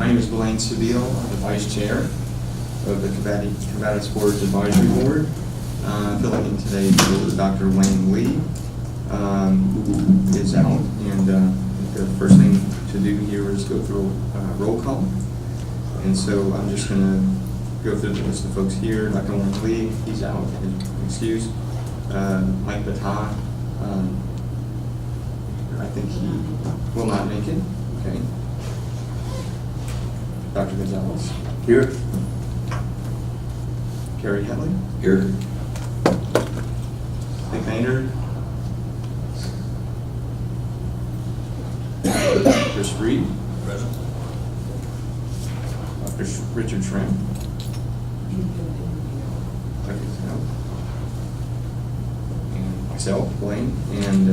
My name is Blaine Seville. I'm the Vice Chair of the Combative Sports Advisory Board. Filling in today for Dr. Wayne Lee, who is out. And the first thing to do here is go through a roll call. And so I'm just going to go through the list of folks here. Dr. Wayne Lee, he's out, excused. Mike Battah, I think he will not make it. Okay. Dr. Gonzalez. Here. Carrie Headley. Here. Nick Maynard. Chris Reed. Present. Dr. Richard Schramm. Dr. Snell. And myself, Blaine, and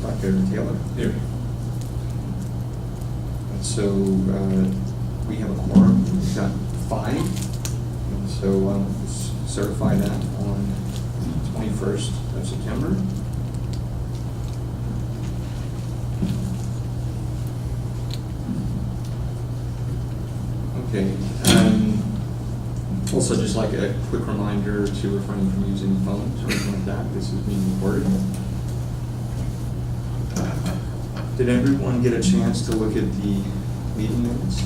Dr. Taylor. Here. And so we have a quorum. We've got 5. And so let's certify that on the 21st of September. Okay. Also, just like a quick reminder to refrain from using phones or anything like that. This is being recorded. Did everyone get a chance to look at the meeting minutes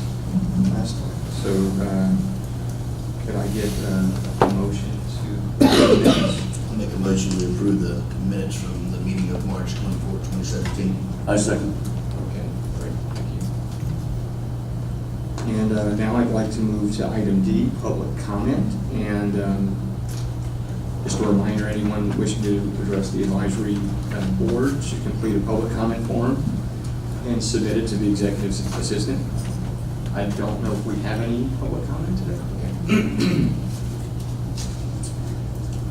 last time? So, could I get a motion to approve the minutes? I'll make a motion to approve the minutes from the meeting of March 24, 2017. I second. Okay, great, thank you. And now I'd like to move to item D, public comment. And just a reminder, anyone wishing to address the advisory board should complete a public comment form and submit it to the executive assistant. I don't know if we have any public comment today. Okay.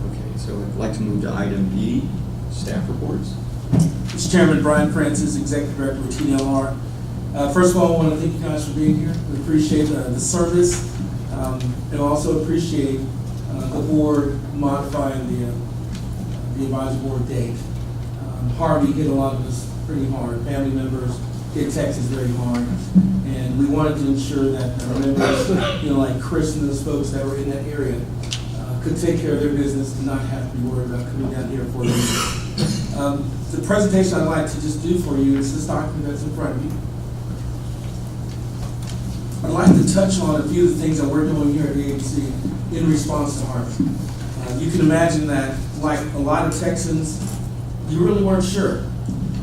Okay, so I'd like to move to item B, staff reports. Mr. Chairman, Brian Francis, Executive Director with TDLR. First of all, I want to thank you guys for being here. We appreciate the service and also appreciate the board modifying the advisory board date. Harvey hit a lot of us pretty hard. Family members hit Texas very hard. And we wanted to ensure that our members, like Chris and those folks that were in that area could take care of their business and not have to be worried about coming down here for them. The presentation I'd like to just do for you is this document that's in front of you. I'd like to touch on a few of the things that we're doing here at the agency in response to Harvey. You can imagine that, like a lot of Texans, you really weren't sure.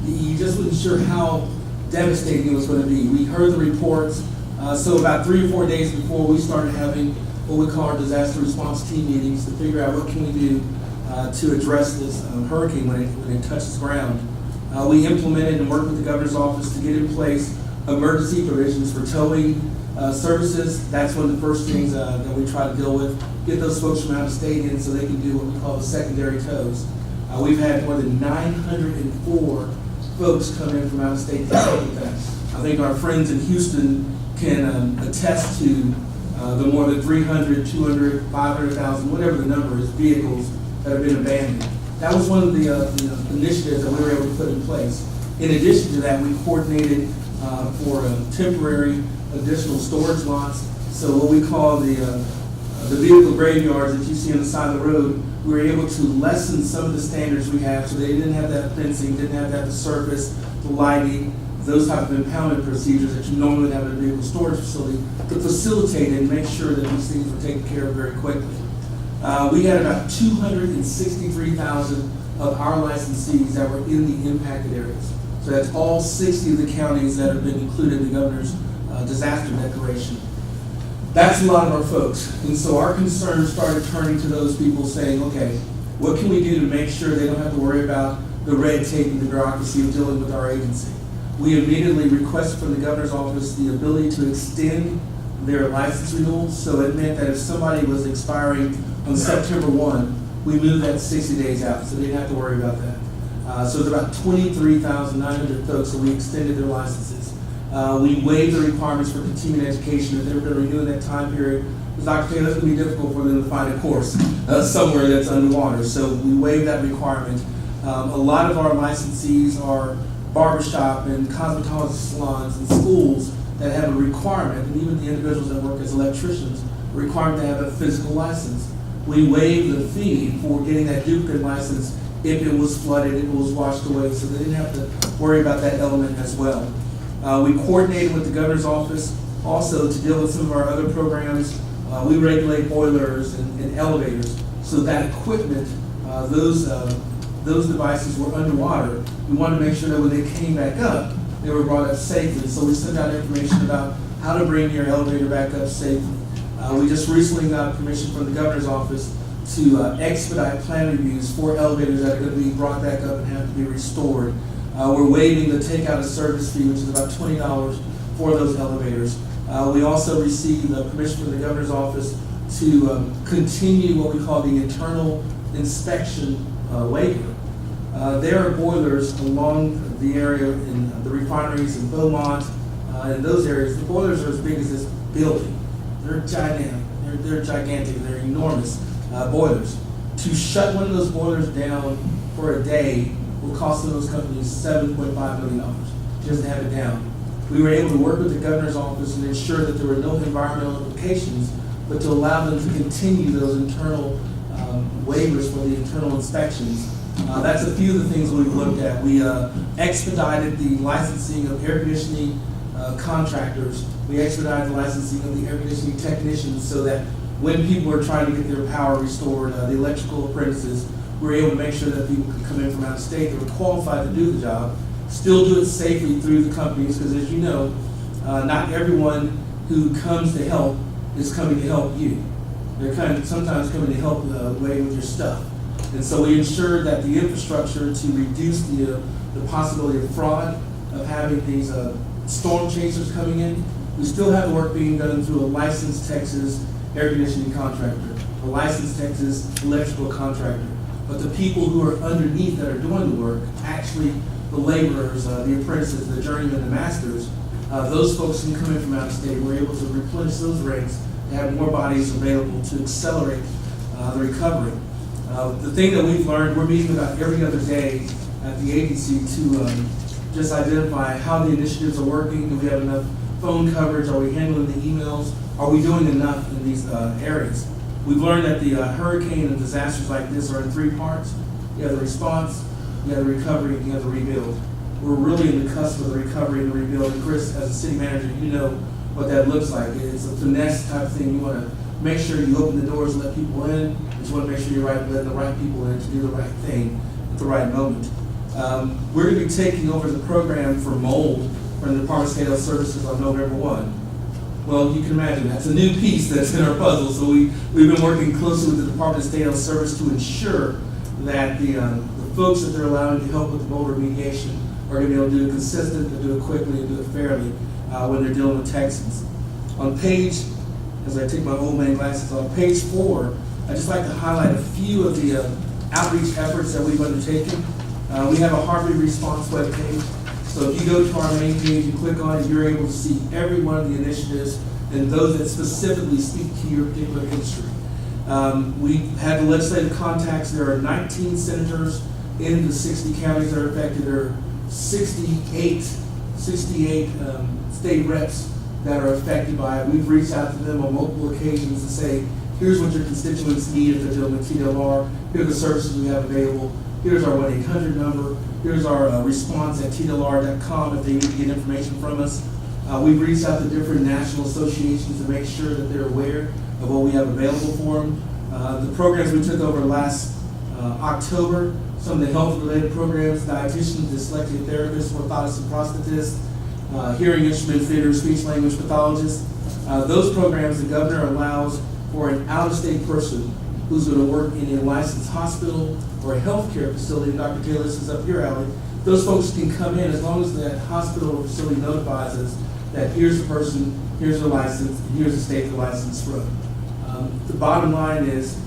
You just wasn't sure how devastating it was going to be. We heard the reports, so about 3 or 4 days before we started having what we call our disaster response team meetings to figure out what can we do to address this hurricane when it touches ground. We implemented and worked with the governor's office to get in place emergency provisions for towing services. That's one of the first things that we try to deal with. Get those folks from out of state in so they can do what we call the secondary tows. We've had more than 904 folks come in from out of state to help with that. I think our friends in Houston can attest to the more than 300, 200, 500,000, whatever the number is, vehicles that have been abandoned. That was one of the initiatives that we were able to put in place. In addition to that, we coordinated for temporary additional storage lots. So what we call the vehicle graveyards that you see on the side of the road, we were able to lessen some of the standards we have so they didn't have that fencing, didn't have that the surface, the lighting, those type of impoundment procedures that you normally have at a vehicle storage facility to facilitate and make sure that these things were taken care of very quickly. We had about 263,000 of our licensees that were in the impacted areas. So that's all 60 of the counties that have been included in the governor's disaster declaration. That's a lot of our folks. And so our concerns started turning to those people saying, okay, what can we do to make sure they don't have to worry about the red tape and the bureaucracy of dealing with our agency? We immediately requested from the governor's office the ability to extend their license renewals. So it meant that if somebody was expiring on September 1, we moved that 60 days out, so they didn't have to worry about that. So it's about 23,900 folks that we extended their licenses. We waived the requirements for continuing education. If they were going to renew in that time period, because Dr. Taylor, it's going to be difficult for them to find a course somewhere that's underwater. So we waived that requirement. A lot of our licensees are barbershop and cosmetology salons and schools that have a requirement, and even the individuals that work as electricians, required to have a physical license. We waive the fee for getting that duplicate license if it was flooded, if it was washed away, so they didn't have to worry about that element as well. We coordinated with the governor's office also to deal with some of our other programs. We regulate boilers and elevators, so that equipment, those devices were underwater. We wanted to make sure that when they came back up, they were brought up safely. So we sent out information about how to bring your elevator back up safely. We just recently got permission from the governor's office to expedite plan reviews for elevators that are going to be brought back up and have to be restored. We're waiving the takeout of service fee, which is about $20 for those elevators. We also received permission from the governor's office to continue what we call the internal inspection waiver. There are boilers along the area in the refineries in Beaumont, in those areas. The boilers are as big as this building. They're gigantic, they're enormous boilers. To shut one of those boilers down for a day will cost those companies $7.5 million just to have it down. We were able to work with the governor's office and ensure that there were no environmental implications, but to allow them to continue those internal waivers for the internal inspections. That's a few of the things we've looked at. We expedited the licensing of air conditioning contractors. We expedited the licensing of the air conditioning technicians so that when people are trying to get their power restored, the electrical apprentices, we're able to make sure that people can come in from out of state that are qualified to do the job, still do it safely through the companies, because as you know, not everyone who comes to help is coming to help you. They're sometimes coming to help away with your stuff. And so we ensure that the infrastructure to reduce the possibility of fraud, of having these storm chasers coming in, we still have the work being done through a licensed Texas air conditioning contractor, a licensed Texas electrical contractor. But the people who are underneath that are doing the work, actually the laborers, the apprentices, the journeymen, the masters, those folks can come in from out of state. We're able to replenish those ranks and have more bodies available to accelerate the recovery. The thing that we've learned, we're meeting about every other day at the agency to just identify how the initiatives are working. Do we have enough phone coverage? Are we handling the emails? Are we doing enough in these areas? We've learned that the hurricane and disasters like this are in three parts. You have the response, you have the recovery, and you have the rebuild. We're really in the cusp of the recovery and the rebuild. And Chris, as a city manager, you know what that looks like. It's a finesse type of thing. You want to make sure you open the doors and let people in. You just want to make sure you're letting the right people in to do the right thing at the right moment. We're going to be taking over the program for mold from the Department of State Health Services on November 1. Well, you can imagine that's a new piece that's in our puzzle. So we've been working closely with the Department of State Health Service to ensure that the folks that they're allowing to help with the mold remediation are going to be able to do it consistent, to do it quickly, and do it fairly when they're dealing with Texans. On page, as I take my old man glasses on page 4, I'd just like to highlight a few of the outreach efforts that we've undertaken. We have a heartbeat response webpage. So if you go to our main page and click on it, you're able to see every one of the initiatives and those that specifically speak to your particular industry. We've had the legislative contacts. There are 19 senators in the 60 counties that are affected. There are 68 state reps that are affected by it. We've reached out to them on multiple occasions to say, here's what your constituents need if they're dealing with TDLR. Here are the services we have available. Here's our 1-800 number. Here's our response at tdlr.com if they need to get information from us. We've reached out to different national associations to make sure that they're aware of what we have available for them. The programs we took over last October, some of the health-related programs, dietitians, dyslexia therapists, orthotists and prosthetists, hearing instrument fitters, speech-language pathologists. Those programs, the governor allows for an out-of-state person who's going to work in a licensed hospital or a healthcare facility. Dr. Taylor, this is up your alley. Those folks can come in as long as that hospital or facility notifies us that here's the person, here's the license, and here's the state the license from. The bottom line is,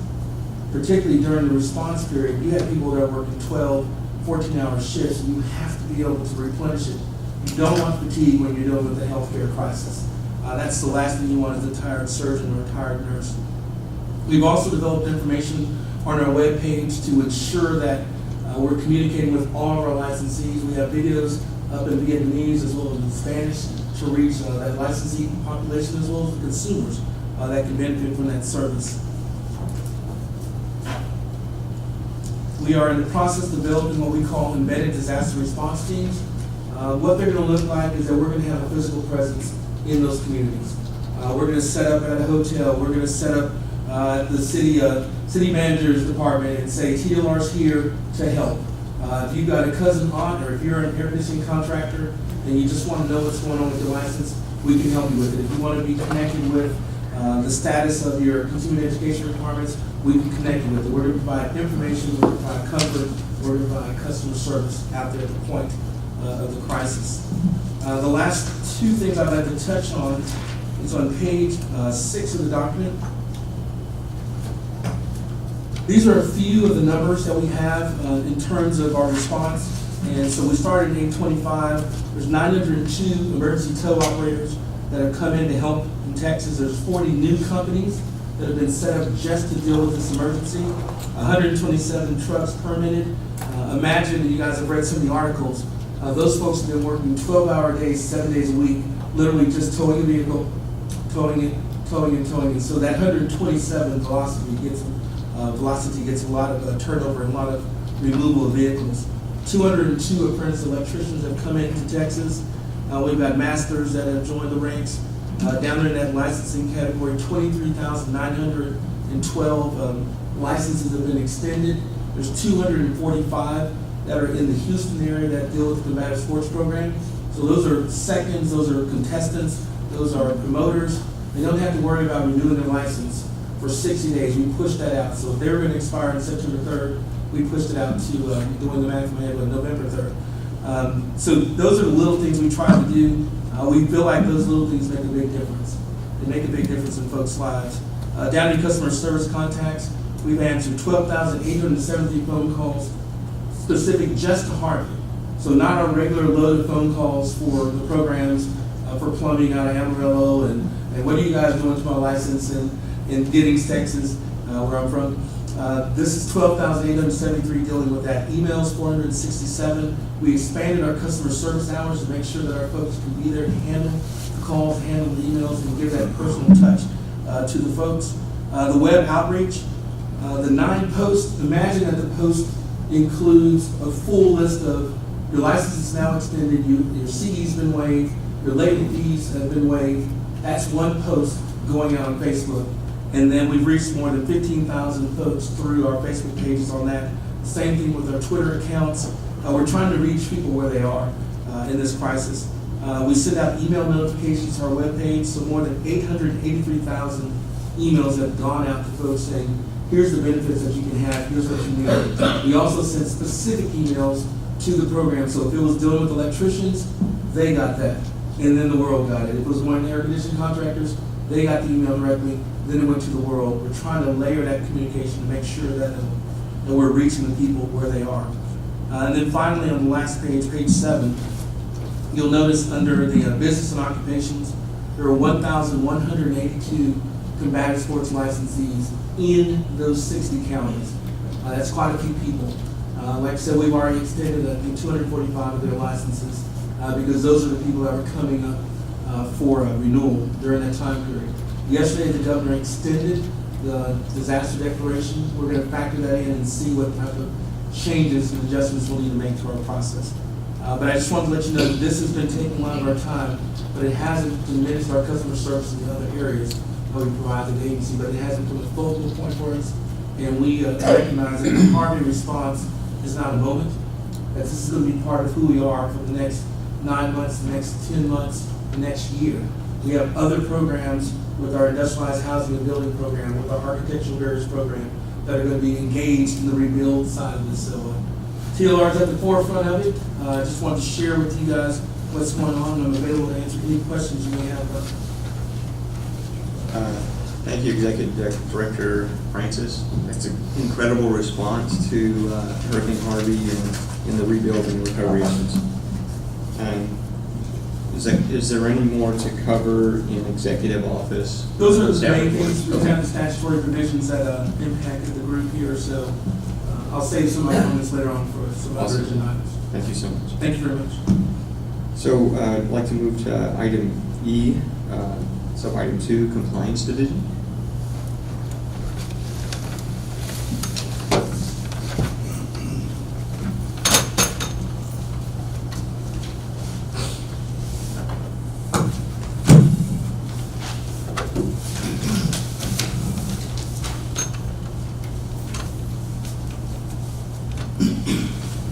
particularly during the response period, you have people that are working 12, 14-hour shifts, and you have to be able to replenish it. You don't want fatigue when you're dealing with a healthcare crisis. That's the last thing you want is a tired surgeon or a tired nurse. We've also developed information on our webpage to ensure that we're communicating with all of our licensees. We have videos up in Vietnamese as well as in Spanish. to reach that licensee population as well as the consumers that can benefit from that service. We are in the process of developing what we call embedded disaster response teams. What they're going to look like is that we're going to have a physical presence in those communities. We're going to set up at a hotel. We're going to set up the city manager's department and say TLR's here to help. If you've got a cousin, aunt, or if you're an air conditioning contractor and you just want to know what's going on with your license, we can help you with it. If you want to be connected with the status of your continuing education requirements, we can connect you with it. We're going to provide information, we're going to provide comfort, we're going to provide customer service out there at the point of the crisis. The last two things I'd like to touch on is on page 6 of the document. These are a few of the numbers that we have in terms of our response. And so we started in 825. There's 902 emergency tow operators that have come in to help in Texas. There's 40 new companies that have been set up just to deal with this emergency. 127 trucks permitted. Imagine, and you guys have read some of the articles, those folks have been working 12-hour days, 7 days a week, literally just towing a vehicle, towing it. So that 127 velocity gets a lot of turnover and a lot of removal of vehicles. 202 apprentice electricians have come into Texas. We've got masters that have joined the ranks. Down there in that licensing category, 23,912 licenses have been extended. There's 245 that are in the Houston area that deal with the Combative Sports program. So those are seconds, those are contestants, those are promoters. They don't have to worry about renewing their license for 60 days. We pushed that out. So if they were going to expire on September 3rd, we pushed it out to, doing the math in my head, November 3rd. So those are the little things we try to do. We feel like those little things make a big difference. They make a big difference in folks' lives. Down in customer service contacts, we've answered 12,873 phone calls specific just to Harvey. So not our regular load of phone calls for the programs for plumbing out of Amarillo and what are you guys doing to my license in Giddings, Texas, where I'm from. This is 12,873 dealing with that. Emails, 467. We expanded our customer service hours to make sure that our folks can be there to handle the calls, handle the emails, and give that personal touch to the folks. The web outreach, the 9 posts. Imagine that the post includes a full list of your license is now extended, your CE's been waived, your late fees have been waived. That's one post going out on Facebook. And then we've reached more than 15,000 folks through our Facebook pages on that. Same thing with our Twitter accounts. We're trying to reach people where they are in this crisis. We send out email notifications to our webpage, so more than 883,000 emails have gone out to folks saying, here's the benefits that you can have, here's what you need. We also send specific emails to the program, so if it was dealing with electricians, they got that, and then the world got it. If it was one of the air conditioning contractors, they got the email directly, then it went to the world. We're trying to layer that communication to make sure that we're reaching the people where they are. And then finally, on the last page, page 7, you'll notice under the business and occupations, there are 1,182 combative sports licensees in those 60 counties. That's quite a few people. Like I said, we've already extended, I think, 245 of their licenses because those are the people that are coming up for renewal during that time period. Yesterday, the governor extended the disaster declaration. We're going to factor that in and see what type of changes and adjustments we'll need to make to our process. But I just wanted to let you know that this has been taking a lot of our time, but it hasn't diminished our customer service in the other areas that we provide to the agency, but it has become a focal point for us. And we recognize that the Harvey response is not a moment, that this is going to be part of who we are for the next 9 months, the next 10 months, the next year. We have other programs with our industrialized housing and building program, with our architectural barriers program, that are going to be engaged in the rebuild side of this. So TLR is at the forefront of it. I just wanted to share with you guys what's going on, and I'm available to answer any questions you may have. Thank you, Executive Director Francis. That's an incredible response to Hurricane Harvey and in the rebuild and recovery efforts. Is there any more to cover in executive office? Those are the main things. We've got the statutory provisions that impacted the group here, so I'll save some of my comments later on for some other agenda items. Thank you so much. Thank you very much. So I'd like to move to item E, sub-item 2, Compliance Division.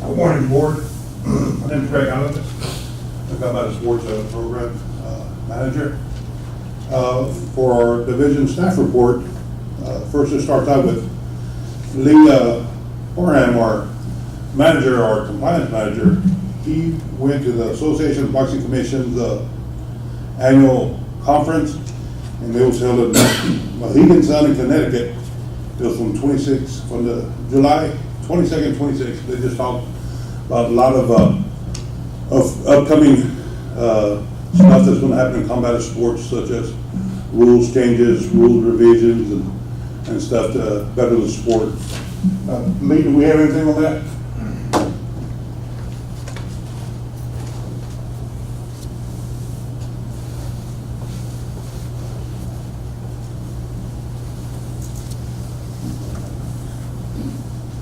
Good morning, board. My name is Greg Allen. I'm Combative Sports Program Manager. For our division staff report, first it starts out with Lee Parham, our manager, our compliance manager. He went to the Association of Boxing Commission's annual conference, and it was held in Mohegan Sun in Connecticut. It was from the July 22nd, 26th. They just talked about a lot of upcoming stuff that's going to happen in combative sports, such as rules changes, rules revisions, and stuff to better the sport. Lee, do we have anything on that?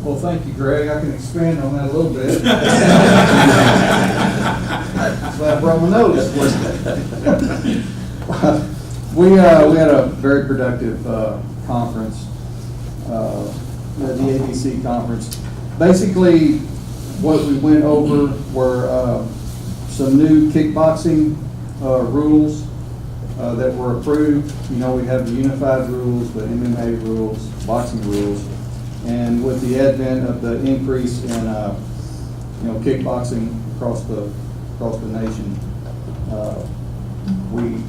Well, thank you, Greg. I can expand on that a little bit. Glad I brought my notes. We had a very productive conference, the ABC conference. Basically, what we went over were some new kickboxing rules that were approved. You know, we have the unified rules, the MMA rules, boxing rules. And with the advent of the increase in, kickboxing across the nation, we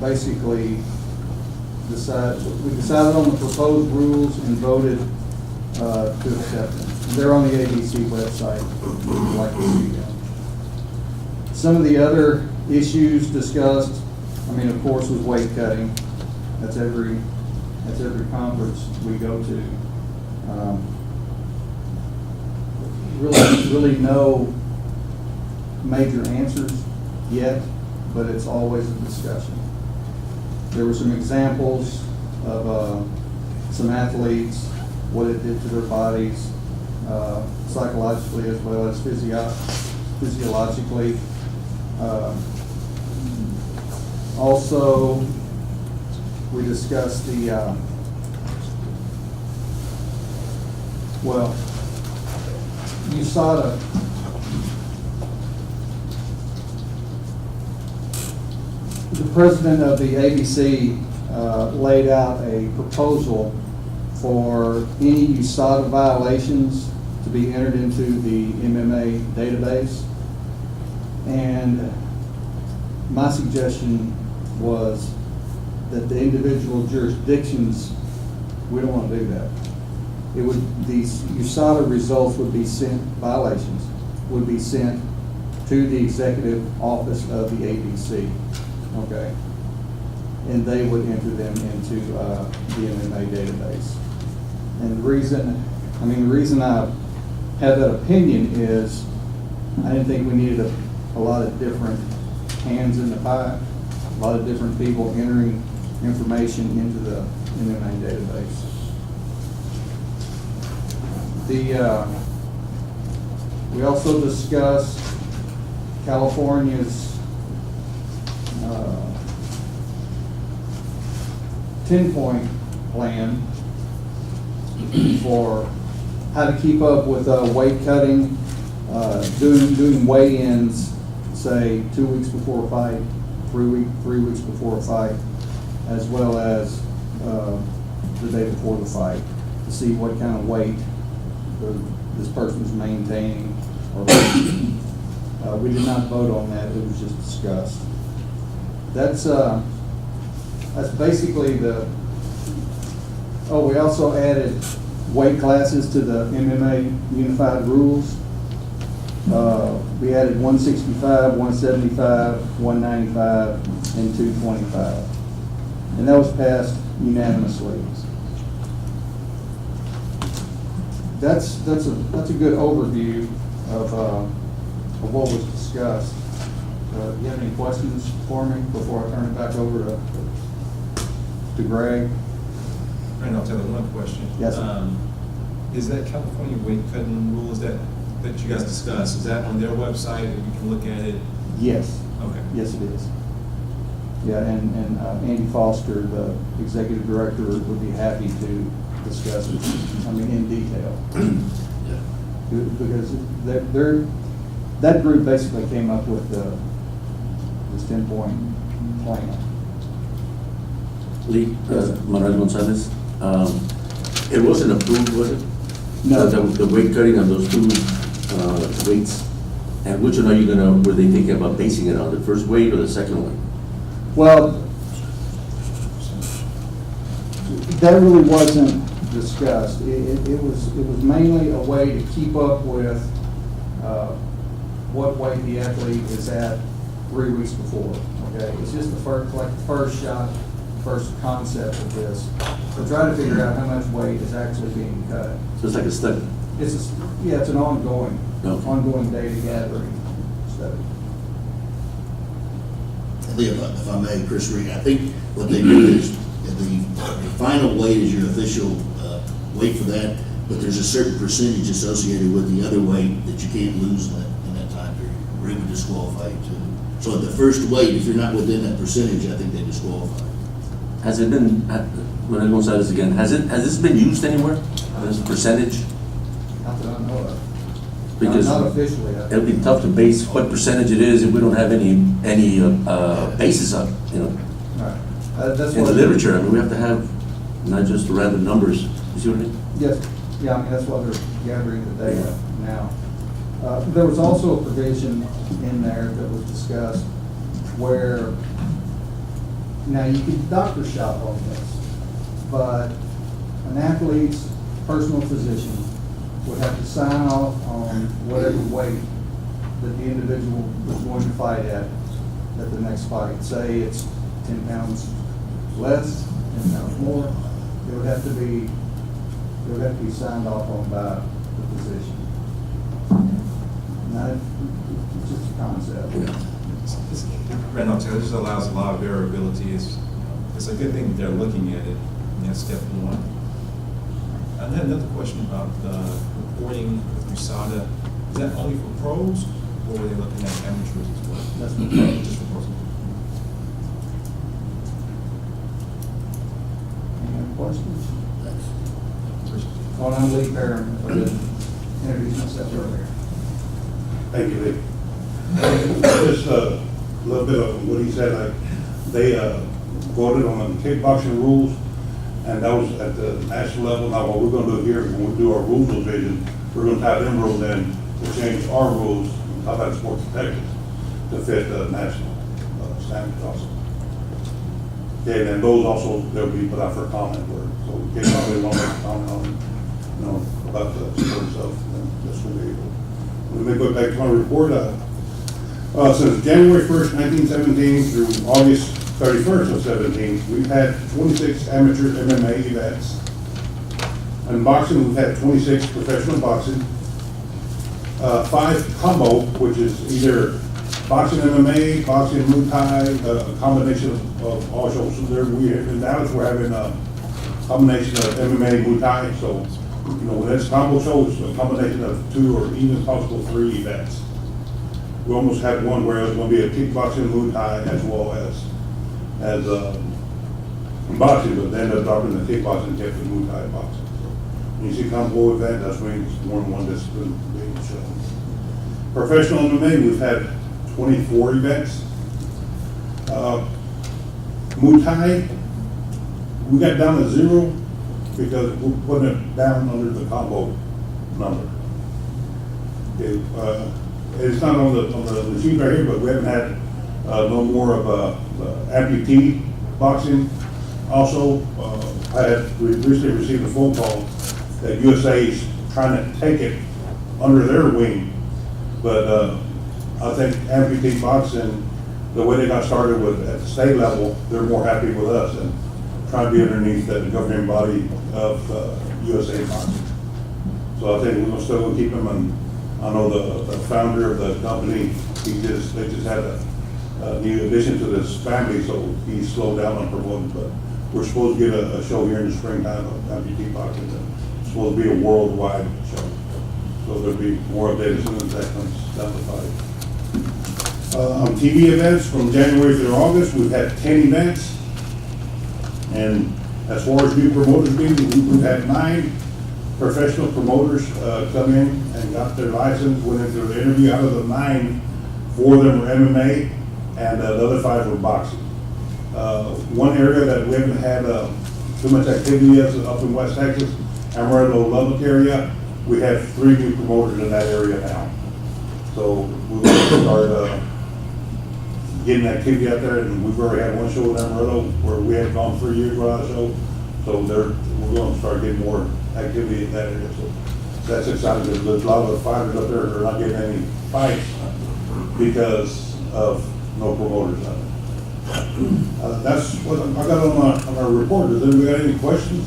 basically decided on the proposed rules and voted to accept them. They're on the ABC website, if you'd like to see them. Some of the other issues discussed, of course, was weight cutting. That's every conference we go to. Really no major answers yet, but it's always a discussion. There were some examples of some athletes, what it did to their bodies, psychologically as well as physiologically. Also, we discussed the, USADA. The president of the ABC laid out a proposal for any USADA violations to be entered into the MMA database. And my suggestion was that the individual jurisdictions, we don't want to do that. These USADA results would be sent, violations would be sent to the executive office of the ABC, okay? And they would enter them into the MMA database. And the reason I had that opinion is I didn't think we needed a lot of different hands in the pie, a lot of different people entering information into the MMA database. We also discussed California's 10-point plan for how to keep up with weight cutting, doing weigh-ins, say 2 weeks before a fight, 3 weeks before a fight, as well as the day before the fight, to see what kind of weight this person's maintaining. We did not vote on that; it was just discussed. That's basically the. Oh, we also added weight classes to the MMA unified rules. We added 165, 175, 195, and 225, and that was passed unanimously. That's a good overview of of what was discussed. Do you have any questions for me before I turn it back over to Greg? Right, I'll tell you one question. Yes, sir. Is that California weight cutting rules that you guys discussed, is that on their website and we can look at it? Yes. Okay. Yes, it is. Yeah, and Andy Foster, the executive director, would be happy to discuss it, I mean, in detail. Yeah. Because that group basically came up with this 10-point plan. Lee, Yes, sir. Manuel Gonzalez, it wasn't approved, was it? No. The weight cutting of those two weights, and which one are you gonna, were they thinking about basing it on, the first weight or the second weight? Well, that really wasn't discussed. It was mainly a way to keep up with what weight the athlete is at 3 weeks before, okay? It's just the first shot, first concept of this, to try to figure out how much weight is actually being cut. So it's like a study. It's an ongoing data gathering study. Lee, if I may, Chris Reed, I think what they do is the final weight is your official weight for that, but there's a certain percentage associated with the other weight that you can't lose in that time period, or it would disqualify you too. So at the first weight, if you're not within that percentage, I think they disqualify. Has it been, Manuel Gonzalez again, has this been used anywhere, this percentage? Not that I know of. Because Not officially. it'll be tough to base what percentage it is if we don't have any basis on, it, you know. Right. That's In what the literature, I mean, we have to have not just the random numbers, you see what I mean? Yes, yeah, I mean, that's why they're gathering the data now. There was also a provision in there that was discussed where, now you can doctor shop on this, but an athlete's personal physician would have to sign off on whatever weight that the individual was going to fight at the next fight. Say it's 10 pounds less, 10 pounds more, it would have to be signed off on by the physician. Now, it's just a concept. Right, I'll tell you, this allows a lot of variability. It's a good thing that they're looking at it, and that's step one. I had another question about the reporting with USADA. Is that only for pros, or are they looking at amateurs as well? That's what Just for pros. Any other questions? Thanks. Well, I'm Lee Perrin, I didn't introduce myself earlier. Thank you, Lee. Just a little bit of what he said, like, they voted on the kickboxing rules, and that was at the national level. Now, what we're gonna do here, when we do our rules revision, we're gonna type them rules in to change our rules, Combative Sports Advisory to fit the national standards also. Okay, and then those also, they'll be put out for comment, or, so in case somebody wants to make a comment on, about the sport itself, then that's what they do. Let me go back to my report. Since January 1st, 1917 through August 31st of 17, we've had 26 amateur MMA events. In boxing, we've had 26 professional boxing, 5 combo, which is either boxing MMA, boxing Muay Thai, a combination of all shows. So there, in Dallas, we're having a combination of MMA, Muay Thai. So, when it's combo shows, a combination of 2 or even possible 3 events. We almost had one where it was going to be a kickboxing, Muay Thai, as well as boxing, but then they're dropping the kickboxing, kept the Muay Thai boxing. So when you see combo event, that's when it's more than one discipline being shown. Professional MMA, we've had 24 events. Muay Thai, we got down to 0 because we're putting it down under the combo number. Okay, it's not on the sheet right here, but we haven't had no more of amputee boxing. Also, I had recently received a phone call that USA is trying to take it under their wing, but I think amputee boxing, the way they got started with at the state level, they're more happy with us and trying to be underneath the governing body of USA boxing. So I think we're still going to keep them I know the founder of the company, they just had a new addition to this family, so he slowed down on promoting, but we're supposed to get a show here in the springtime of amputee boxing. It's supposed to be a worldwide show. So there'll be more updates as soon as that comes down the pipe. On TV events from January through August, we've had 10 events. And as far as new promoters meetings, we've had 9 professional promoters come in and got their license, went into the interview. Out of the 9, 4 of them were MMA, and the other 5 were boxing. One area that we haven't had too much activity is up in West Texas, Amarillo, Lubbock area. We have 3 new promoters in that area now. So we're going to start getting activity out there, and we've already had one show in Amarillo where we had gone 3 years without a show. So we're going to start getting more activity in that area. So that's exciting because a lot of the fighters up there are not getting any fights because of no promoters out there. That's what I got on our report. Does anybody got any questions?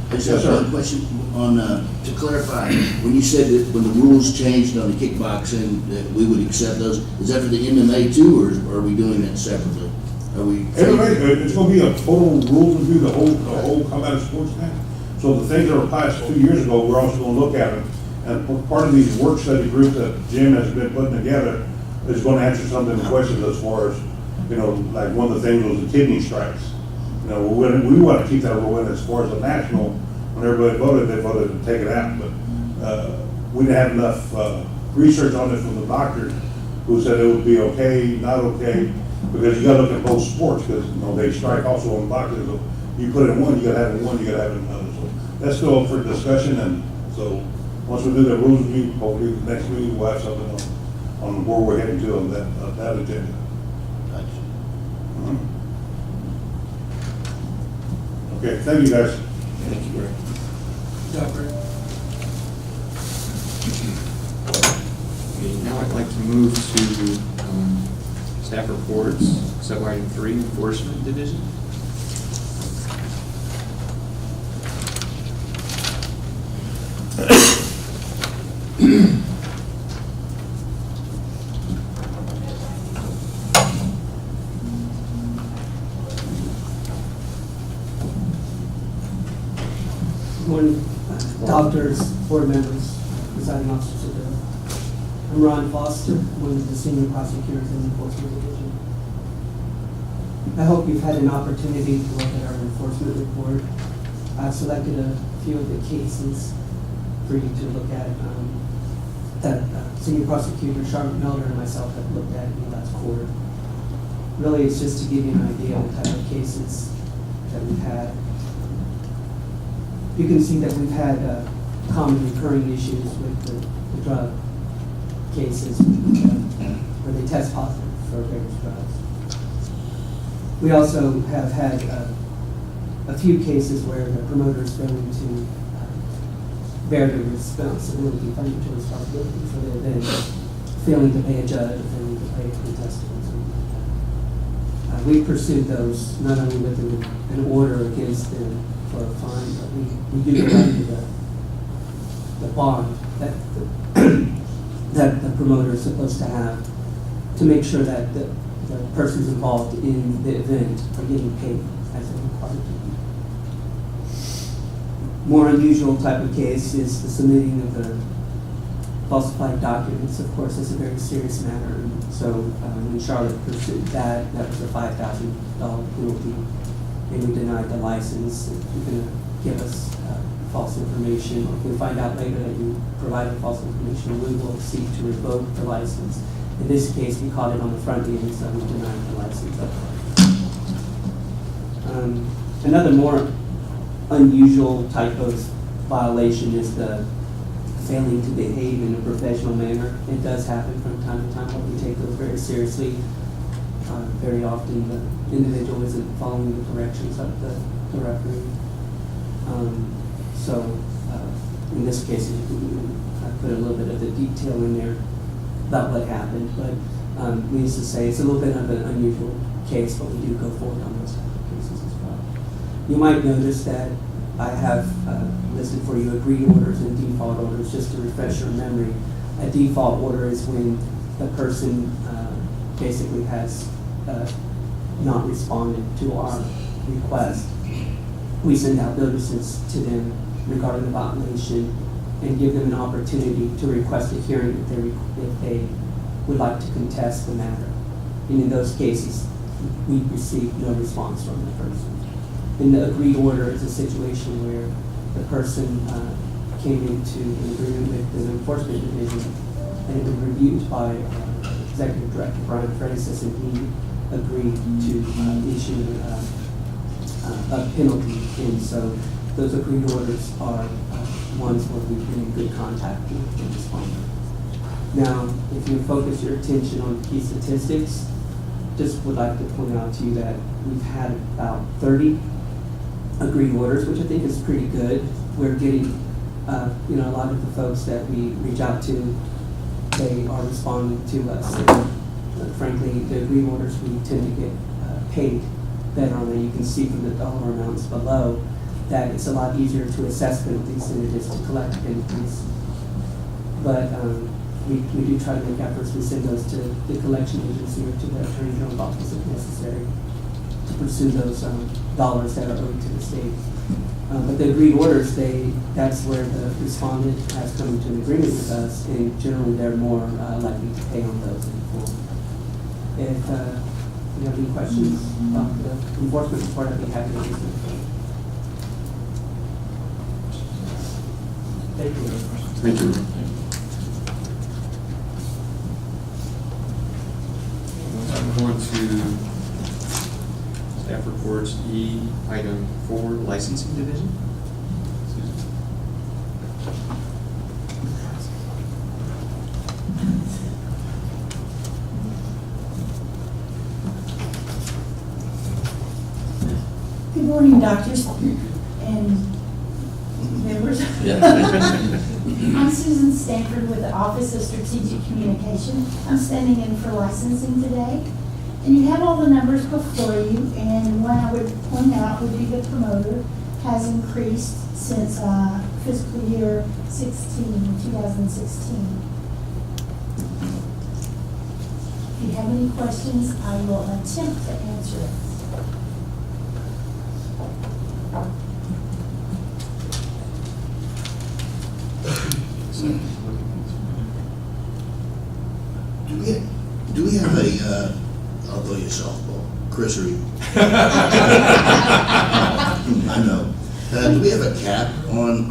I just Yes, have sir. one question on, to clarify, when you said that when the rules changed on the kickboxing, that we would accept those, is that for the MMA too, or are we doing that separately? Are we? MMA, it's going to be a total rules review, the whole combative sports thing. So the things that were passed 2 years ago, we're also going to look at them. And part of these work study groups that Jim has been putting together is going to answer some of the questions as far as, like one of the things was the kidney strikes. We want to keep that rolling as far as the national. When everybody voted, they voted to take it out. But we didn't have enough research on it from the doctors who said it would be okay, not okay, because you got to look at both sports because they strike also in boxing. So you put it in one, you got to have it in one, you got to have it in another. So that's still up for discussion. And so once we do the rules review, hopefully next week we'll have something on where we're heading to on that agenda. Okay, thank you guys. Thank you, Greg. Okay, now I'd like to move to staff reports, sub-item 3, Enforcement Division. Morning, doctors, board members, presiding officers of the. I'm Ron Foster, one of the senior prosecutors in the Enforcement Division. I hope you've had an opportunity to look at our enforcement report. I've selected a few of the cases for you to look at that senior prosecutor Charlotte Melder and myself have looked at in the last quarter. Really, it's just to give you an idea of the type of cases that we've had. You can see that we've had common recurring issues with the drug cases where they test positive for various drugs. We also have had a few cases where the promoters failing to bear the responsibility, financial responsibility for the event, failing to pay a judge, failing to pay a contestant. We pursued those not only with an order against them for a fine, but we do go back to the bond that the promoter is supposed to have to make sure that the persons involved in the event are getting paid as they're required to. More unusual type of case is the submitting of the falsified documents. Of course, it's a very serious matter. And so when Charlotte pursued that was a $5,000 penalty. And we denied the license. If you're going to give us false information, or if we find out later that you provided false information, we will seek to revoke the license. In this case, we caught it on the front end, so we denied the license up front. Another more unusual type of violation is the failing to behave in a professional manner. It does happen from time to time, but we take those very seriously. Very often the individual isn't following the directions of the referee. In this case, I put a little bit of the detail in there about what happened, but needless to say, it's a little bit of an unusual case, but we do go forward on those type of cases as well. You might notice that I have listed for you agreed orders and default orders, just to refresh your memory. A default order is when the person basically has not responded to our request. We send out notices to them regarding the violation and give them an opportunity to request a hearing if they would like to contest the matter. And in those cases, we receive no response from the person. And the agreed order is a situation where the person came into an agreement with the enforcement division, and it was reviewed by Executive Director Brian Francis, and he agreed to issue a penalty. And so those agreed orders are ones where we've been in good contact with the respondent. Now, if you focus your attention on key statistics, just would like to point out to you that we've had about 30 agreed orders, which I think is pretty good. We're getting, a lot of the folks that we reach out to, they are responding to us. And frankly, the agreed orders, we tend to get paid better on that. You can see from the dollar amounts below that it's a lot easier to assess penalties than it is to collect penalties. But we do try to make efforts. We send those to the collection agency or to the Attorney General's office if necessary to pursue those dollars that are owed to the state. But the agreed orders, that's where the respondent has come to an agreement with us, and generally they're more likely to pay on those in full. If you have any questions about the enforcement report, I'd be happy to answer them. Thank you. Thank you. I'm going to staff reports E, item 4, licensing division. Good morning, doctors and members. I'm Susan Stanford with the Office of Strategic Communication. I'm standing in for licensing today. And you have all the numbers before you, and one I would point out would be the promoter has increased since fiscal year 2016. If you have any questions, I will attempt to answer it. Do we have a, I'll throw you a softball, Chris Reed. I know. Do we have a cap on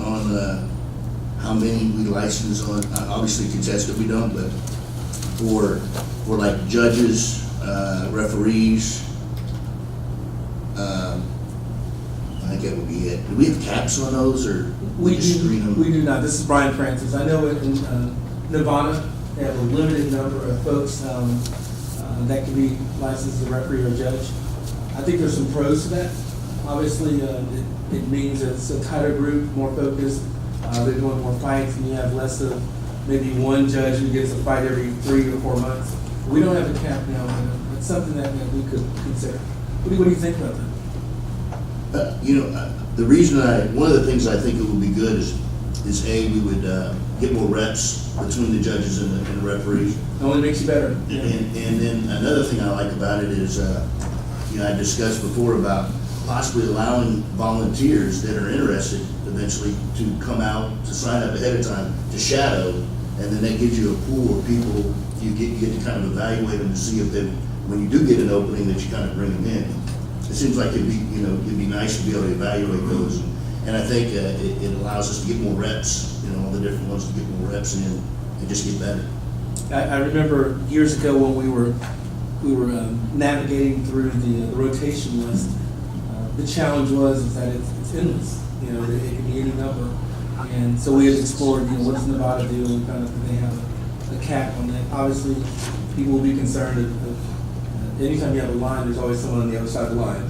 how many we license on? Obviously contested we don't, but for like judges, referees, I think that would be it. Do we have caps on those, or We just screen them? do not. This is Brian Francis. I know in Nevada, they have a limited number of folks that can be licensed as a referee or a judge. I think there's some pros to that. Obviously, it means it's a tighter group, more focused. They're doing more fights, and you have less of maybe one judge who gets a fight every 3 or 4 months. We don't have a cap now, but it's something that we could consider. What do you think about that? The reason one of the things I think it would be good is we would get more reps between the judges and the referees. It only makes you better. And then another thing I like about it is, I discussed before about possibly allowing volunteers that are interested eventually to come out, to sign up ahead of time, to shadow, and then that gives you a pool of people. You get to kind of evaluate them to see if they, when you do get an opening, that you kind of bring them in. It seems like it'd be nice to be able to evaluate those. And I think it allows us to get more reps, all the different ones to get more reps in and just get better. I remember years ago when we were navigating through the rotation list. The challenge was that it's endless. It could be any number, and so we had explored. What does Nevada do? And kind of they have a cap on that. Obviously, people will be concerned if anytime you have a line, there's always someone on the other side of the line.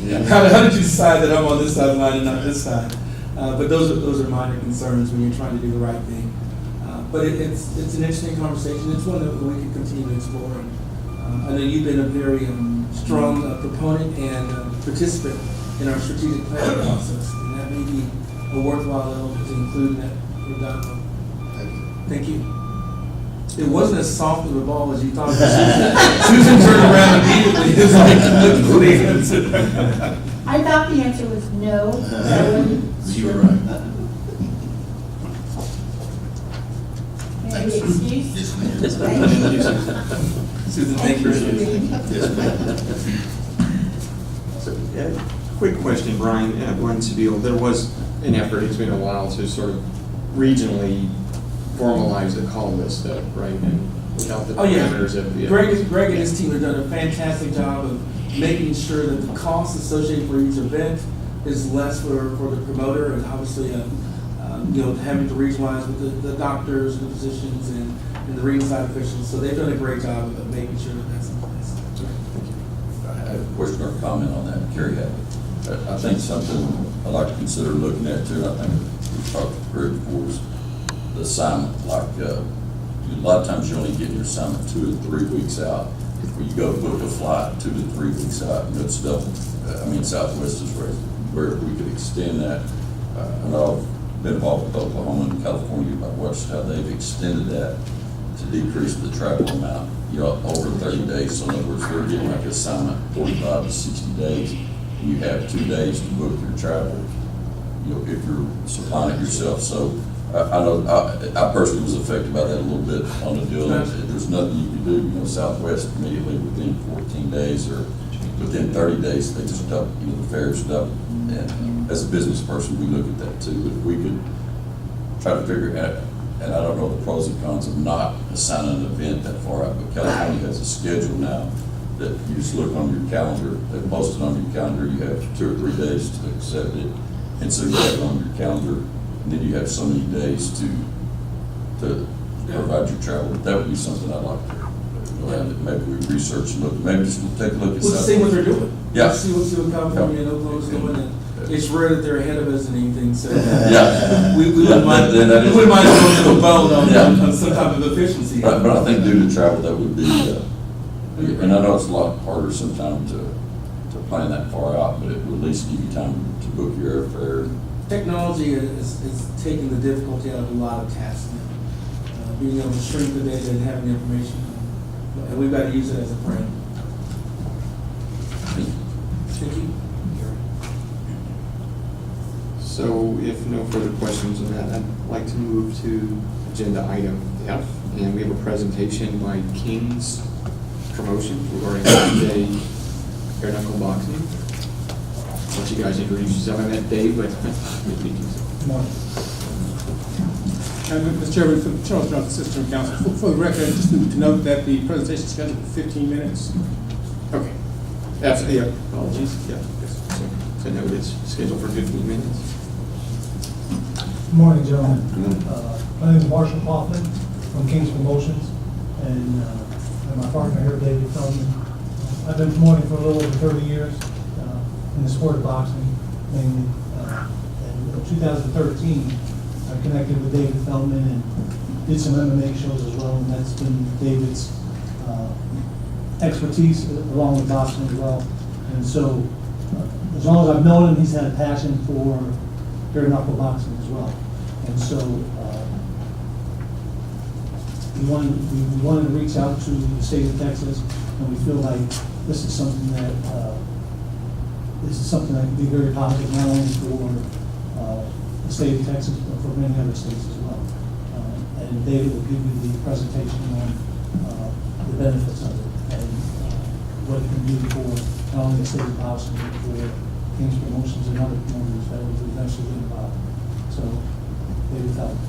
Yeah. How did you decide that I'm on this side of the line and not this side? But those are minor concerns when you're trying to do the right thing. But it's an interesting conversation. It's one that we can continue to explore. I know you've been a very strong proponent and participant in our strategic planning process. And that may be a worthwhile element to include in that. Thank you. It wasn't as soft of a ball as you thought. Susan turned around immediately. It was like, looking for the answer. I thought the answer was no. So I wasn't You were sure. right. May I be excused? Yes, ma'am. Thank you. Susan, thank you. Yes, ma'am. So, quick question, Brian, Glenn Seville, there was an effort, it's been a while, to sort of regionally formalize the call list, though, right? And without the Oh, yeah. parameters of the. Greg and his team have done a fantastic job of making sure that the cost associated for each event is less for the promoter, and obviously, having to regionalize with the doctors, the physicians, and the ringside officials. So they've done a great job of making sure that that's in place. I have a question or comment on that, Kerry had it. I think something I'd like to consider looking at too, and I think we've talked to Greg before, is the assignment. Like, a lot of times you only get your assignment 2 to 3 weeks out. Where you go book a flight 2 to 3 weeks out, it's double. Southwest is where we could extend that. I know I've been involved with Oklahoma and California. I've watched how they've extended that to decrease the travel amount, over 30 days. So in other words, they're getting like assignment 45 to 60 days. And you have 2 days to book your travel, if you're supplying it yourself. So I know I personally was affected by that a little bit on the deal. There's nothing you can do. Southwest immediately within 14 days or within 30 days, they just double, the fares double. And as a business person, we look at that too. If we could try to figure out, and I don't know the pros and cons of not assigning an event that far out, but California has a schedule now that you just look on your calendar, they post it on your calendar, you have 2 or 3 days to accept it. And so you have it on your calendar, and then you have so many days to provide your travel. That would be something I'd like to, maybe we research and look, maybe just take a look at We'll see what they're doing. Yeah. See what California and Oklahoma's doing. And it's rare that they're ahead of us in anything, so Yeah. we wouldn't mind going to the bone on some type of efficiency. But I think due to travel, that would be, and I know it's a lot harder sometimes to plan that far out, but it would at least give you time to book your airfare. Technology is taking the difficulty out of a lot of tasks now. Being able to shrink the data and having the information, and we've got to use it as a frame. Thank you. So if no further questions on that, I'd like to move to agenda item F, and we have a presentation by King's Promotions regarding 5-day bare knuckle boxing. I'll let you guys introduce yourself. I met Dave, but Good morning. Mr. Chairman, for Charles Johnson, Assistant Counsel, for the record, just to note that the presentation is scheduled for 15 minutes. okay. Yeah, apologies. Yeah. So note it's scheduled for 15 minutes. Good morning, gentlemen. My name is Marshall Kaufman from King's Promotions, and my partner here, David Feldman. I've been promoting for a little over 30 years in the sport of boxing, mainly. And in 2013, I connected with David Feldman and did some MMA shows as well, and that's been David's expertise along with boxing as well. And so, as long as I've known him, he's had a passion for bare knuckle boxing as well. And so we wanted to reach out to the state of Texas, and we feel like this is something that can be very positive, not only for the state of Texas, but for many other states as well. And David will give you the presentation on the benefits of it and what it can do for not only the state of boxing, but for King's Promotions and other promoters that will eventually get involved. So, David Feldman.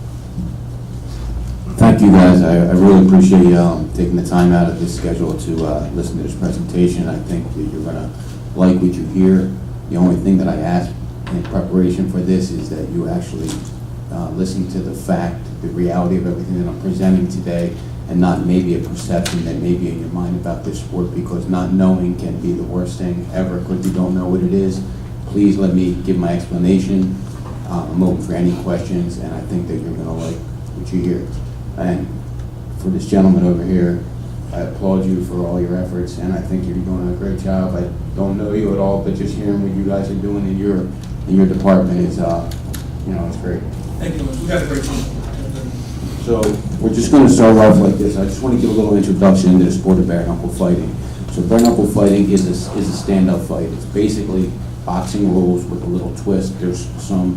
Thank you, guys. I really appreciate you taking the time out of this schedule to listen to this presentation. I think that you're going to like what you hear. The only thing that I ask in preparation for this is that you actually listen to the fact, the reality of everything that I'm presenting today, and not maybe a perception that may be in your mind about this sport, because not knowing can be the worst thing ever because you don't know what it is. Please let me give my explanation. I'm open for any questions, and I think that you're going to like what you hear. And for this gentleman over here, I applaud you for all your efforts, and I think you're doing a great job. don't know you at all, but just hearing what you guys are doing in your department is, it's great. Thank you, we got a great team. So we're just going to start off like this. I just want to give a little introduction into the sport of bare knuckle fighting. So bare knuckle fighting is a stand-up fight. It's basically boxing rules with a little twist. There's some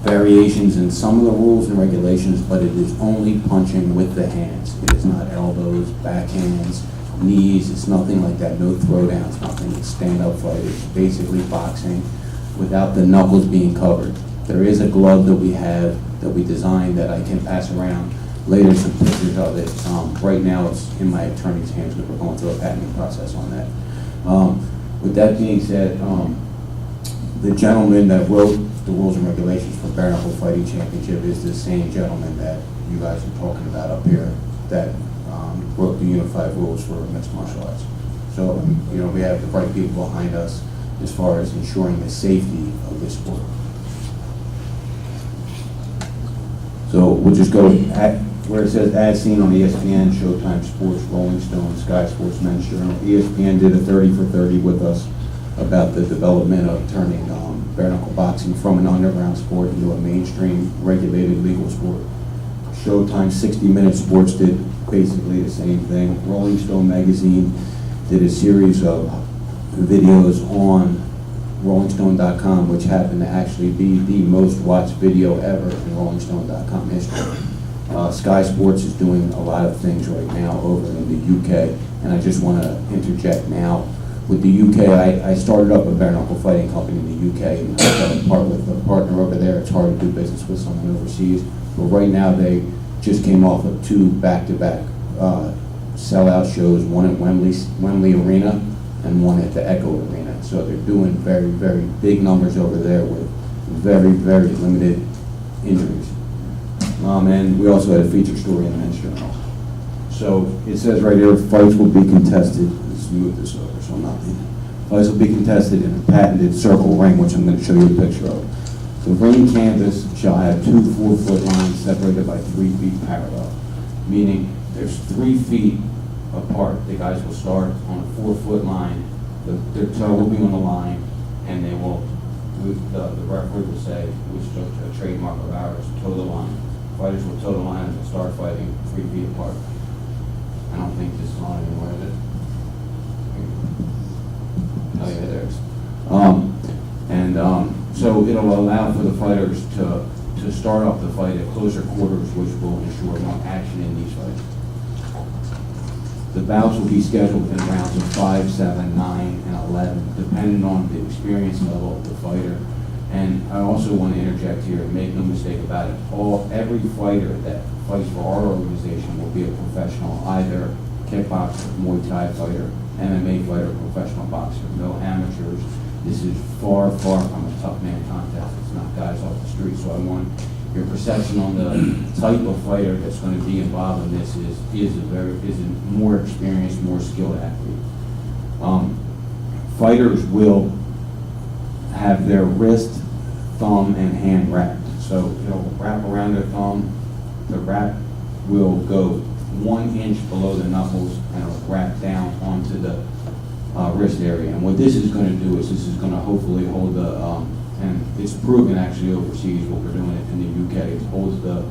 variations in some of the rules and regulations, but it is only punching with the hands. It is not elbows, backhands, knees. It's nothing like that. No throwdowns, nothing. It's stand-up fight. It's basically boxing without the knuckles being covered. There is a glove that we have that we designed that I can pass around later, some pictures of it. Right now it's in my attorney's hands because we're going through a patenting process on that. With that being said, the gentleman that wrote the rules and regulations for Bare Knuckle Fighting Championship is the same gentleman that you guys are talking about up here that wrote the unified rules for mixed martial arts. So, we have the right people behind us as far as ensuring the safety of this sport. So we'll just go at where it says as seen on ESPN, Showtime Sports, Rolling Stone, Sky Sports Men's Journal. ESPN did a 30 for 30 with us about the development of turning bare knuckle boxing from an underground sport into a mainstream regulated legal sport. Showtime 60 Minute Sports did basically the same thing. Rolling Stone magazine did a series of videos on RollingStone.com, which happened to actually be the most watched video ever in RollingStone.com history. Sky Sports is doing a lot of things right now over in the UK, and I just want to interject now. With the UK, I started up a bare knuckle fighting company in the UK, and I got part with a partner over there. It's hard to do business with someone overseas, but right now they just came off of 2 back-to-back sellout shows, one at Wembley Arena and one at the Echo Arena. So they're doing very, very big numbers over there with very, very limited injuries. And we also had a feature story in the Men's Journal. So it says right here, fights will be contested. Let's move this over so I'm not reading. Fights will be contested in a patented circle ring, which I'm going to show you a picture of. The ring canvas shall have 2 4-foot lines separated by 3 feet parallel, meaning there's 3 feet apart. The guys will start on a 4-foot line. Their toe will be on the line, and they will, the referee will say, which is a trademark of ours, toe the line. Fighters will toe the line and they'll start fighting 3 feet apart. I don't think this is on anywhere, is it? Oh yeah, there it is. So it'll allow for the fighters to start off the fight at closer quarters, which will ensure more action in these fights. The bouts will be scheduled in rounds of 5, 7, 9, and 11, depending on the experience level of the fighter. And I also want to interject here and make no mistake about it. Every fighter that fights for our organization will be a professional, either kickboxer, Muay Thai fighter, MMA fighter, professional boxer. No amateurs. This is far, far from a tough man contest. It's not guys off the street. So I want your perception on the type of fighter that's going to be involved in this is a more experienced, more skilled athlete. Fighters will have their wrist, thumb, and hand wrapped. So it'll wrap around their thumb. The wrap will go 1 inch below the knuckles and it'll wrap down onto the wrist area. And what this is going to do is this is going to hopefully hold the, and it's proven actually overseas what we're doing in the UK. It holds the,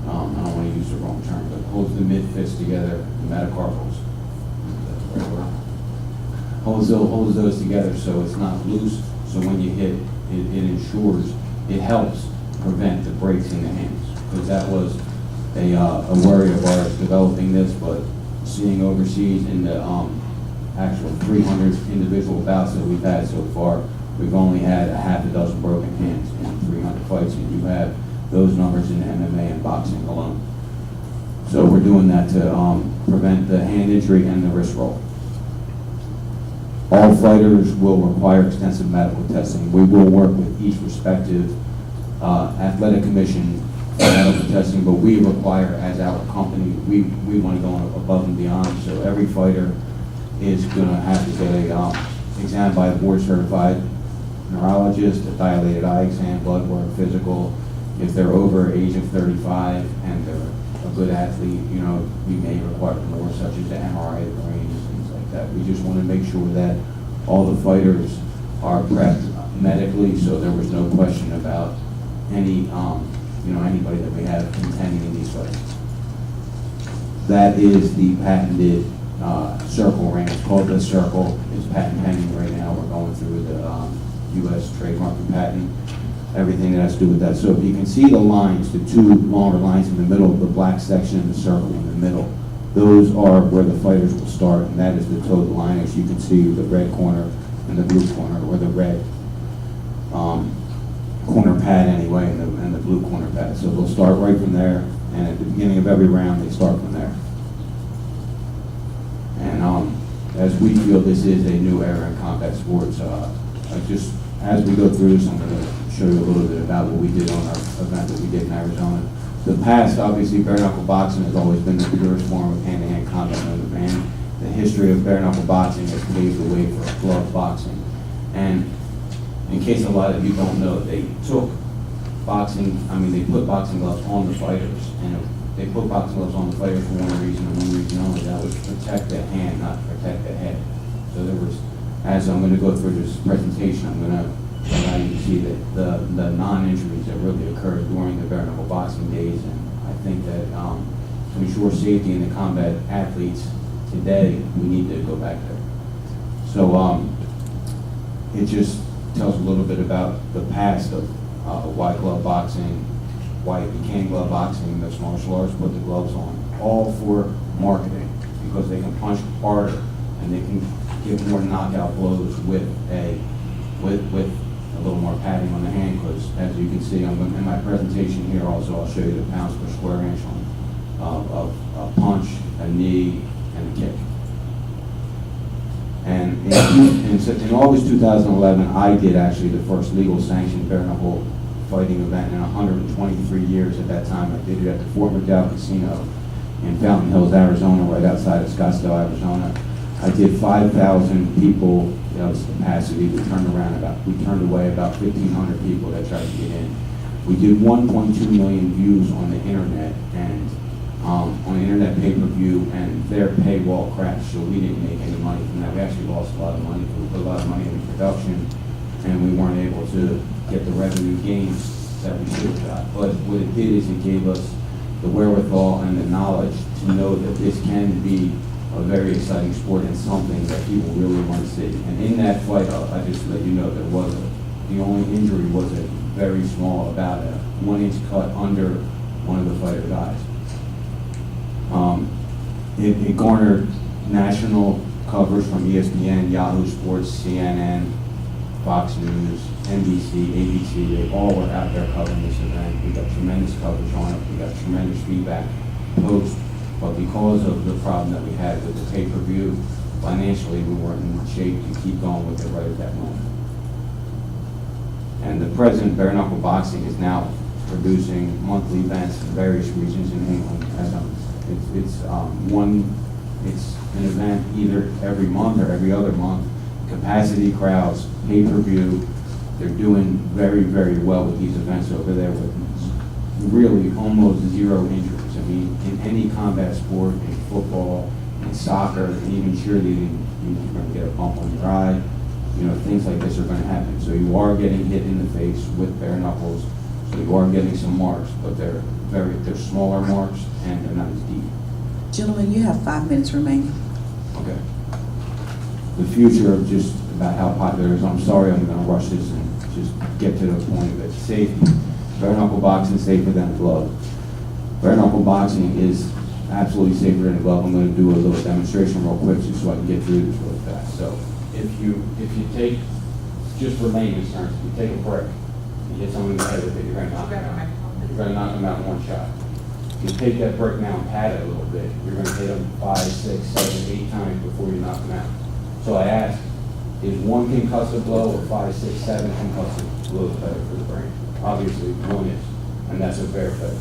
I don't want to use the wrong term, but holds the mid-fist together, the metacarpals. Holds those together so it's not loose. So when you hit, it ensures, it helps prevent the breaks in the hands. Because that was a worry of ours developing this, but seeing overseas in the actual 300 individual bouts that we've had so far, we've only had a half a dozen broken hands in 300 fights, and you have those numbers in MMA and boxing alone. So we're doing that to prevent the hand injury and the wrist roll. All fighters will require extensive medical testing. We will work with each respective athletic commission for medical testing, but we require, as our company, we want to go above and beyond. So every fighter is going to have to get examined by a board-certified neurologist, a dilated eye exam, blood work, physical. If they're over age of 35 and they're a good athlete, we may require more, such as the MRI of the brain and things like that. We just want to make sure that All the fighters are prepped medically, so there was no question about any, anybody that we have contending in these fights. That is the patented circle ring. It's called the Circle. It's patent pending right now. We're going through the U.S. trademark and patent, everything that has to do with that. So if you can see the lines, the two longer lines in the middle, the black section and the circle in the middle, those are where the fighters will start, and that is the total line. As you can see, the red corner and the blue corner, or the red corner pad anyway, and the blue corner pad. So they'll start right from there, and at the beginning of every round, they start from there. And as we feel this is a new era in combat sports, as we go through this, I'm going to show you a little bit about what we did on our event that we did in Arizona. The past, obviously, bare knuckle boxing has always been the purest form of hand-to-hand combat known to man. The history of bare knuckle boxing has paved the way for glove boxing. And in case a lot of you don't know, they took they put boxing gloves on the fighters, and they put boxing gloves on the fighters for one reason and one reason only, that was to protect the hand, not to protect the head. So there was, as I'm going to go through this presentation, I'm going to allow you to see that the non-injuries that really occurred during the bare knuckle boxing days, and I think that to ensure safety in the combat athletes today, we need to go back there. So it just tells a little bit about the past of white glove boxing, why it became glove boxing, mixed martial arts put the gloves on, all for marketing, because they can punch harder and they can give more knockout blows with a little more padding on the hand, because as you can see in my presentation here also, I'll show you the pounds per square inch of a punch, a knee, and a kick. And in August 2011, I did actually the first legal sanctioned bare knuckle fighting event in 123 years at that time. I did it at the Fort McDowell Casino in Fountain Hills, Arizona, right outside of Scottsdale, Arizona. I did 5,000 people, that was capacity. We turned away about 1,500 people that tried to get in. We did 1.2 million views on the internet, and on internet pay-per-view, and their paywall crashed, so we didn't make any money from that. We actually lost a lot of money. We put a lot of money into production, and we weren't able to get the revenue gains that we should have got. But what it did is it gave us the wherewithal and the knowledge to know that this can be a very exciting sport and something that people really want to see. And in that fight, I just let you know the only injury was a very small, about a 1-inch cut under one of the fighter's eyes. It garnered national coverage from ESPN, Yahoo Sports, CNN, Fox News, NBC, ABC. They all were out there covering this event. We got tremendous coverage on it. We got tremendous feedback post. But because of the problem that we had with the pay-per-view, financially we weren't in shape to keep going with it right at that moment. And the present bare knuckle boxing is now producing monthly events in various regions in England. It's an event either every month or every other month. Capacity crowds, pay-per-view. They're doing very, very well with these events over there with really almost zero injuries. I mean, in any combat sport, in football, in soccer, and even cheerleading, you're going to get a bump on your eye. Things like this are going to happen. So you are getting hit in the face with bare knuckles. So you are getting some marks, but they're smaller marks and they're not as deep. Gentlemen, you have 5 minutes remaining. Okay. The future of just about how popular it is. I'm sorry, I'm going to rush this and just get to the point of it. Safety. Bare knuckle boxing is safer than a glove. Bare knuckle boxing is absolutely safer than a glove. I'm going to do a little demonstration real quick just so I can get through this really fast. So if you take, just for layman's terms, if you take a break, you hit someone in the head with it, you're going to knock them out. You're going to knock them out in one shot. If you take that break now and pad it a little bit, you're going to hit them 5, 6, 7, 8 times before you knock them out. So I ask, is one concussive blow or 5, 6, 7 concussive blows better for the brain? Obviously, one is, and that's a fair bet.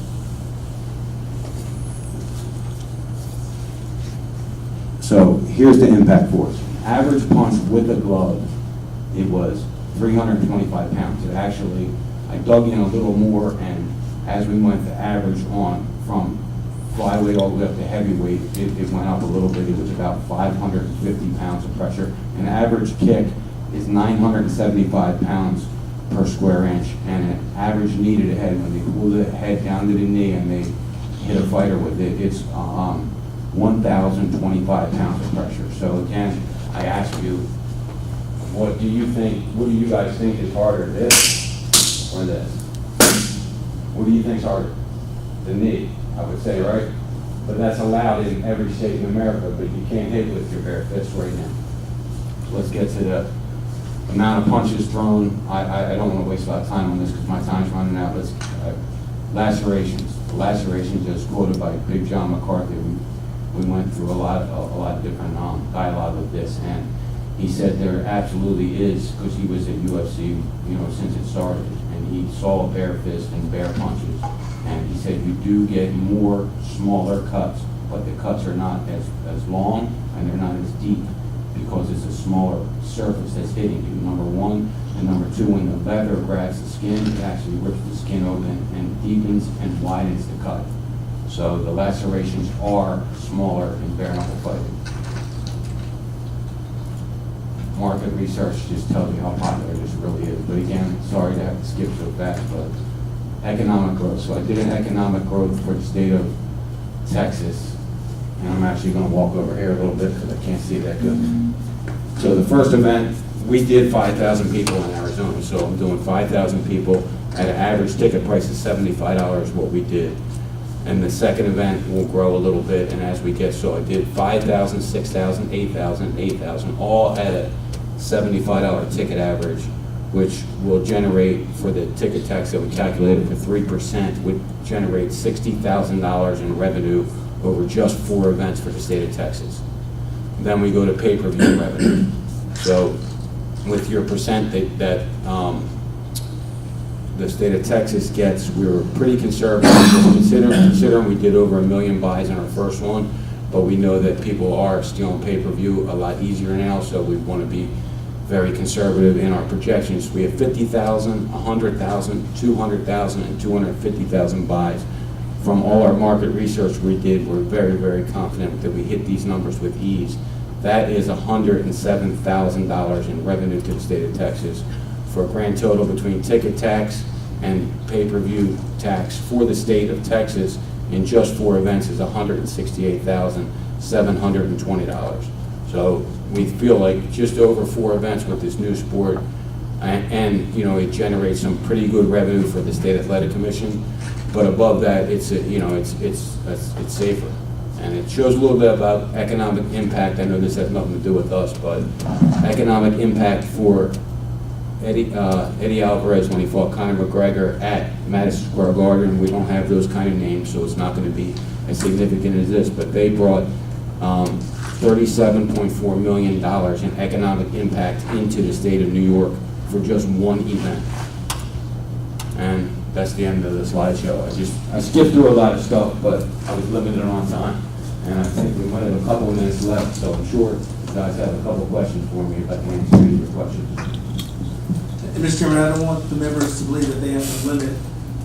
So here's the impact force. Average punch with a glove, it was 325 pounds. It actually, I dug in a little more, and as we went, the average on from flyweight all the way up to heavyweight, it went up a little bit. It was about 550 pounds of pressure. An average kick is 975 pounds per square inch, and an average knee to the head, when they pull the head down to the knee and they hit a fighter with it, it's 1,025 pounds of pressure. So again, I ask you, what do you guys think is harder, this or this? What do you think is harder? The knee, I would say, right? But that's allowed in every state in America, but you can't hit with your bare fists right now. Let's get to the amount of punches thrown. I don't want to waste a lot of time on this because my time's running out. Lacerations. Lacerations, as quoted by Big John McCarthy. We went through a lot of different dialogue with this, and he said there absolutely is, because he was at UFC, since it started, and he saw bare fist and bare punches, and he said you do get more smaller cuts, but the cuts are not as long and they're not as deep, because it's a smaller surface that's hitting you, number one. And number two, when the leather grabs the skin, it actually rips the skin open and deepens and widens the cut. So the lacerations are smaller in bare knuckle fighting. Market research just tells you how popular this really is. But again, sorry to have to skip so fast, but economic growth. So I did an economic growth for the state of Texas, and I'm actually going to walk over here a little bit because I can't see that good. So the first event, we did 5,000 people in Arizona. So I'm doing 5,000 people at an average ticket price of $75 what we did. And the second event will grow a little bit, and as we get, so I did 5,000, 6,000, 8,000, 8,000, all at a $75 ticket average, which will generate, for the ticket tax that we calculated for 3%, would generate $60,000 in revenue over just 4 events for the state of Texas. Then we go to pay-per-view revenue. So with your percent that the state of Texas gets, we were pretty conservative, considering we did over 1 million buys in our first one, but we know that people are stealing pay-per-view a lot easier now, so we want to be very conservative in our projections. We have 50,000, 100,000, 200,000, and 250,000 buys. From all our market research we did, we're very, very confident that we hit these numbers with ease. That is $107,000 in revenue to the state of Texas, for a grand total between ticket tax and pay-per-view tax for the state of Texas in just 4 events is $168,720. So we feel like just over 4 events with this new sport, and it generates some pretty good revenue for the State Athletic Commission. But above that, it's safer, and it shows a little bit about economic impact. I know this has nothing to do with us, but economic impact for Eddie Alvarez when he fought Conor McGregor at Madison Square Garden. We don't have those kind of names, so it's not going to be as significant as this, but they brought $37.4 million in economic impact into the state of New York for just 1 event. And that's the end of the slideshow. I skipped through a lot of stuff, but I was limited on time, and I think we might have a couple of minutes left, so I'm sure you guys have a couple of questions for me if I can answer any of your questions. And Mr. Chairman, I don't want the members to believe that they have to limit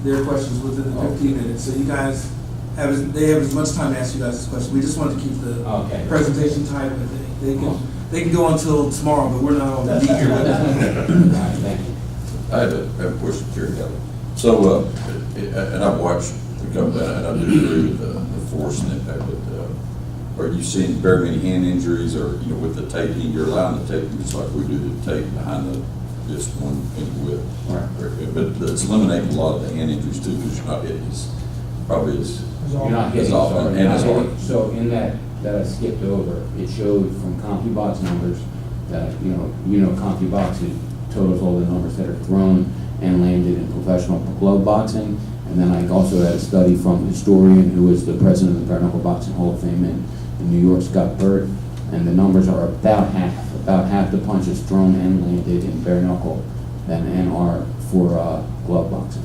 their questions within the 15 minutes. So you guys have as much time to ask you guys this question. We just want to keep the presentation tight, but they can go until tomorrow, but we're not all going to be here with that. Thank you. I have a question, Jerry Kelly. So, and I've watched the company, and I do agree with the force and impact, but are you seeing very many hand injuries, or, with the taping, you're allowing the taping, just like we do the tape behind this one with, Right. But it's eliminating a lot of the hand injuries too, because you're not hitting probably as You're not hitting, often and as hard. So in that I skipped over, it showed from CompuBox numbers that, CompuBox, it totals all the numbers that are thrown and landed in professional glove boxing. And then I also had a study from a historian who is the president of the Bare Knuckle Boxing Hall of Fame in New York, Scott Burt, and the numbers are about half the punches thrown and landed in bare knuckle and are for glove boxing.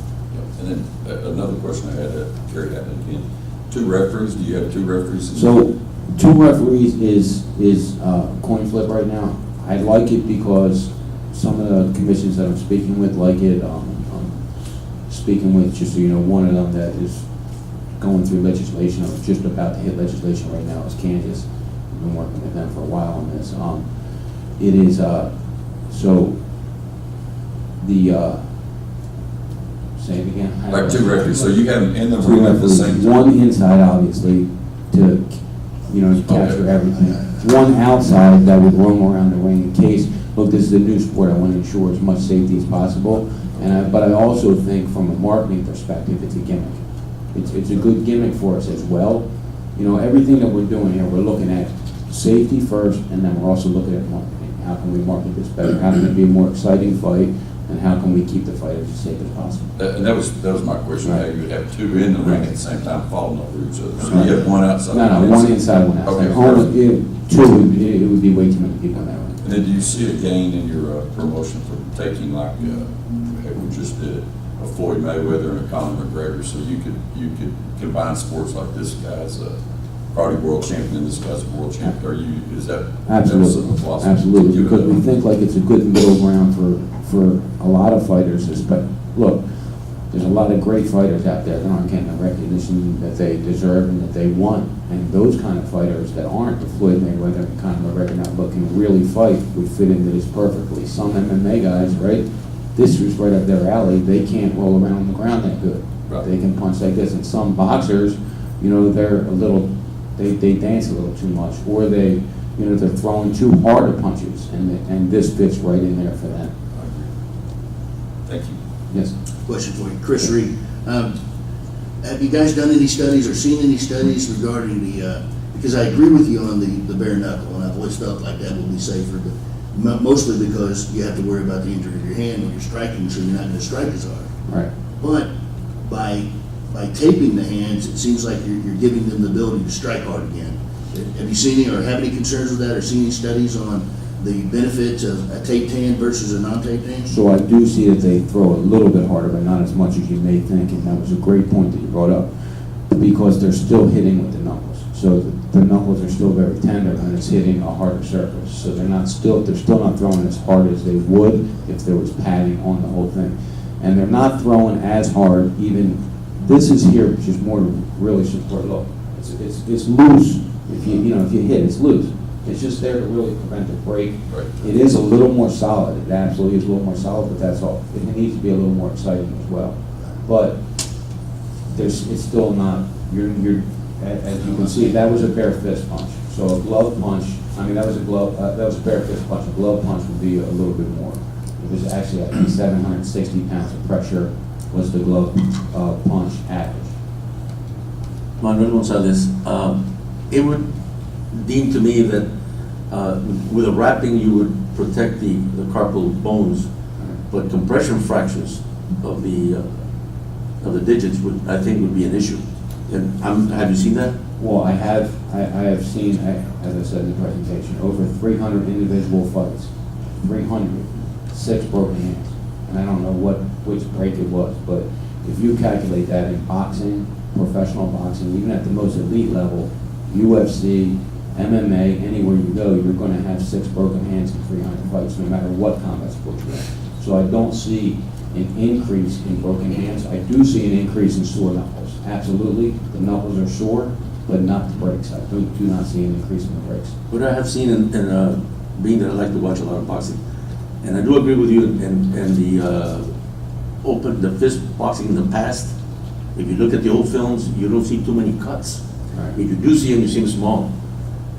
And then another question I had, Kerry had again, 2 referees, do you have 2 referees? So 2 referees is coin flip right now. I like it because some of the commissions that I'm speaking with like it. I'm speaking with, just so you know, one of them that is going through legislation, I'm just about to hit legislation right now, is Kansas. I've been working with them for a while on this. It is, so, the, say it again? Like two referees, so you have them in the Two room at the referees, same time? one inside, obviously, to, capture Okay. everything. One outside that would roam around the ring in case, look, this is a new sport, I want to ensure as much safety as possible. But I also think from a marketing perspective, it's a gimmick. It's a good gimmick for us as well. Everything that we're doing here, we're looking at safety first, and then we're also looking at marketing. How can we market this better? How can it be a more exciting fight? And how can we keep the fighters as safe as possible? And that was my question, how you would have two in the ring at the same time following over each other. So you have one outside. No, one inside, one outside. Okay, Only, two, it would be way too many people in that ring. And then do you see a gain in your promotion for taking like, we just did a Floyd Mayweather and a Conor McGregor, so you could combine sports like this guy's a karate world champion, this guy's a world champion, is that? Absolutely, absolutely, because we think like it's a good middle ground for a lot of fighters, look, there's a lot of great fighters out there that aren't getting the recognition that they deserve and that they want, and those kind of fighters that aren't the Floyd Mayweather and Conor McGregor not looking really fight would fit into this perfectly. Some MMA guys, right, this was right up their alley, they can't roll around on the ground that good. Right. They can punch like this, and some boxers, they're a little, they dance a little too much, or they're throwing too hard of punches, and this fits right in there for them. Thank you. Yes. Question for you, Chris Reed. Have you guys done any studies or seen any studies regarding because I agree with you on the bare knuckle, and I've always felt like that will be safer, but mostly because you have to worry about the injury of your hand when you're striking, so you're not going to strike as hard. Right. But by taping the hands, it seems like you're giving them the ability to strike hard again. Have you seen any or have any concerns with that, or seen any studies on the benefits of a taped hand versus a non-taped hand? So I do see that they throw a little bit harder, but not as much as you may think, and that was a great point that you brought up, because they're still hitting with the knuckles. So the knuckles are still very tender, and it's hitting a harder surface. So they're still not throwing as hard as they would if there was padding on the whole thing. And they're not throwing as hard, even, this is here, which is more to really support, look, it's loose. If you hit, it's loose. It's just there to really prevent the break. Right. It is a little more solid. It absolutely is a little more solid, but that's all. It needs to be a little more exciting as well. But it's still not. As you can see, that was a bare fist punch. So a glove punch. That was a bare fist punch. A glove punch would be a little bit more. It was actually, I think, 760 pounds of pressure was the glove punch average. Manuel Gonzalez, it would deem to me that with a wrapping you would protect the carpal bones, but compression fractures of the digits I think would be an issue. And have you seen that? Well, I have seen, as I said in the presentation, over 300 individual fights, 6 broken hands. And I don't know which break it was, but if you calculate that in boxing, professional boxing, even at the most elite level, UFC, MMA, anywhere you go, you're going to have 6 broken hands in 300 fights, no matter what combat sport you're in. So I don't see an increase in broken hands. I do see an increase in sore knuckles. Absolutely, the knuckles are sore, but not the breaks. I do not see an increase in the breaks. What I have seen, in being that I like to watch a lot of boxing, and I do agree with you, and the fist boxing in the past, if you look at the old films, you don't see too many cuts. Right. If you do see them, you see them small.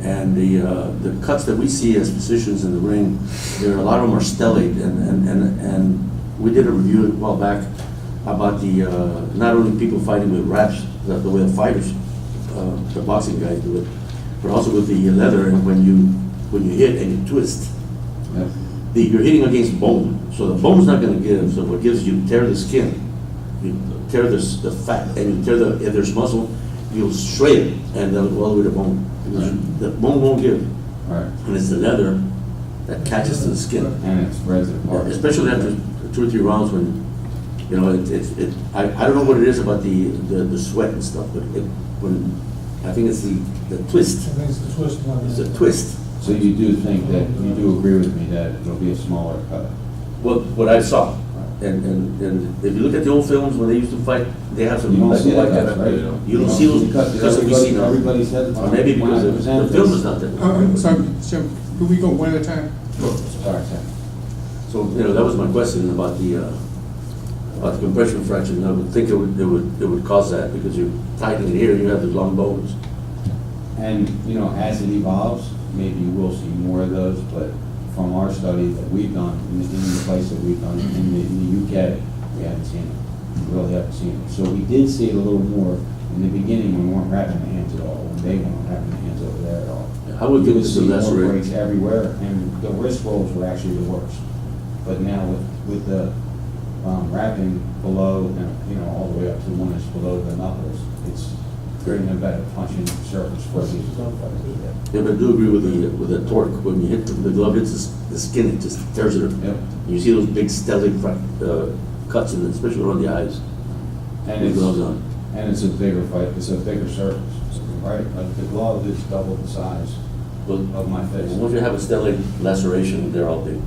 And the cuts that we see as physicians in the ring, a lot of them are stellate, and we did a review a while back about not only people fighting with wraps, the way the fighters, the boxing guys do it, but also with the leather, and when you hit and you twist, Yep. you're hitting against bone, so the bone's not going to give. So what gives you tear the skin, you tear the fat, and you tear if there's muscle, you'll straight it, and then all the way to bone. Right. The bone won't give, Right. and it's the leather that catches to the skin. And it spreads it apart. Especially after 2 or 3 rounds, when I don't know what it is about the sweat and stuff, but I think it's the twist. I think it's the twist one. It's a twist. So you do think that, you do agree with me that it'll be a smaller cut? What I saw. and if you look at the old films when they used to fight, they have some You don't black see and white that, kind of, right? you don't see those because we see now. Everybody said. Or maybe because the film is not there. Sorry, Mr. Chairman, could we go one at a time? Sorry, sir. So, that was my question about the compression fraction. I would think it would cause that because you're tightening it here, you have those long bones. And, as it evolves, maybe you will see more of those, but from our study that we've done, in the place that we've done, in the UK, we haven't seen it. We really haven't seen it. So we did see it a little more in the beginning when we weren't wrapping the hands at all, when they weren't wrapping the hands over there at all. I would You think this is a see lesser more rate. breaks everywhere, and the wrist rolls were actually the worst. But now with the wrapping below, and, all the way up to one inch below the knuckles, it's creating a better punching surface for these fighters. Yeah, but I do agree with the torque. When you hit the glove hits the skin, it just tears it up. Yep. You see those big stellate cuts, especially around the eyes. And With it's, gloves on. and it's a bigger fight, it's a bigger surface, right? Like the glove is double the size of my face. Once you have a stellate laceration, they're all big.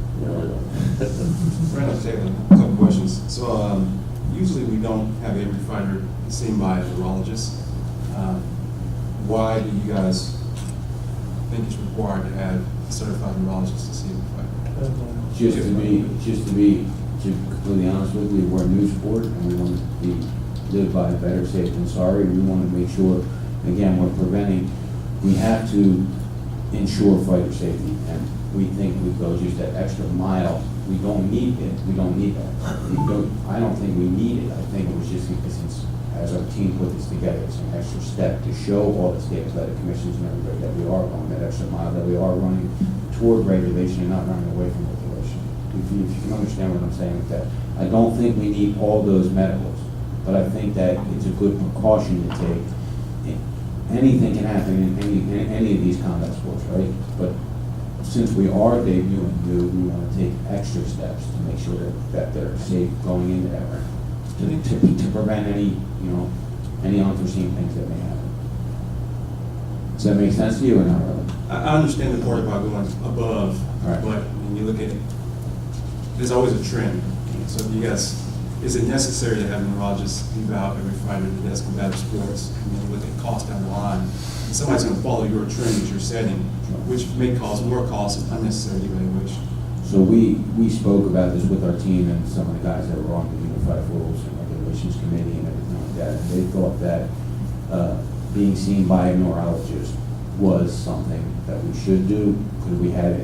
Brandon Taylor, a couple questions. So, usually we don't have every fighter seen by a neurologist. Why do you guys think it's required to have a certified neurologist to see every fighter? Just to be completely honest with you, we're a new sport and we want to live by better safe than sorry. We want to make sure, again, we have to ensure fighter safety, and we think we go just that extra mile. We don't need it. We don't need that. I don't think we need it. I think it was just because as our team put this together, it's an extra step to show all the state athletic commissions and everybody that we are going that extra mile, that we are running toward regulation and not running away from regulation. If you can understand what I'm saying with that. I don't think we need all those medicals, but I think that it's a good precaution to take. Anything can happen in any of these combat sports, right? But since we are debuting new, we want to take extra steps to make sure that they're safe going into that round, to prevent any unforeseen things that may happen. Does that make sense to you or not really? I understand the part about going above, Right. but when you look at it, there's always a trend. So you guys, is it necessary to have neurologists eval every fighter that does combative sports and then look at cost down the line? And somebody's going to follow your trend that you're setting, which may cause more costs and unnecessary evaluation. So we spoke about this with our team and some of the guys that were on the Unified Rules and Regulations Committee and everything like that. And they thought that being seen by a neurologist was something that we should do, because you had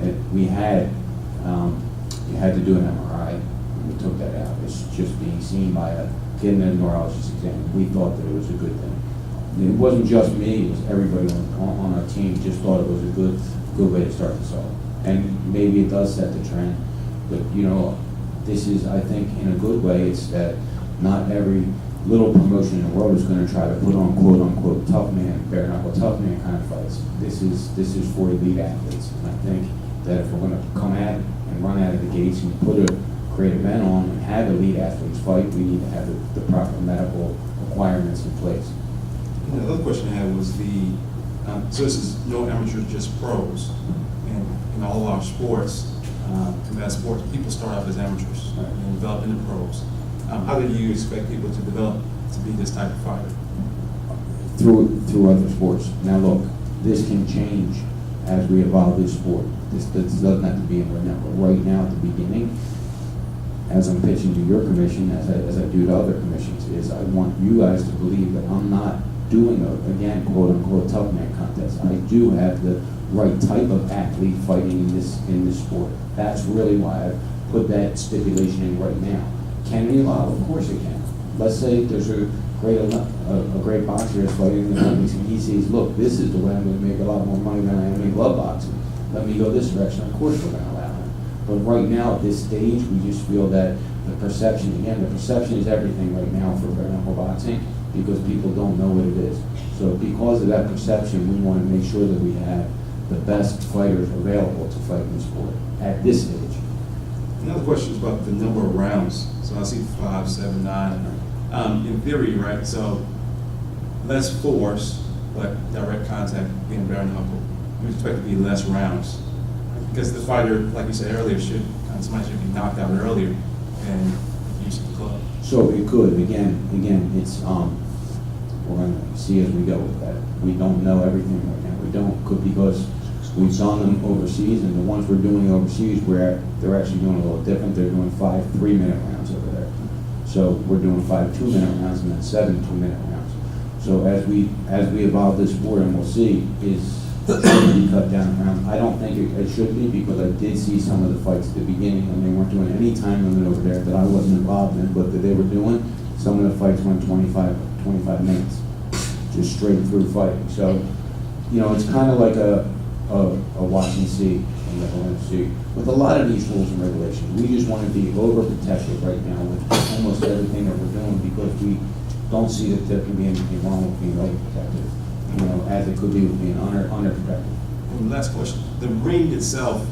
to do an MRI, and we took that out. It's just being seen by getting a neurologist exam. We thought that it was a good thing. And it wasn't just me, it was everybody on our team just thought it was a good way to start this off. And maybe it does set the trend, but this is, I think, in a good way, it's that not every little promotion in the world is going to try to put on quote unquote tough man, bare knuckle tough man kind of fights. This is for elite athletes, and I think that if we're going to come at and run out of the gates and create an event on and have elite athletes fight, we need to have the proper medical requirements in place. And the other question I had was so this is no amateurs, just pros. And in all of our sports, combat sports, people start off as amateurs and develop into pros. How do you expect people to develop to be this type of fighter? Through other sports. Now look, this can change as we evolve this sport. This doesn't have to be in right now, but right now at the beginning, as I'm pitching to your commission, as I do to other commissions, is I want you guys to believe that I'm not doing again, quote unquote, tough man contest. I do have the right type of athlete fighting in this sport. That's really why I put that stipulation in right now. Can it allow? Of course it can. Let's say there's a great boxer that's fighting in the Olympics and he sees, look, this is the way I'm going to make a lot more money than I am in glove boxing. Let me go this direction. Of course we're going to allow him. But right now at this stage, we just feel that the perception is everything right now for bare knuckle boxing, because people don't know what it is. So because of that perception, we want to make sure that we have the best fighters available to fight in the sport at this stage. Another question is about the number of rounds. So I see 5, 7, 9. In theory, right, so less force, but direct contact being bare knuckle, you expect to be less rounds. Because the fighter, like you said earlier, somebody should be knocked out earlier, and use of the club? So it could, again, it's, we're gonna see as we go with that. We don't know everything right now. We don't, because we've done them overseas, and the ones we're doing overseas, they're actually doing a little different. They're doing 5 3-minute rounds over there. So we're doing 5 2-minute rounds and then 7 2-minute rounds. So as we evolve this sport, and we'll see, is it going to be cut down around? I don't think it should be, because I did see some of the fights at the beginning, and they weren't doing any time limit over there that I wasn't involved in, but that they were doing. Some of the fights went 25 minutes, just straight through fighting. So, you know, it's kind of like a watch and see, and let and see. With a lot of these rules and regulations, we just want to be overprotective right now with almost everything that we're doing, because we don't see that there can be anything wrong with being overprotective, you know, as it could be with being underprotected. And last question, the ring itself,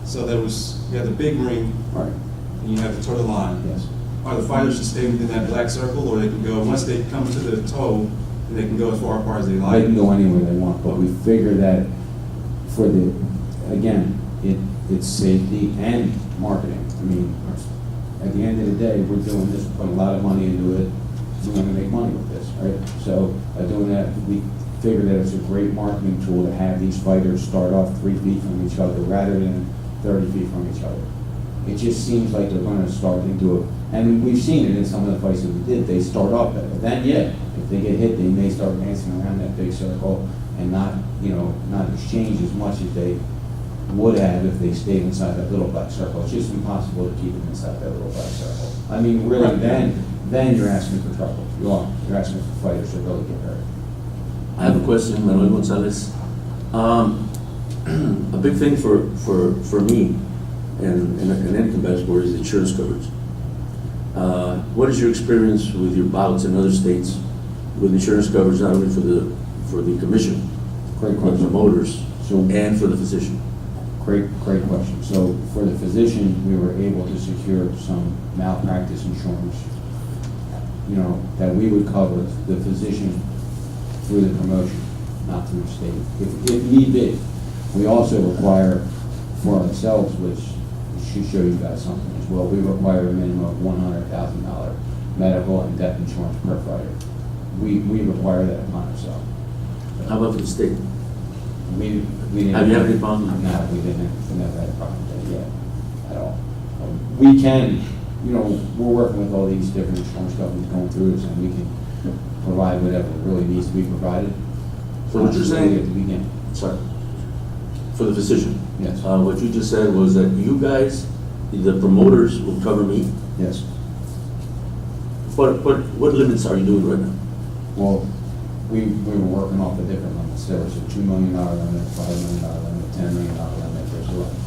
so you had the big ring, All right, and you have the total line. yes. Are the fighters to stay within that black circle, or they can go, once they come to the toe, then they can go as far apart as they They like? can go anywhere they want, but we figure that again, it's safety and marketing. I mean, at the end of the day, we're doing this, putting a lot of money into it, we're gonna make money with this, right? So, by doing that, we figure that it's a great marketing tool to have these fighters start off 3 feet from each other rather than 30 feet from each other. It just seems like they're gonna start into it, and we've seen it in some of the fights that we did, they start off better. Then, yeah, if they get hit, they may start dancing around that big circle and not exchange as much as they would have if they stayed inside that little black circle. It's just impossible to keep them inside that little black circle. I mean, really, then you're asking for trouble. You're asking for fighters to really get hurt. I have a question, Manuel Gonzalez. A big thing for me and any combative sport is insurance coverage. What is your experience with your bouts in other states with insurance coverage, not only for the commission, Great but question. promoters, So- and for the physician? Great question. So for the physician, we were able to secure some malpractice insurance, you know, that we would cover the physician through the promotion, not through the state, if need be. We also require for ourselves, which should show you guys something as well, we require a minimum of $100,000 medical and death insurance per fighter. We require that upon ourselves. How about for the state? We didn't. Have you had any problem? No, we didn't. We never had a problem with that yet, at all. We can, you know, we're working with all these different insurance companies going through this, and we can provide whatever really needs to be provided. So what you're saying- At the beginning, Sorry. For the physician? yes, What you just said was that you guys, the promoters, will cover me. yes. What limits are you doing right now? Well, we were working off the different limits. There was a $2 million limit, $5 million limit, $10 million limit.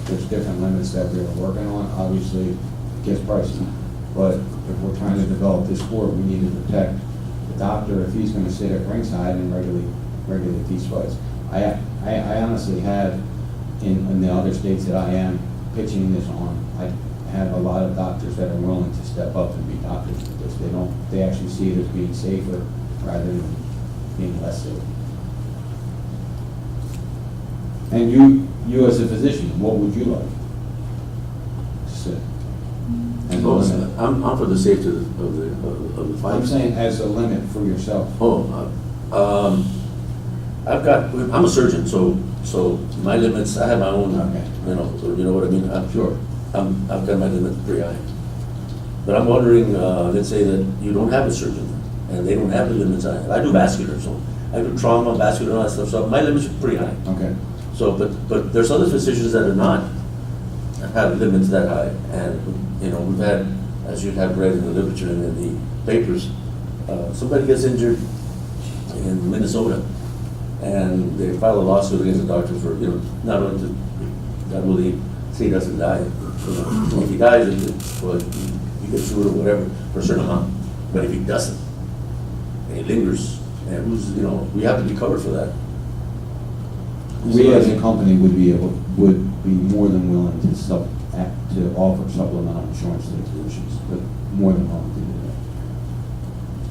There's different limits that we are working on. Obviously, it gets pricey, but if we're trying to develop this sport, we need to protect the doctor if he's going to sit at ringside and regulate these fights. I honestly have, in the other states that I am pitching this on, I have a lot of doctors that are willing to step up and be doctors because they actually see it as being safer rather than being less safe. And you as a physician, what would you like to say? And the limit. I'm for the safety of the fight. I'm saying as a limit for yourself. I'm a surgeon, so my limits, I have my own, Okay. you know what I mean? I'm Sure. I've got my limit pretty high. But I'm wondering, let's say that you don't have a surgeon, and they don't have the limits I have. I do vascular, so I do trauma, vascular, and all that stuff, so my limits are pretty high. Okay. So, but there's other physicians that are not, have limits that high, and, you know, we've had, as you have read in the literature and in the papers, somebody gets injured in Minnesota, and they file a lawsuit against the doctor for, you know, not only to, God willing, say he doesn't die, you know, if he dies, well, you get sued or whatever for a certain amount, but if he doesn't, and he lingers, and you know, we have to be covered for that. We as a company would be more than willing to offer supplemental insurance to the physicians, but more than willing to do that.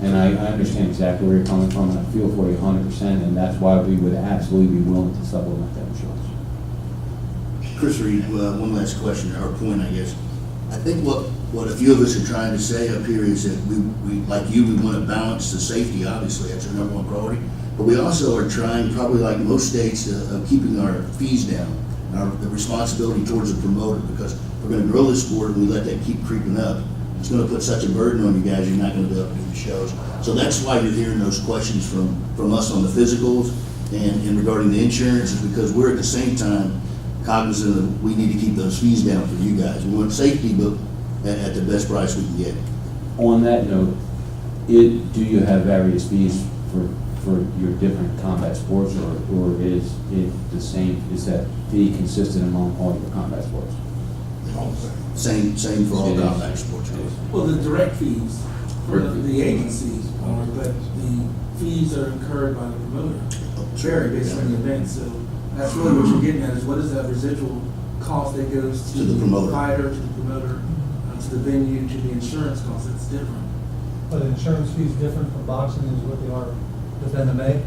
And I understand exactly where you're coming from, and I feel for you 100%, and that's why we would absolutely be willing to supplement that insurance. Chris Reed, one last question, or point, I guess. I think what a few of us are trying to say up here is that we like you, we want to balance the safety, obviously, that's our number one priority. But we also are trying, probably like most states, of keeping our fees down, the responsibility towards the promoter, because if we're going to grow this sport and we let that keep creeping up, it's going to put such a burden on you guys, you're not going to be able to do the shows. So that's why you're hearing those questions from us on the physicals and regarding the insurance, is because we're at the same time cognizant of we need to keep those fees down for you guys. We want safety, but at the best price we can get. On that note, do you have various fees for your different combat sports, or is it the same, is that fee consistent among all your combat sports? Same for all It is. combat sports. Well, the direct fees for the agencies are, but the fees are incurred by the promoter vary based on the event. So that's really what you're getting at, is what is that residual cost that goes to To the promoter. provider, to the promoter, to the venue, to the insurance cost. It's different. But the insurance fee is different from boxing is what they are with MMA.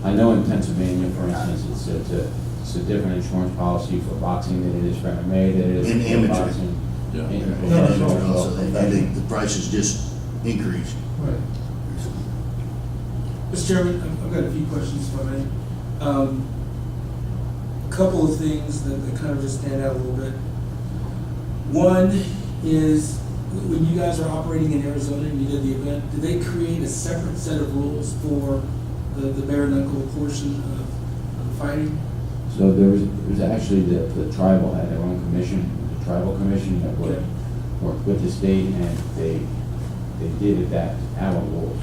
I know in Pennsylvania, for instance, it's a different insurance policy for boxing than it is for MMA, than it is And for amateur. boxing. Yeah. And Also, professional. I think the prices just increased. Right. Mr. Chairman, I've got a few questions if I may. A couple of things that kind of just stand out a little bit. One is, when you guys are operating in Arizona and you did the event, did they create a separate set of rules for the bare knuckle portion of the fighting? So there was actually the tribal had their own commission, the tribal commission that Okay. worked with the state, and they did adapt our rules.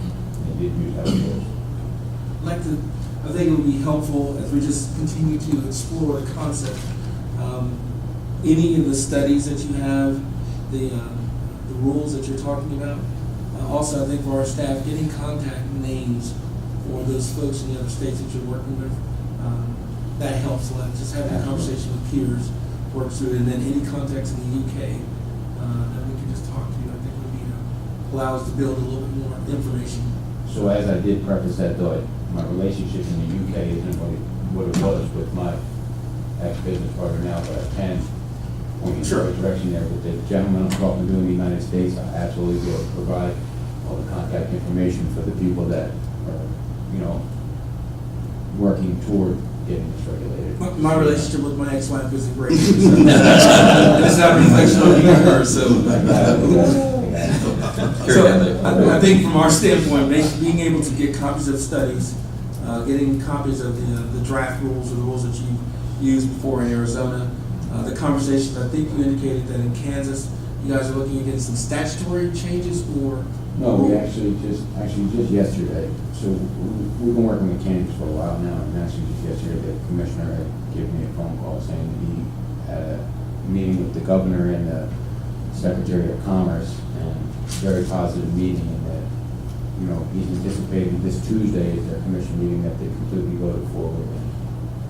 They did use our rules. I think it would be helpful as we just continue to explore the concept. Any of the studies that you have, the rules that you're talking about. Also, I think for our staff, getting contact names for those folks in the other states that you're working with, that helps a lot. Just having a conversation with peers works through it, and then any contacts in the UK that we can just talk to, I think would be allow us to build a little bit more information. So as I did preface that thought, my relationship in the UK isn't what it was with my ex-business partner now, but I can point you in the right direction there. With the gentleman I'm talking to in the United States, I absolutely will provide all the contact information for the people that are, working toward getting this regulated. My relationship with my ex-wife isn't great. So. It's not a reflection on you or her, So I think from our standpoint, being able to get copies of studies, getting copies of the draft rules or the rules that you used before in Arizona, the conversations, I think you indicated that in Kansas, you guys are looking at getting some statutory changes or? No, we actually just yesterday, so we've been working with Kansas for a while now, and actually just yesterday, the commissioner had given me a phone call saying that he had a meeting with the governor and the Secretary of Commerce, and very positive meeting, and that, he's anticipating this Tuesday is their commission meeting that they completely voted forward and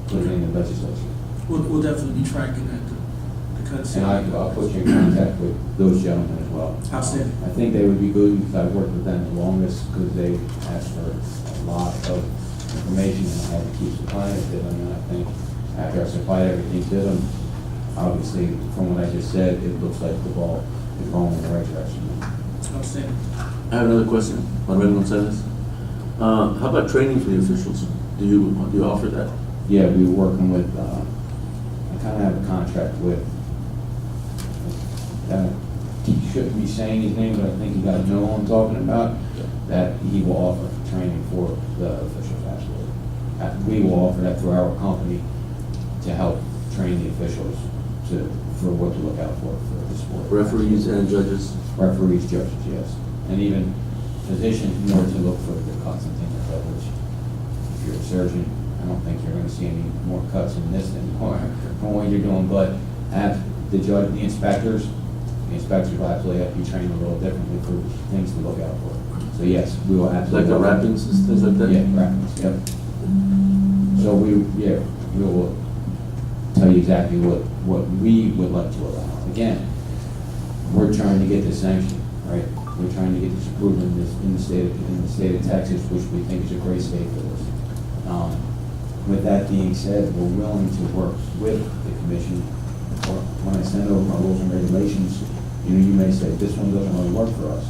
put it in the legislature. We'll definitely be tracking that to kind of see. And I'll put you in contact with those gentlemen as well. Outstanding. I think they would be good, because I've worked with them the longest, because they asked for a lot of information, and I had to keep supplying it to them, and I think after I supplied everything to them, obviously, from what I just said, it looks like the ball is going in the right direction. Outstanding. I have another question. Manuel Gonzalez. How about training for the officials? Do you offer that? Yeah, we were working with, I kind of have a contract with, he shouldn't be saying his name, but I think you guys know who I'm talking about, that he will offer training for the officials, absolutely. We will offer that through our company to help train the officials for what to look out for the sport. Referees and judges? Referees, judges, yes. And even physicians, in order to look for the cuts and things like that, which if you're a surgeon, I don't think you're gonna see any more cuts in this anymore from what you're doing, but the inspectors will absolutely have to be trained a little differently for things to look out for. So yes, we will Like absolutely. the wrappings and things like that? Yeah, wrappings, yep. So we will tell you exactly what we would like to allow. Again, we're trying to get this sanctioned, right? We're trying to get this approved in the state of Texas, which we think is a great state for this. With that being said, we're willing to work with the commission. When I send over my rules and regulations, you know, you may say, this one doesn't really work for us.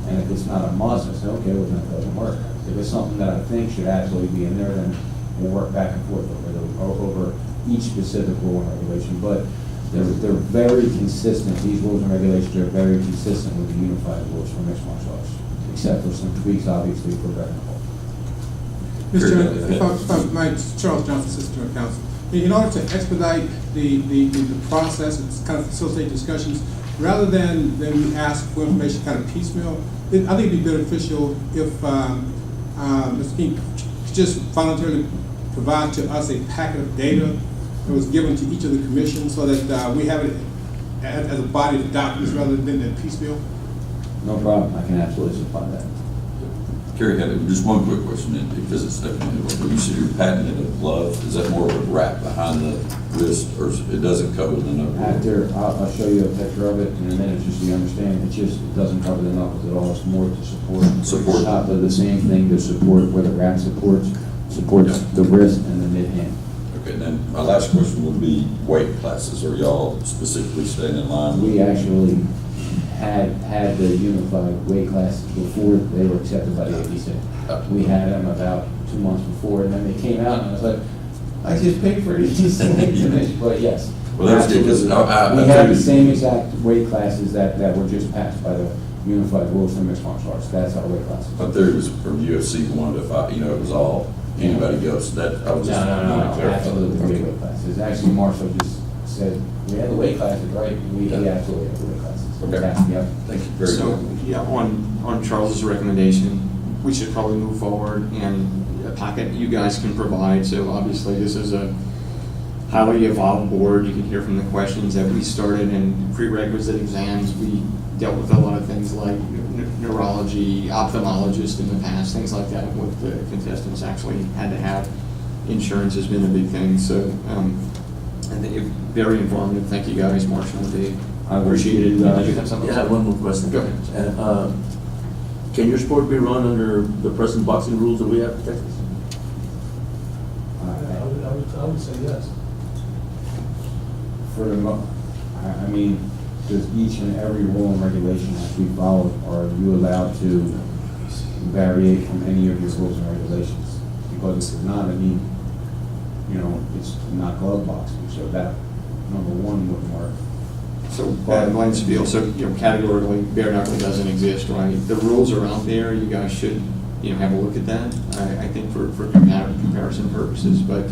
And if it's not a must, I say, okay, well, then it doesn't work. If it's something that I think should absolutely be in there, then we'll work back and forth over each specific rule and regulation. But they're very consistent. These rules and regulations are very consistent with the unified rules for mixed martial arts, except for some tweaks, obviously, for technical. Mr. Chairman, if I might, Charles Johnson, Assistant General Counsel. In order to expedite the process and kind of facilitate discussions, rather than we ask for information kind of piecemeal, I think it'd be beneficial if Mr. King could just voluntarily provide to us a packet of data that was given to each of the commissions so that we have it as a body of documents rather than piecemeal. No problem. I can absolutely supply that. Kerry had just one quick question, because it's definitely, when you say you're patented a glove, is that more of a wrap behind the wrist, or it doesn't cover the knuckle? I'll show you a picture of it in a minute, just so you understand. It doesn't cover the knuckles at all. It's more to support the top of the same thing to support where the wrap supports the wrist and the mid hand. Okay, and then my last question would be weight classes. Are y'all specifically staying in line? We actually had the unified weight classes before they were accepted by the ABC. We had them about 2 months before, and then they came out, and I was like, I just paid for these things, but yes. Well, that's good, because we had the same exact weight classes that were just passed by the unified rules for mixed martial arts. That's our weight classes. But there was from UFC 1 to 5, you know, it was all anybody goes. That I was just No, clarify. absolutely weight classes. Actually, Marshall just said, we had the weight classes, right? We absolutely had the weight classes. Okay. Yep. Thank you. Very So, good. yeah, on Charles's recommendation, we should probably move forward, and a packet you guys can provide. So obviously, this is a highly evolved board. You can hear from the questions that we started in prerequisite exams. We dealt with a lot of things like neurology, ophthalmologist in the past, things like that, with the contestants actually had to have. Insurance has been a big thing. So I think it's very informative. Thank you guys, Marshall and Dave. I appreciate it. You have something? Yeah, I have one more question. Go ahead. Can your sport be run under the present boxing rules that we have in Texas? I would say yes. I mean, does each and every rule and regulation that we follow, are you allowed to vary from any of your rules and regulations? Because if not, I mean, you know, it's not glove boxing, so that, number one, wouldn't work. So, Glenn Spiel, so, you know, categorically, bare knuckle doesn't exist, right? The rules are out there, you guys should, you know, have a look at that, I think for comparison purposes, but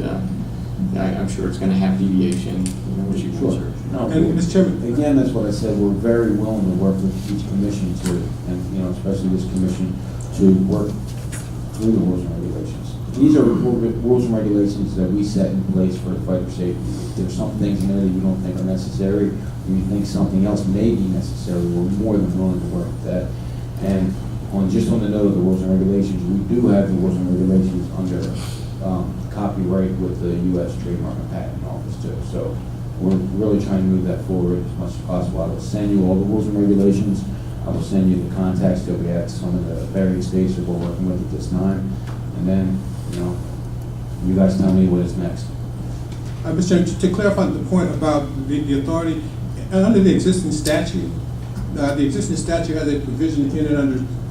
I'm sure it's gonna have deviation, you know, as you research. No, And Mr. Chairman. again, that's what I said, we're very willing to work with each commission to, and, you know, especially this commission, to work through the rules and regulations. These are rules and regulations that we set in place for fighter safety. If there's some things in there that you don't think are necessary, or you think something else may be necessary, we're more than willing to work with that. And on the note of the rules and regulations, we do have the rules and regulations under copyright with the U.S. Trademark and Patent Office too. So we're really trying to move that forward as much as possible. I will send you all the rules and regulations. I will send you the contacts that we have, some of the various states that we're working with at this time. And then, you know, you guys tell me what is next. Mr. Chairman, to clarify the point about the authority, under the existing statute has a provision in it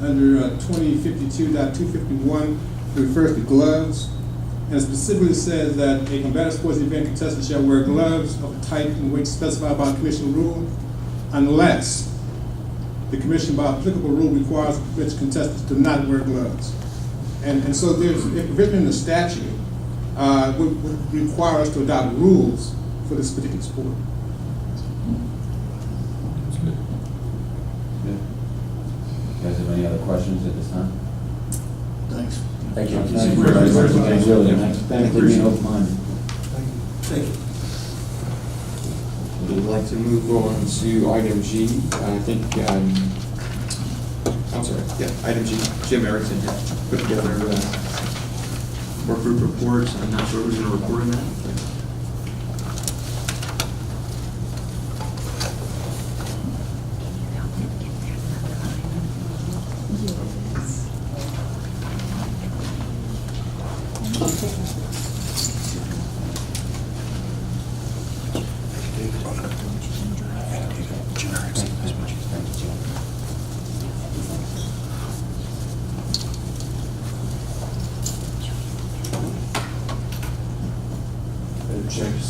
under 2052.251 that refers to gloves, and specifically says that a combative sports event contestant shall wear gloves of the type and weight specified by commission rule, unless the commission by applicable rule requires contestants to not wear gloves. And so there's a provision in the statute would require us to adopt rules for this particular sport. That's good. You guys have any other questions at this time? Thanks. Thank you. Thank you very much. Really nice. Thank you for being open-minded. Thank you. We'd like to move on to item G. I think, I'm sorry, yeah, item G. Jim Erickson had put together work group reports. I'm not sure who's going to report on that.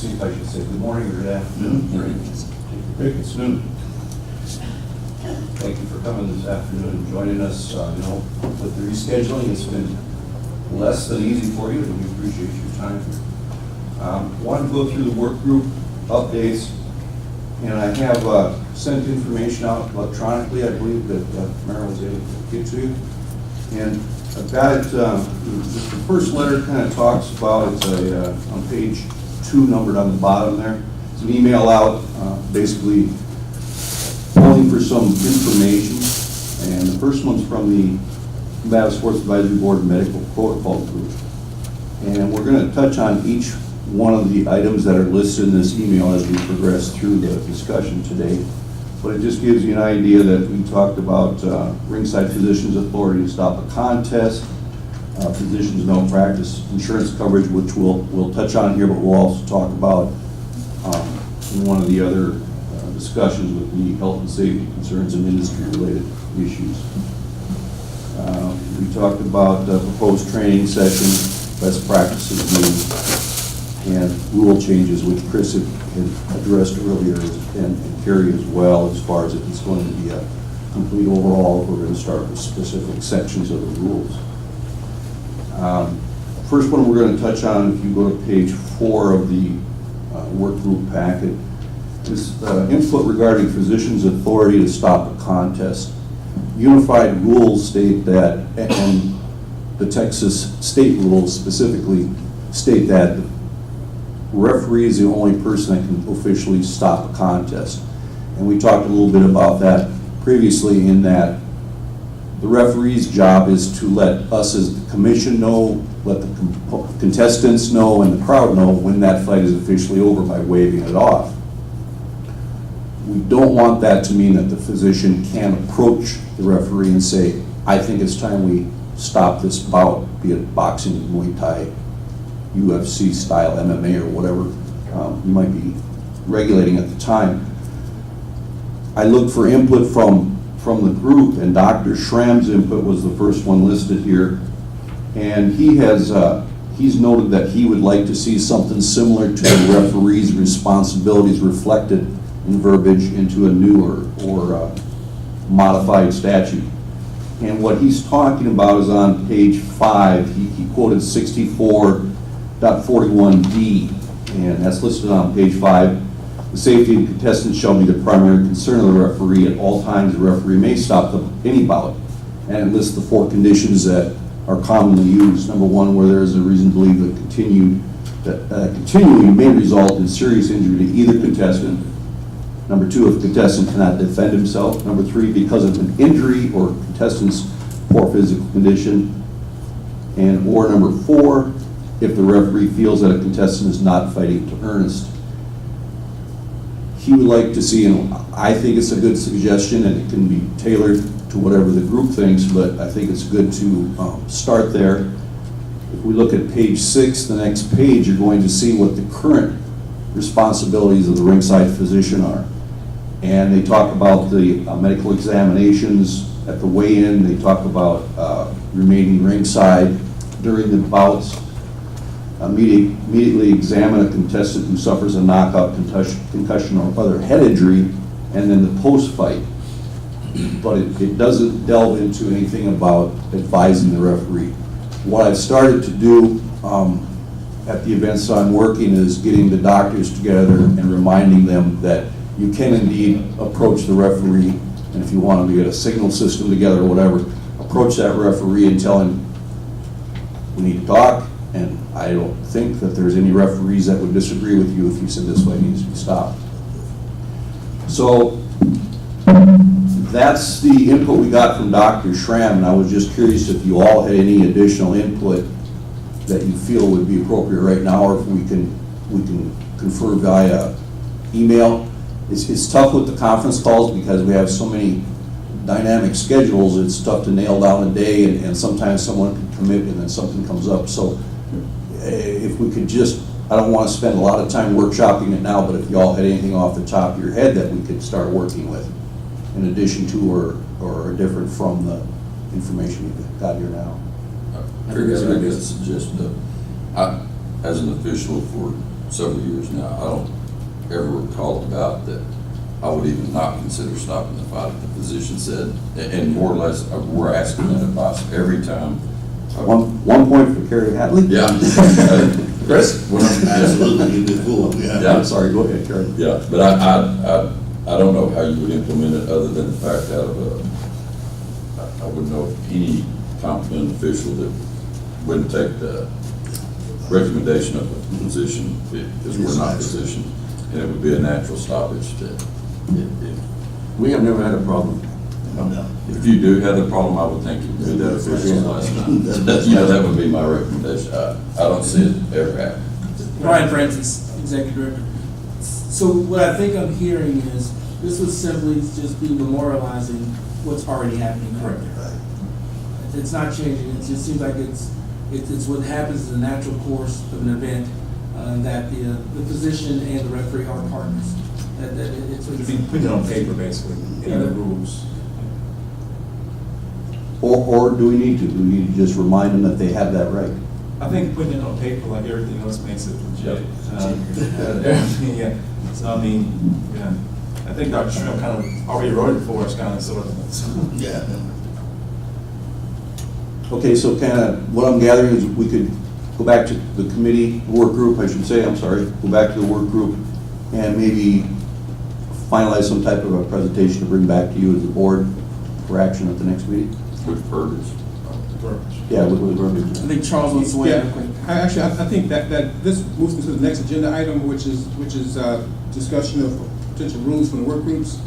see if I should say good morning or good afternoon. Rick, it's noon. Thank you for coming this afternoon and joining us. I know with the rescheduling, it's been less than easy for you, and we appreciate your time here. Want to go through the work group updates, and I have sent information out electronically, I believe, that Mara was able to get to you. And I've got it, the first letter kind of talks about, it's on page 2, numbered on the bottom there. It's an email out, basically calling for some information. And the first one's from the Combative Sports Advisory Board Medical Protocol Group. And we're going to touch on each one of the items that are listed in this email as we progress through the discussion today. But it just gives you an idea that we talked about ringside physicians' authority to stop a contest, physicians' malpractice insurance coverage, which we'll touch on here, but we'll also talk about in one of the other discussions with the health and safety concerns and industry-related issues. We talked about proposed training session, best practices used, and rule changes, which Chris had addressed earlier, and Carrie as well, as far as if it's going to be a complete overhaul, we're going to start with specific sections of the rules. First one we're going to touch on, if you go to page 4 of the work group packet, is input regarding physicians' authority to stop a contest. Unified rules state that, and the Texas state rules specifically state that the referee is the only person that can officially stop a contest. And we talked a little bit about that previously, in that the referee's job is to let us as the commission know, let the contestants know, and the crowd know when that fight is officially over by waving it off. We don't want that to mean that the physician can approach the referee and say, I think it's time we stop this bout, be it boxing, Muay Thai, UFC style, MMA, or whatever you might be regulating at the time. I looked for input from the group, and Dr. Schramm's input was the first one listed here. And he has he's noted that he would like to see something similar to the referee's responsibilities reflected in verbiage into a newer or modified statute. And what he's talking about is on page 5. He quoted 64.41D, and that's listed on page 5. The safety of contestants shall be the primary concern of the referee. At all times, the referee may stop any bout. And it lists the 4 conditions that are commonly used. Number 1, where there is a reason to believe that continuing may result in serious injury to either contestant. Number 2, if the contestant cannot defend himself. Number 3, because of an injury or contestant's poor physical condition. And or number 4, if the referee feels that a contestant is not fighting to earnest. He would like to see, and I think it's a good suggestion, and it can be tailored to whatever the group thinks, but I think it's good to start there. If we look at page 6, the next page, you're going to see what the current responsibilities of the ringside physician are. And they talk about the medical examinations at the weigh-in. They talk about remaining ringside during the bouts. Immediately examine a contestant who suffers a knockout, concussion, or other head injury, and then the post-fight. But it doesn't delve into anything about advising the referee. What I've started to do at the events I'm working is getting the doctors together and reminding them that you can indeed approach the referee, and if you want to get a signal system together or whatever, approach that referee and tell him, we need to talk. And I don't think that there's any referees that would disagree with you if you said this way needs to be stopped. So that's the input we got from Dr. Schramm, and I was just curious if you all had any additional input that you feel would be appropriate right now, or if we can confer via email. It's tough with the conference calls because we have so many dynamic schedules. It's tough to nail down a day, and sometimes someone can commit and then something comes up. So if we could just, I don't want to spend a lot of time workshopping it now, but if y'all had anything off the top of your head that we could start working with, in addition to or different from the information you've got here now. I guess a suggestion, as an official for several years now. I don't ever recall a bout that I would even not consider stopping the fight if the physician said, and more or less, we're asking that advice every time. One point for Kerry Hadley. Yeah. Chris? Absolutely, you'd be fooled, yeah. Yeah. I'm sorry, go ahead, Kerry. Yeah, but I don't know how you would implement it other than the fact out of I wouldn't know of any competent official that wouldn't take the recommendation of a physician, because we're not physicians, and it would be a natural stoppage to, We have never had a problem. if you do have the problem, I would think you would do that official last time. That would be my recommendation. I don't see it ever happen. Brian Francis, Executive Director. So what I think I'm hearing is, this would simply just be memorializing what's already happening. Correct. It's not changing, it just seems like it's what happens in the natural course of an event, that the physician and the referee are partners. It's Put it on paper, basically, in the rules. Or do we need to? Do we need to just remind them that they have that right? I think putting it on paper, like everything else, makes it legit. Yeah, so I mean, yeah, I think Dr. Shrimp kind of already wrote it for us, kind of, sort of. Yeah. Okay, so kind of what I'm gathering is we could go back to the committee, work group, I should say, I'm sorry, go back to the work group and maybe finalize some type of a presentation to bring back to you as a board for action at the next meeting. With verbiage. Yeah, with verbiage. I think Charles wants to weigh in Yeah, quick. I think that this moves into the next agenda item, which is discussion of potential rules from the work groups.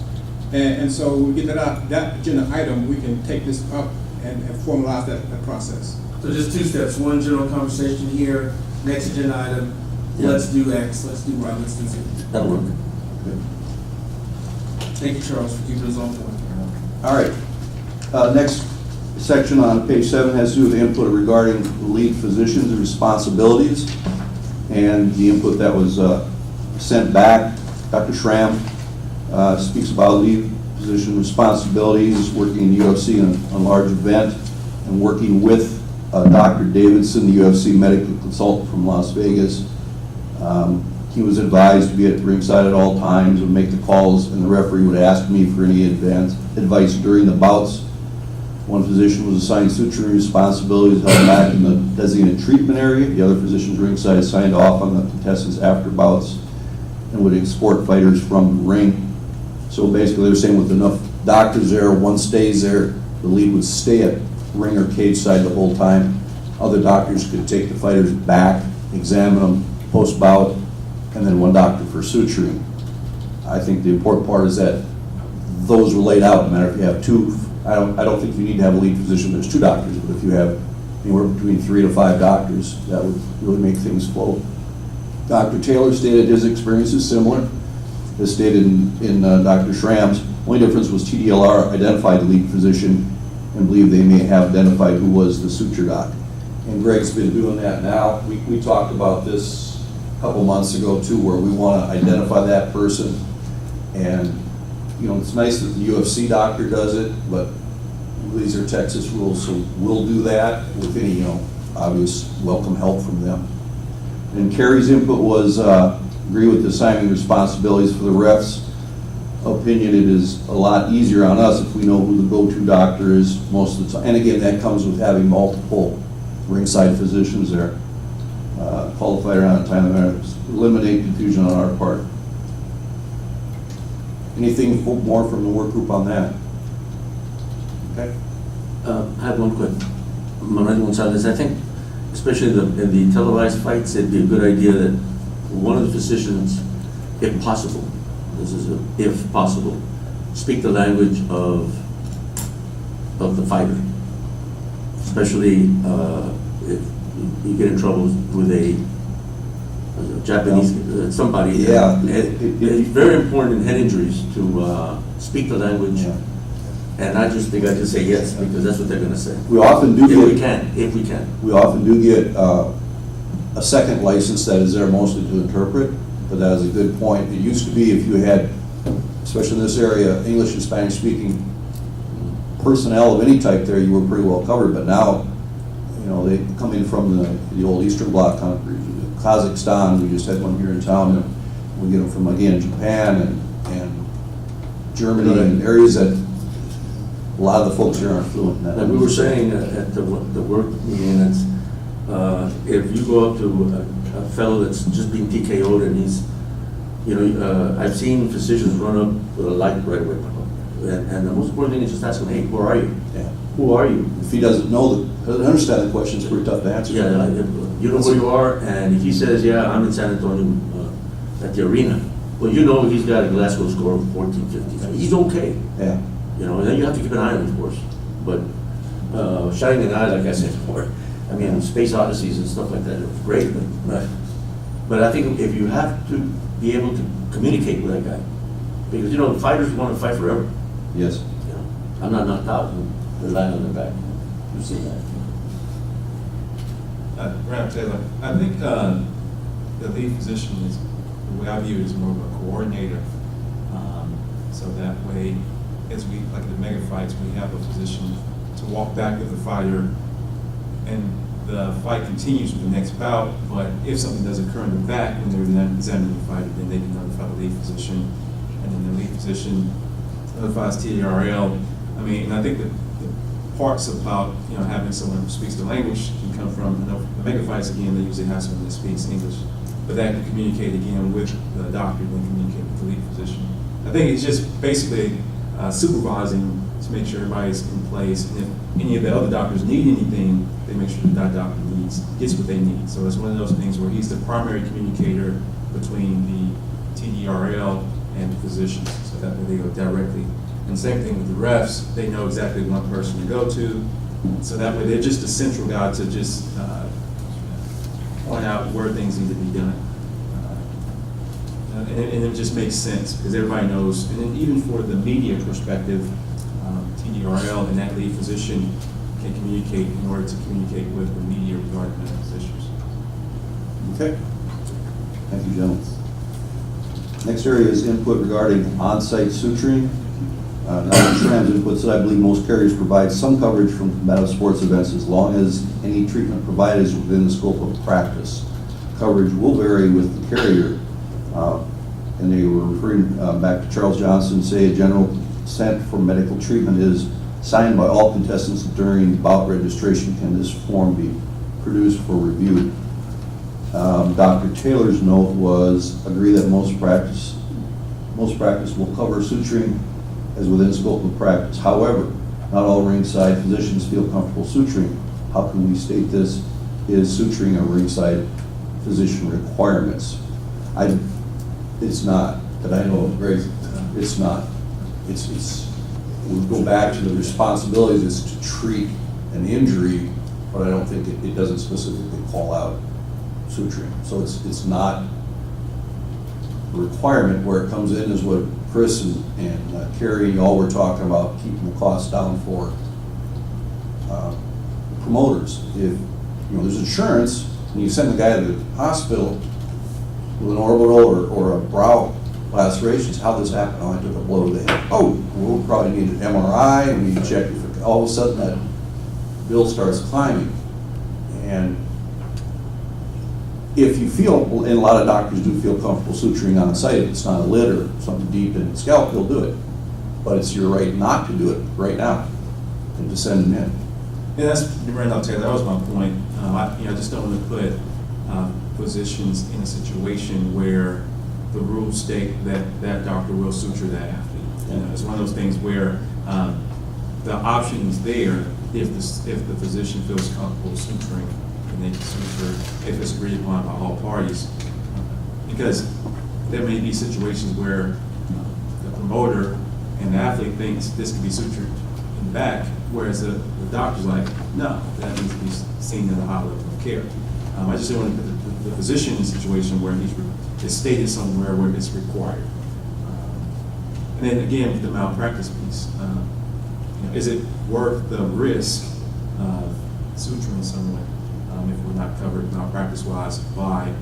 And so we get that agenda item, we can take this up and formalize that process. So just two steps, one general conversation here, next agenda item, let's do X, let's do Y, let's do Z. That'll work. Thank you, Charles, for keeping us on point. All right. Next section on page 7 has to do with input regarding lead physicians and responsibilities. And the input that was sent back, Dr. Schramm speaks about lead physician responsibilities, working in UFC in a large event, and working with Dr. Davidson, the UFC medical consultant from Las Vegas. He was advised to be at ringside at all times and make the calls, and the referee would ask me for any advice during the bouts. One physician was assigned suturing responsibilities held back in the designated treatment area. The other physicians ringside signed off on the contestants after bouts and would escort fighters from the ring. So basically they're saying with enough doctors there, one stays there, the lead would stay at ring or cage side the whole time. Other doctors could take the fighters back, examine them post-bout, and then one doctor for suturing. I think the important part is that those were laid out. No matter if you have two, I don't think you need to have a lead physician. There's two doctors, but if you have anywhere between 3 to 5 doctors, that would really make things flow. Dr. Taylor stated his experience is similar, as stated in Dr. Schramm's. Only difference was TDLR identified the lead physician and believed they may have identified who was the suture doc. And Greg's been doing that now. We talked about this a couple months ago too, where we want to identify that person. And it's nice that the UFC doctor does it, but these are Texas rules, so we'll do that with any obvious welcome help from them. And Kerry's input was agree with the assignment responsibilities for the refs. Opinion, it is a lot easier on us if we know who the go-to doctor is most of the time. And again, that comes with having multiple ringside physicians there. Call the fighter on time, eliminate confusion on our part. Anything more from the work group on that? Okay. I have one quick. Manuel Gonzalez, I think, especially in the televised fights, it'd be a good idea that one of the physicians, if possible, this is if possible, speak the language of the fighter, especially if you get in trouble with a Japanese somebody. Yeah. It's very important in head injuries to speak the language. Yeah. And I just say yes, because that's what they're gonna say. We often do If get. we can. We often do get a second license that is there mostly to interpret, but that is a good point. It used to be if you had, especially in this area, English and Spanish speaking personnel of any type there, you were pretty well covered, but now, they come in from the old Eastern Bloc countries, Kazakhstan, we just had one here in town, and we get them from, again, Japan and Germany, and areas that a lot of the folks here aren't fluent in that. And we were saying at the work meeting, that if you go up to a fellow that's just been TKO'd and he's, I've seen physicians run up with a light right away. And the most important thing is just ask him, hey, who are you? Yeah. Who are you? If he doesn't understand the question, it's pretty tough to answer. Yeah, you know who you are, and if he says, yeah, I'm in San Antonio at the arena, well, he's got a Glasgow score of 14, 15. He's okay. Yeah. And then you have to keep an eye on him, of course. But shining an eye, like I said before, I mean, space odysseys and stuff like that, it's great. But I think if you have to be able to communicate with that guy, because, fighters want to fight forever. Yes. I'm not knocked out and they're lying on their back. You've seen that. Rand Taylor, I think the lead physician is, the way I view it, is more of a coordinator. So that way, as we, like the mega fights, we have a physician to walk back with the fighter, and the fight continues with the next bout. But if something does occur in the back when they're examining the fighter, then they can notify the lead physician, and then the lead physician notifies TDRL. I mean, and I think that the parts about having someone who speaks the language can come from the mega fights. Again, they usually have someone that speaks English, but that can communicate again with the doctor, then communicate with the lead physician. I think it's just basically supervising to make sure everybody's in place, and if any of the other doctors need anything, they make sure that doctor gets what they need. So it's one of those things where he's the primary communicator between the TDRL and the physicians, so that way they go directly. And same thing with the refs, they know exactly one person to go to, so that way they're just a central guy to just point out where things need to be done. And it just makes sense, because everybody knows, and then even for the media perspective, TDRL and that lead physician can communicate in order to communicate with the media regarding those issues. Okay. Thank you, gentlemen. Next area is input regarding on-site suturing. Non-trans input said, I believe most carriers provide some coverage from combative sports events as long as any treatment provided is within the scope of practice. Coverage will vary with the carrier. And they were referring back to Charles Johnson, say a general consent for medical treatment is signed by all contestants during bout registration. Can this form be produced for review? Dr. Taylor's note was agree that most practice will cover suturing as within scope of practice. However, not all ringside physicians feel comfortable suturing. How can we state this? Is suturing a ringside physician requirements? It's not, that I know of, Greg. It's not. We go back to the responsibilities is to treat an injury, but I don't think it doesn't specifically call out suturing. So it's not a requirement. Where it comes in is what Chris and Carrie all were talking about, keeping the costs down for promoters. If there's insurance and you send the guy to the hospital with an orbital or a brow lacerations, how this happened? Oh, I took a blow to the head. Oh, we'll probably need an MRI, and we need to check if all of a sudden that bill starts climbing. And if you feel, and a lot of doctors do feel comfortable suturing on site, if it's not a lid or something deep in the scalp, they'll do it. But it's your right not to do it right now and to send them in. Yeah, that's Randolph Taylor. That was my point. I just don't want to put physicians in a situation where the rules state that doctor will suture that athlete. It's one of those things where the option is there if the physician feels comfortable suturing, and they can suture if it's agreed upon by all parties. Because there may be situations where the promoter and the athlete thinks this can be sutured in the back, whereas the doctor's like, no, that needs to be seen at a high level of care. I just don't want to put the physician in a situation where it's stated somewhere where it's required. And then again, with the malpractice piece, is it worth the risk of suturing someone if we're not covered malpractice-wise by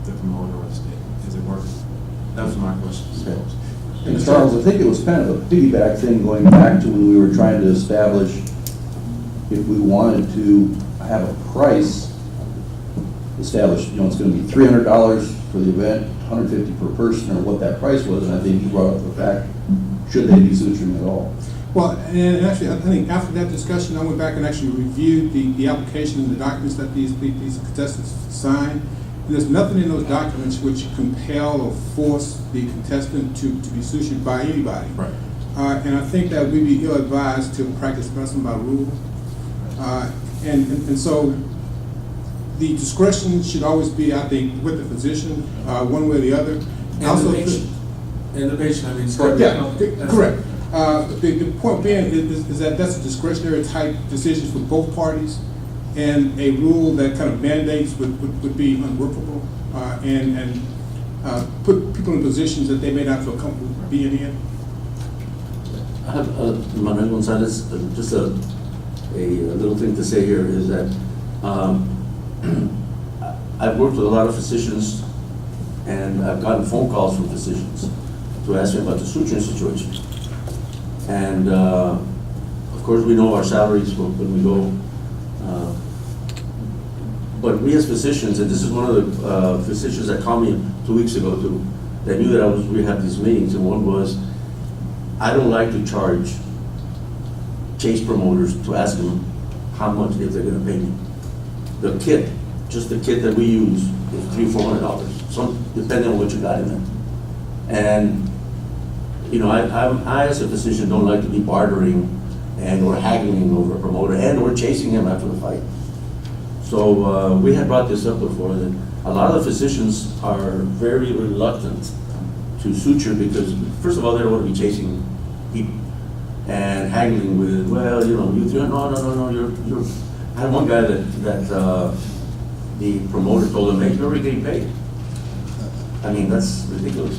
the promoter or the state? Is it worth it? That was my question. Okay. And Charles, I think it was kind of a piggyback thing going back to when we were trying to establish if we wanted to have a price establish, it's gonna be $300 for the event, $150 per person, or what that price was, and I think you brought up the fact, should they be suturing at all? Well, and actually, I think after that discussion, I went back and actually reviewed the application and the documents that these contestants signed. And there's nothing in those documents which compel or force the contestant to be sutured by anybody. Right. And I think that we'd be ill-advised to practice medicine by rule. And so the discretion should always be, I think, with the physician, one way or the other. And the patient. And the patient, I mean. So Yeah, correct. The point being is that that's a discretionary type decision for both parties, and a rule that kind of mandates would be unworkable, and put people in positions that they may not feel comfortable being in. I have, Manuel Gonzalez, just a little thing to say here is that I've worked with a lot of physicians, and I've gotten phone calls from physicians to ask me about the suturing situation. And of course, we know our salaries when we go. But we as physicians, and this is one of the physicians that called me 2 weeks ago that knew that we had these meetings, and one was, I don't like to charge chase promoters to ask them how much if they're gonna pay me. The kit, just the kit that we use is $300-400, some depending on what you got in there. And I as a physician don't like to be bartering and or haggling over a promoter and or chasing him after the fight. So we had brought this up before, that a lot of the physicians are very reluctant to suture because, first of all, they don't want to be chasing people and haggling with, well, you three, no, you're. I had one guy that the promoter told him, hey, you're already getting paid. I mean, that's ridiculous.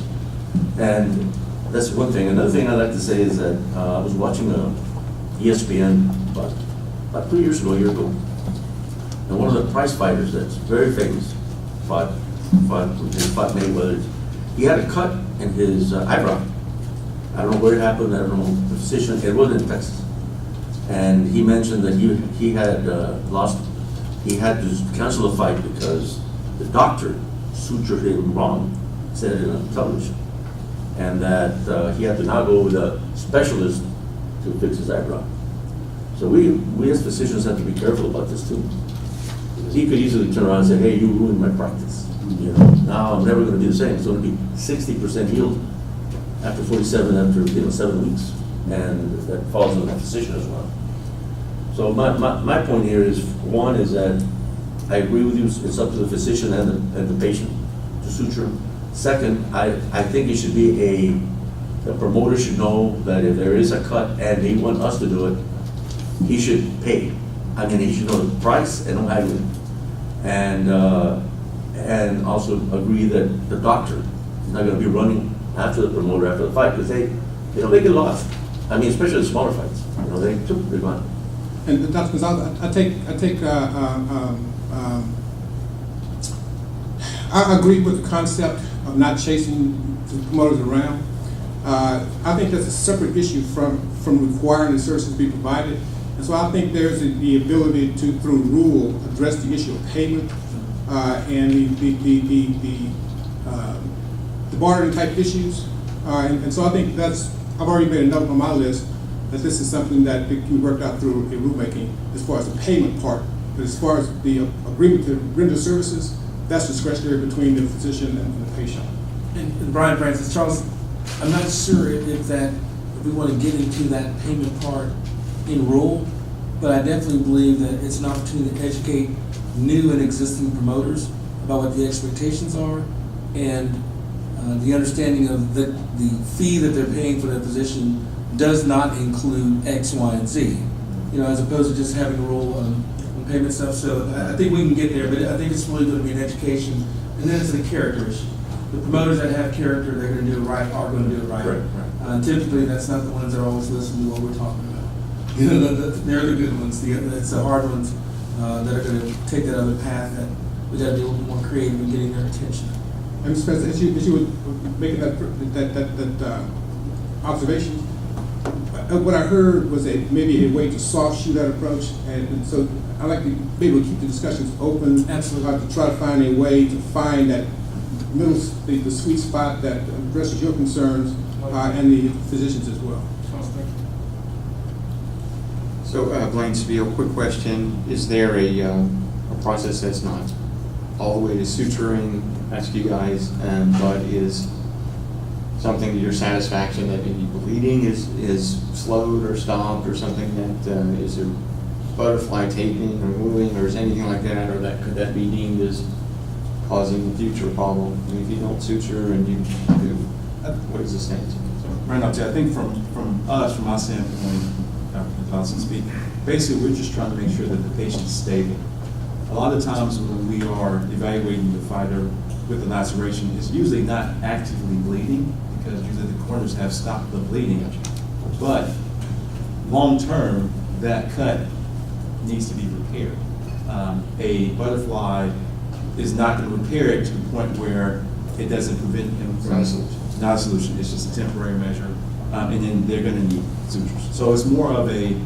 And that's one thing. Another thing I'd like to say is that I was watching ESPN about 2 years ago, a year ago, and one of the prize fighters that's very famous fought Mayweather. He had a cut in his eyebrow. I don't know where it happened. I don't know the physician. It wasn't in Texas, and he mentioned that he had lost. He had to cancel the fight because the doctor sutured him wrong, said it on television. And that he had to now go with a specialist to fix his eyebrow. So we as physicians have to be careful about this too. Because he could easily turn around and say, hey, you ruined my practice. Now I'm never going to be the same. It's going to be 60% healed after 7 weeks. And that falls on the physician as well. So my point here is, one is that I agree with you, it's up to the physician and the patient to suture. Second, I think it should be the promoter should know that if there is a cut and they want us to do it, he should pay. I mean, he should know the price and no haggling. And also agree that the doctor is not going to be running after the promoter after the fight, because they get lost. I mean, especially the smaller fights. They're gone. And Dr. Gonzalez, I agree with the concept of not chasing the promoters around. I think that's a separate issue from requiring the services be provided. And so I think there's the ability to, through rule, address the issue of payment and the bartering type issues. And so I think I've already made a note on my list that this is something that can be worked out through a rulemaking as far as the payment part. But as far as the agreement to render services, that's discretionary between the physician and the patient. And Brian Francis, Charles, I'm not sure if we want to get into that payment part in rule, but I definitely believe that it's an opportunity to educate new and existing promoters about what the expectations are and the understanding of the fee that they're paying for that position does not include X, Y, and Z. As opposed to just having a rule on payment stuff. So I think we can get there, but I think it's really going to be an education, and then it's a character issue. The promoters that have character, they're going to do it right, are going to do it right. Typically, that's not the ones that always listen to what we're talking about. They're the good ones. It's the hard ones that are going to take that other path that we got to be a little bit more creative in getting their attention. And Mr. President, as you were making that observation, what I heard was maybe a way to soft shoe that approach, and so I'd like to be able to keep the discussions open. Absolutely. To try to find a way to find that middle, the sweet spot that addresses your concerns and the physicians as well. So, Blaine Spiel, quick question. Is there a process that's not all the way to suturing, ask you guys, but is something to your satisfaction that maybe bleeding is slowed or stopped, or something that, is there butterfly taping or moving, or is anything like that, or could that be deemed as causing a future problem? I mean, if you don't suture and you do, what is the stance? Right now, I think from our standpoint, Dr. Johnson speak, basically, we're just trying to make sure that the patient's stable. A lot of times when we are evaluating the fighter with the laceration, it's usually not actively bleeding, because usually the corners have stopped the bleeding. But long-term, that cut needs to be repaired. A butterfly is not going to repair it to the point where it doesn't prevent him from... It's not a solution. It's just a temporary measure. And then they're going to need sutures. So it's more of a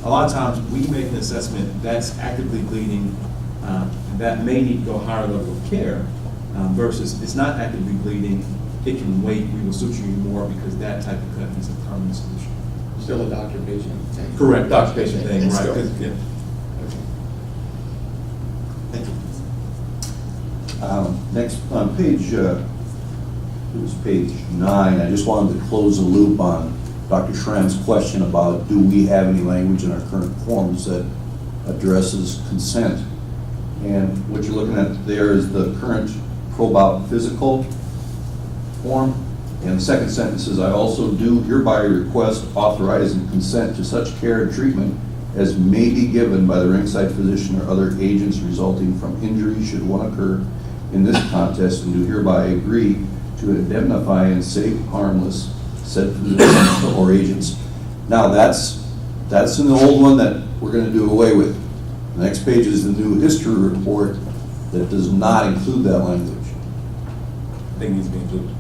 lot of times we make an assessment that's actively bleeding, and that may need to go higher level of care, versus it's not actively bleeding, it can wait, we will suture you more because that type of cut is a permanent solution. Still a doctor-patient thing? Correct, doctor-patient thing, It's right. still- 'Cause, yeah. Okay. Thank you. Next, on page, it was page 9, I just wanted to close the loop on Dr. Schramm's question about, do we have any language in our current forms that addresses consent? And what you're looking at there is the current probate physical form. And the second sentence is, I also do hereby request, authorize, and consent to such care and treatment as may be given by the ringside physician or other agents resulting from injury should one occur in this contest, and do hereby agree to indemnify and save harmless said physician or agents. Now that's in the old one that we're going to do away with. The next page is the new history report that does not include that language. I think it needs to be included.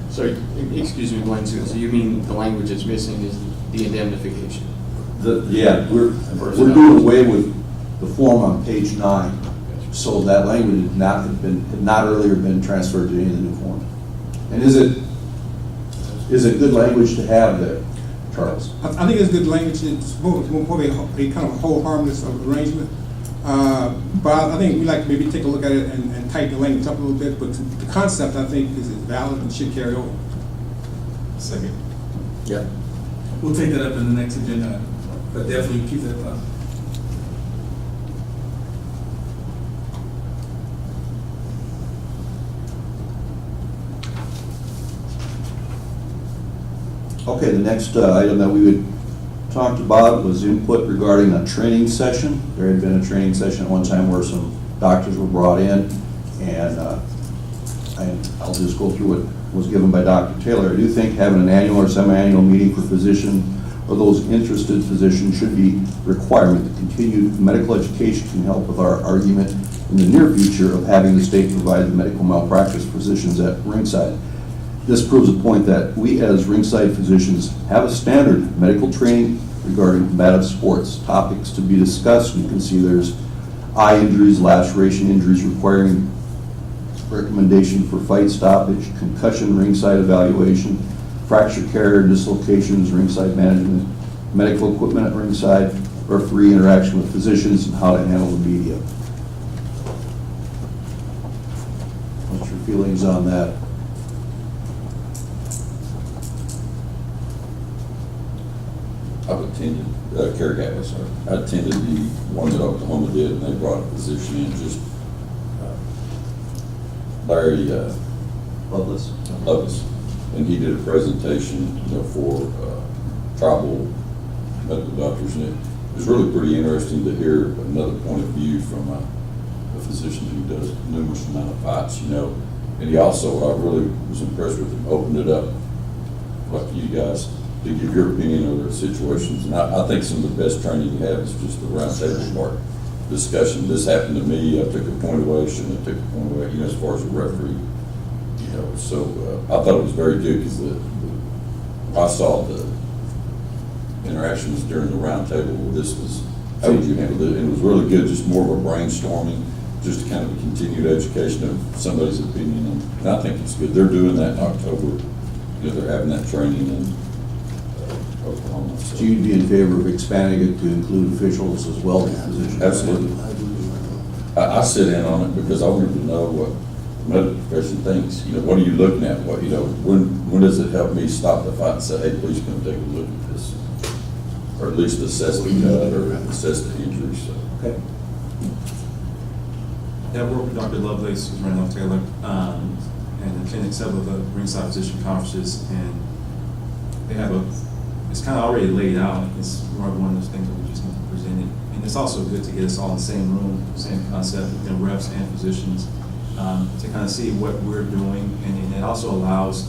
So, excuse me, Blaine, so you mean the language that's missing is the indemnification? Yeah, we're doing away with the form on page 9. So that language had not earlier been transferred to any of the new forms. And is it good language to have there, Charles? I think it's good language. It's more of a kind of a whole harmless arrangement. But I think we like to maybe take a look at it and tighten the language up a little bit. But the concept, I think, is valid and should carry over. Second. Yeah. We'll take that up in the next agenda item, but definitely keep that up. Okay, the next item that we had talked about was input regarding a training session. There had been a training session at one time where some doctors were brought in, and I'll just go through what was given by Dr. Taylor. I do think having an annual or semi-annual meeting for physicians or those interested physicians should be a requirement. The continued medical education can help with our argument in the near future of having the state provide the medical malpractice physicians at ringside. This proves a point that we as ringside physicians have a standard medical training regarding combative sports. Topics to be discussed, you can see there's eye injuries, laceration injuries requiring recommendation for fight stoppage, concussion ringside evaluation, fracture care, dislocations, ringside management, medical equipment at ringside, referee interaction with physicians, and how to handle the media. What's your feelings on that? I've attended, Kerry Gatley, sorry. I attended the one that Oklahoma did, and they brought a physician in, just Larry Lovelace. And he did a presentation, for tribal medical doctors, and it was really pretty interesting to hear another point of view from a physician who does numerous amount of fights, And he also, I really was impressed with him, opened it up, like you guys, to give your opinion on their situations. And I think some of the best training you have is just the round table part discussion. This happened to me, I took a point away, shouldn't have took a point away, as far as a referee. So I thought it was very good, because I saw the interactions during the roundtable, this was, how would you handle it? And it was really good, just more of a brainstorming, just to kind of a continued education of somebody's opinion. And I think it's good. They're doing that in October. You know, they're having that training in Oklahoma. So you'd be in favor of expanding it to include officials as well as positions? Absolutely. I sit in on it because I wanted to know what the medical profession thinks. You know, what are you looking at? What, you know, when does it help me stop the fight and say, hey, please come take a look at this? Or at least assess the cut or assess the injury, so. Okay. Yeah, I worked with Dr. Lovelace, who's Randolph Taylor, and attended several of the ringside physician conferences, and they have it's kind of already laid out. It's more of one of those things that we just need to present it. And it's also good to get us all in the same room, same concept, you know, reps and physicians, to kind of see what we're doing, and it also allows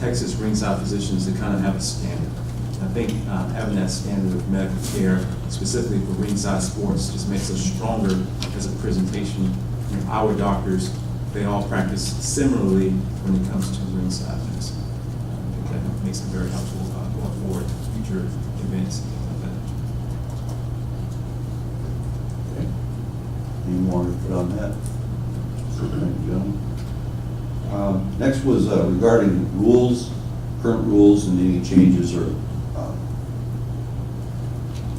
Texas ringside physicians to kind of have a standard. I think having that standard of medical care, specifically for ringside sports, just makes us stronger as a presentation. You know, our doctors, they all practice similarly when it comes to ringside medicine. I think that makes it very helpful going forward to future events and things like that. Okay. Any more to put on that? Thank you, gentlemen. Next was regarding rules, current rules, and any changes or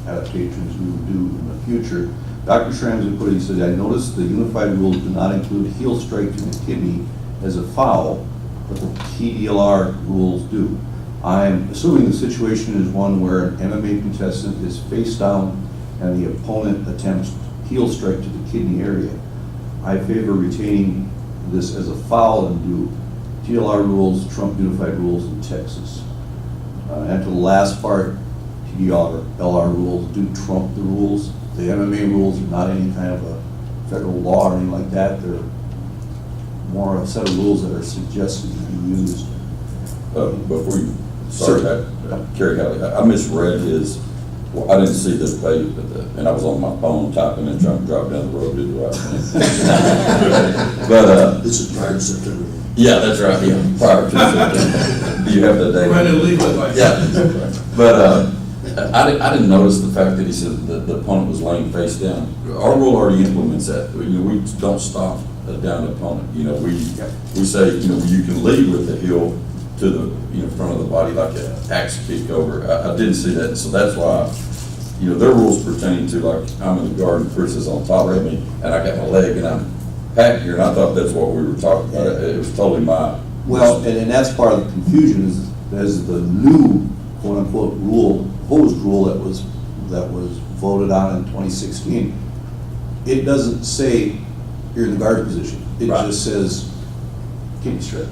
adaptations we would do in the future. Dr. Schramsey put it, he said, I noticed the unified rules do not include heel strike to the kidney as a foul, but the TDLR rules do. I'm assuming the situation is one where an MMA contestant is face down and the opponent attempts heel strike to the kidney area. I favor retaining this as a foul and do TDLR rules trump unified rules in Texas. And to the last part, TDLR rules do trump the rules. The MMA rules are not any kind of a federal law or anything like that. They're more a set of rules that are suggested to be used. Before you start that, Kerry Halley, I misread his, well, I didn't see this page, and I was on my phone typing and trying to drive down the road to do the right thing. But This is prior to September. yeah, that's right, yeah, prior to September. Do you have the date? Right, legal advice. Yeah, but I didn't notice the fact that he said that the opponent was laying face down. Our rule already implements that. We don't stop a down opponent. You know, we say, you know, you can lead with the heel to the front of the body like an axe kick over. I didn't see that, so that's why, you know, their rules pertaining to, like, I'm in the guard and Chris is on top of me and I got my leg and I'm patting here, and I thought that's what we were talking about. It was totally my. Well, and that's part of the confusion is the new quote unquote rule, proposed rule that was voted on in 2016. It doesn't say you're in the guard position. It just says kidney strikes.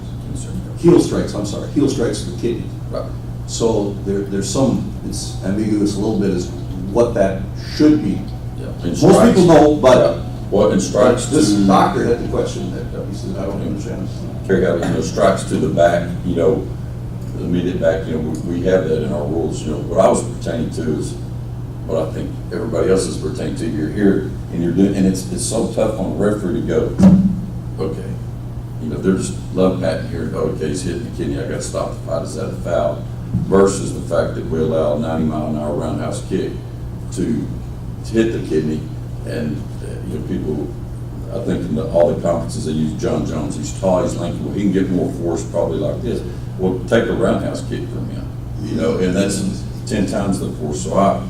Heel strikes, I'm sorry, heel strikes to the kidney. Right. So it's ambiguous a little bit as what that should be. Yeah. Most people know, but what in strikes this to, doctor had the question that he said, I don't understand. Carry out, you know, strikes to the back, you know, the immediate back, you know, we have that in our rules. You know, what I was pertaining to is what I think everybody else is pertaining to. You're here and you're doing, and it's so tough on the referee to go, okay, you know, they're just love patting here, okay, he's hitting the kidney, I got to stop the fight, is that a foul? Versus the fact that we allow a 90-mile-an-hour roundhouse kick to hit the kidney, and you know, people, I think in all the conferences they use John Jones. He's tall, he's lanky. Well, he can get more force probably like this. Well, take a roundhouse kick from him, you know, and that's 10 times the force. So I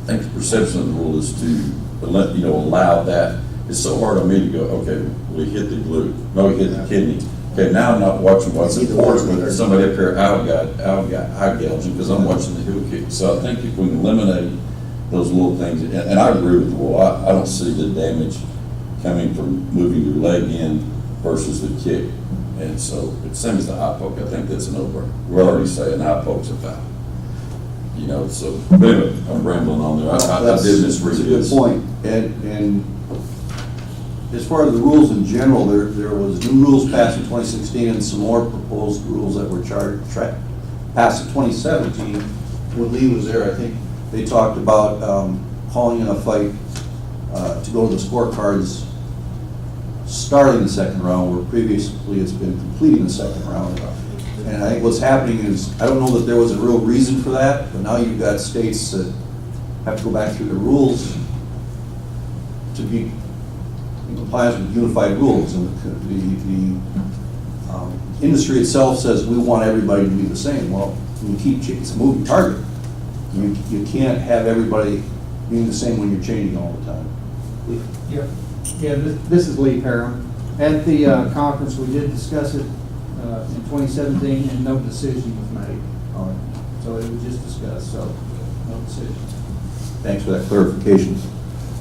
think the perception of the rule is to let, you know, allow that. It's so hard on me to go, okay, well, he hit the glute. No, he hit the kidney. Okay, now I'm not watching what's important, but there's somebody up here eye gouging because I'm watching the heel kick. So I think if we can eliminate those little things, and I agree with the rule, I don't see the damage coming from moving your leg in versus the kick. And so it's same as the eye poke. I think that's a no-brainer. We're already saying eye poke's a foul. You know, so but anyway, I'm rambling on there. I did misread this. That's a good point. And as far as the rules in general, there was new rules passed in 2016 and some more proposed rules that were passed in 2017. When Lee was there, I think they talked about calling in a fight to go to the scorecards starting the second round, where previously it's been completing the second round. And I think what's happening is, I don't know that there was a real reason for that, but now you've got states that have to go back through the rules to be in compliance with unified rules. And the industry itself says we want everybody to be the same. Well, it's a moving target. You can't have everybody being the same when you're changing all the time. Yeah, this is Lee Parham. At the conference, we did discuss it in 2017, and no decision was made on it. So it was just discussed, so no decision. Thanks for that clarification.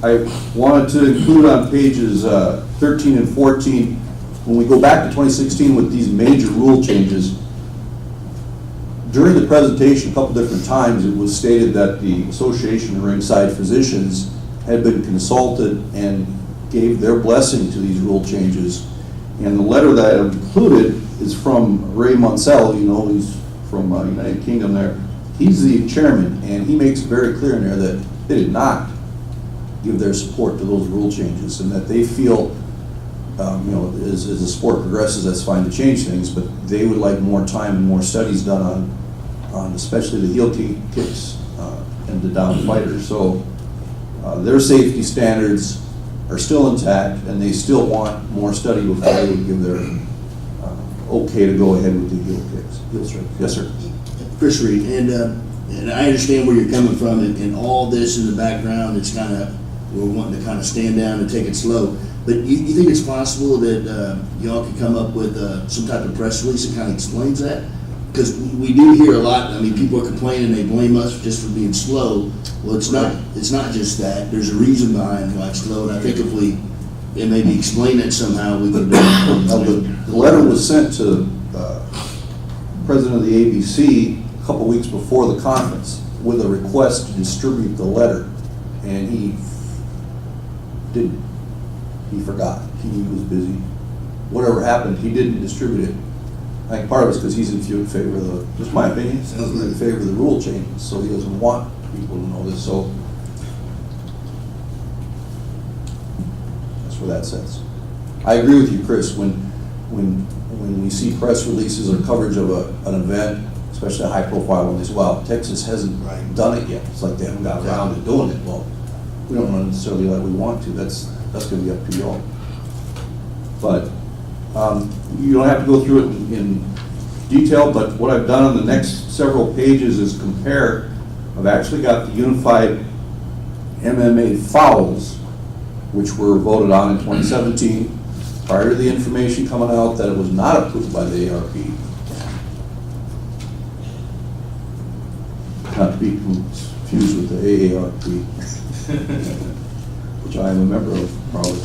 I wanted to include on pages 13 and 14, when we go back to 2016 with these major rule changes, during the presentation a couple different times it was stated that the Association of Ringside Physicians had been consulted and gave their blessing to these rule changes. And the letter that I included is from Ray Munsell, you know, he's from United Kingdom there. He's the chairman, and he makes it very clear in there that they did not give their support to those rule changes, and that they feel, you know, as the sport progresses, that's fine to change things, but they would like more time and more studies done on especially the heel kicks and the down fighters. So their safety standards are still intact, and they still want more study before they would give their okay to go ahead with the heel kicks. Heel strikes. Yes, sir. Chris Reed, and I understand where you're coming from, and all this in the background, it's kind of, we're wanting to kind of stand down and take it slow. But you think it's possible that y'all could come up with some type of press release that kind of explains that? Because we do hear a lot, I mean, people are complaining, they blame us just for being slow. Well, it's not just that. There's a reason behind why it's slow, and I think if we maybe explain it somehow, we could. The letter was sent to president of the ABC a couple weeks before the conference with a request to distribute the letter, and he didn't. He forgot. He was busy. Whatever happened, he didn't distribute it. I think part of it's because he's in favor of the, just my opinion, he's in favor of the rule changes, so he doesn't want people to know this. So that's where that sits. I agree with you, Chris. When we see press releases or coverage of an event, especially a high-profile one, they say, "Well, Texas hasn't done it yet." It's like they haven't got around to doing it. Well, we don't necessarily like we want to. That's going to be up to you all. But you don't have to go through it in detail. But what I've done on the next several pages is compare. I've actually got the unified MMA fouls, which were voted on in 2017, prior to the information coming out that it was not approved by the ARP. Not to be confused with the AARP, which I am a member of, probably.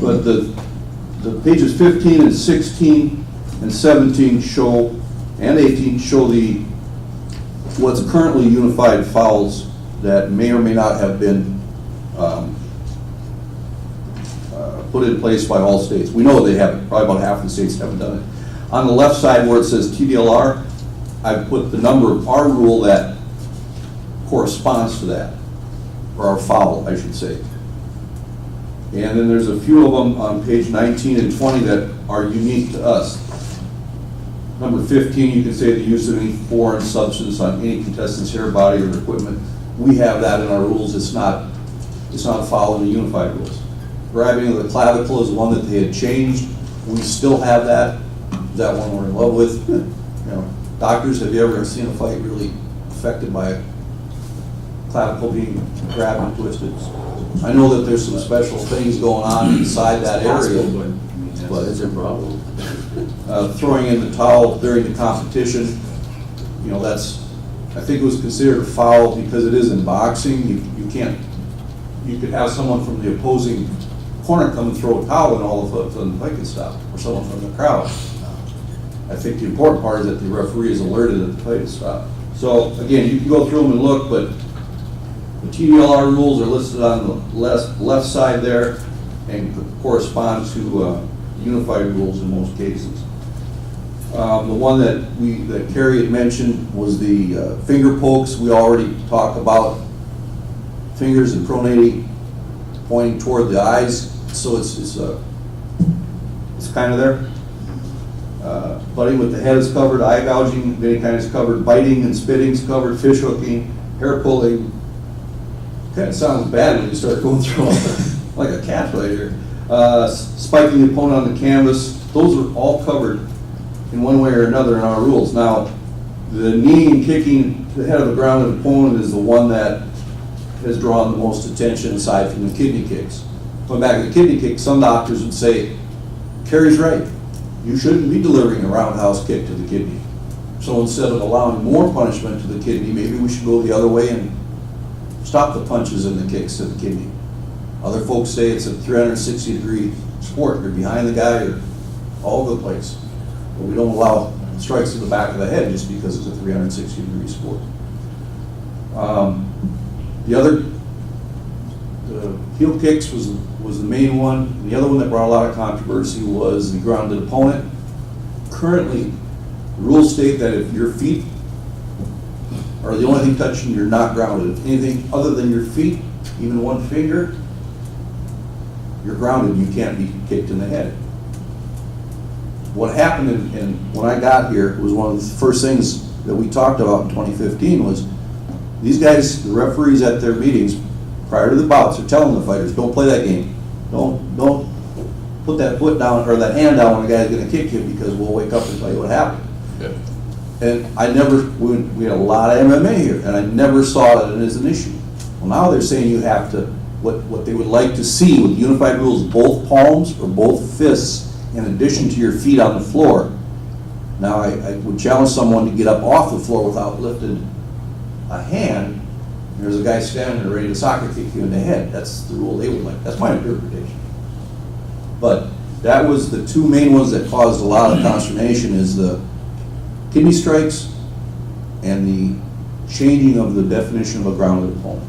But the pages 15 and 16 and 17 show, and 18 show what's currently unified fouls that may or may not have been put in place by all states. We know they haven't. Probably about half the states haven't done it. On the left side where it says TDLR, I've put the number of our rule that corresponds to that, or our foul, I should say. And then there's a few of them on page 19 and 20 that are unique to us. Number 15, you can say the use of any foreign substance on any contestant's hair, body, or equipment. We have that in our rules. It's not a foul in the unified rules. Grabbing of the clavicle is one that they had changed. We still have that. That one we're in love with. You know, doctors, have you ever seen a fight really affected by a clavicle being grabbed and twisted? I know that there's some special things going on inside that area, but it's a problem. Throwing in the towel during the competition, you know, I think it was considered a foul because it is in boxing. You could have someone from the opposing corner come and throw a towel and all of a sudden the fight can stop, or someone from the crowd. I think the important part is that the referee is alerted that the fight is stopped. So again, you can go through them and look, but the TDLR rules are listed on the left side there and correspond to unified rules in most cases. The one that Kerry had mentioned was the finger pokes. We already talked about fingers and pronating, pointing toward the eyes, so it's kind of there. Butting with the head is covered, eye gouging of any kind is covered, biting and spitting is covered, fish hooking, hair pulling. Kind of sounds bad when you start going through all that, like a cat right here. Spiking the opponent on the canvas, those are all covered in one way or another in our rules. Now, the kneeing and kicking the head of a grounded opponent is the one that has drawn the most attention aside from the kidney kicks. Going back to the kidney kick, some doctors would say, Kerry's right. You shouldn't be delivering a roundhouse kick to the kidney. So instead of allowing more punishment to the kidney, maybe we should go the other way and stop the punches and the kicks to the kidney. Other folks say it's a 360-degree sport. You're behind the guy, you're all over the place. But we don't allow strikes to the back of the head just because it's a 360-degree sport. The heel kicks was the main one. The other one that brought a lot of controversy was the grounded opponent. Currently, the rules state that if your feet are the only thing touching, you're not grounded. If anything other than your feet, even one finger, you're grounded. You can't be kicked in the head. What happened when I got here was one of the first things that we talked about in 2015 was these guys, the referees at their meetings prior to the bouts, are telling the fighters, don't play that game. Don't put that foot down or that hand down when the guy's going to kick you because we'll wake up and tell you what happened. Yeah. And we had a lot of MMA here, and I never saw it as an issue. Well, now they're saying you have to, what they would like to see with unified rules, both palms or both fists in addition to your feet on the floor. Now, I would challenge someone to get up off the floor without lifting a hand. There's a guy standing there ready to soccer kick you in the head. That's the rule they would like. That's my interpretation. But that was the two main ones that caused a lot of consternation is the kidney strikes and the changing of the definition of a grounded opponent.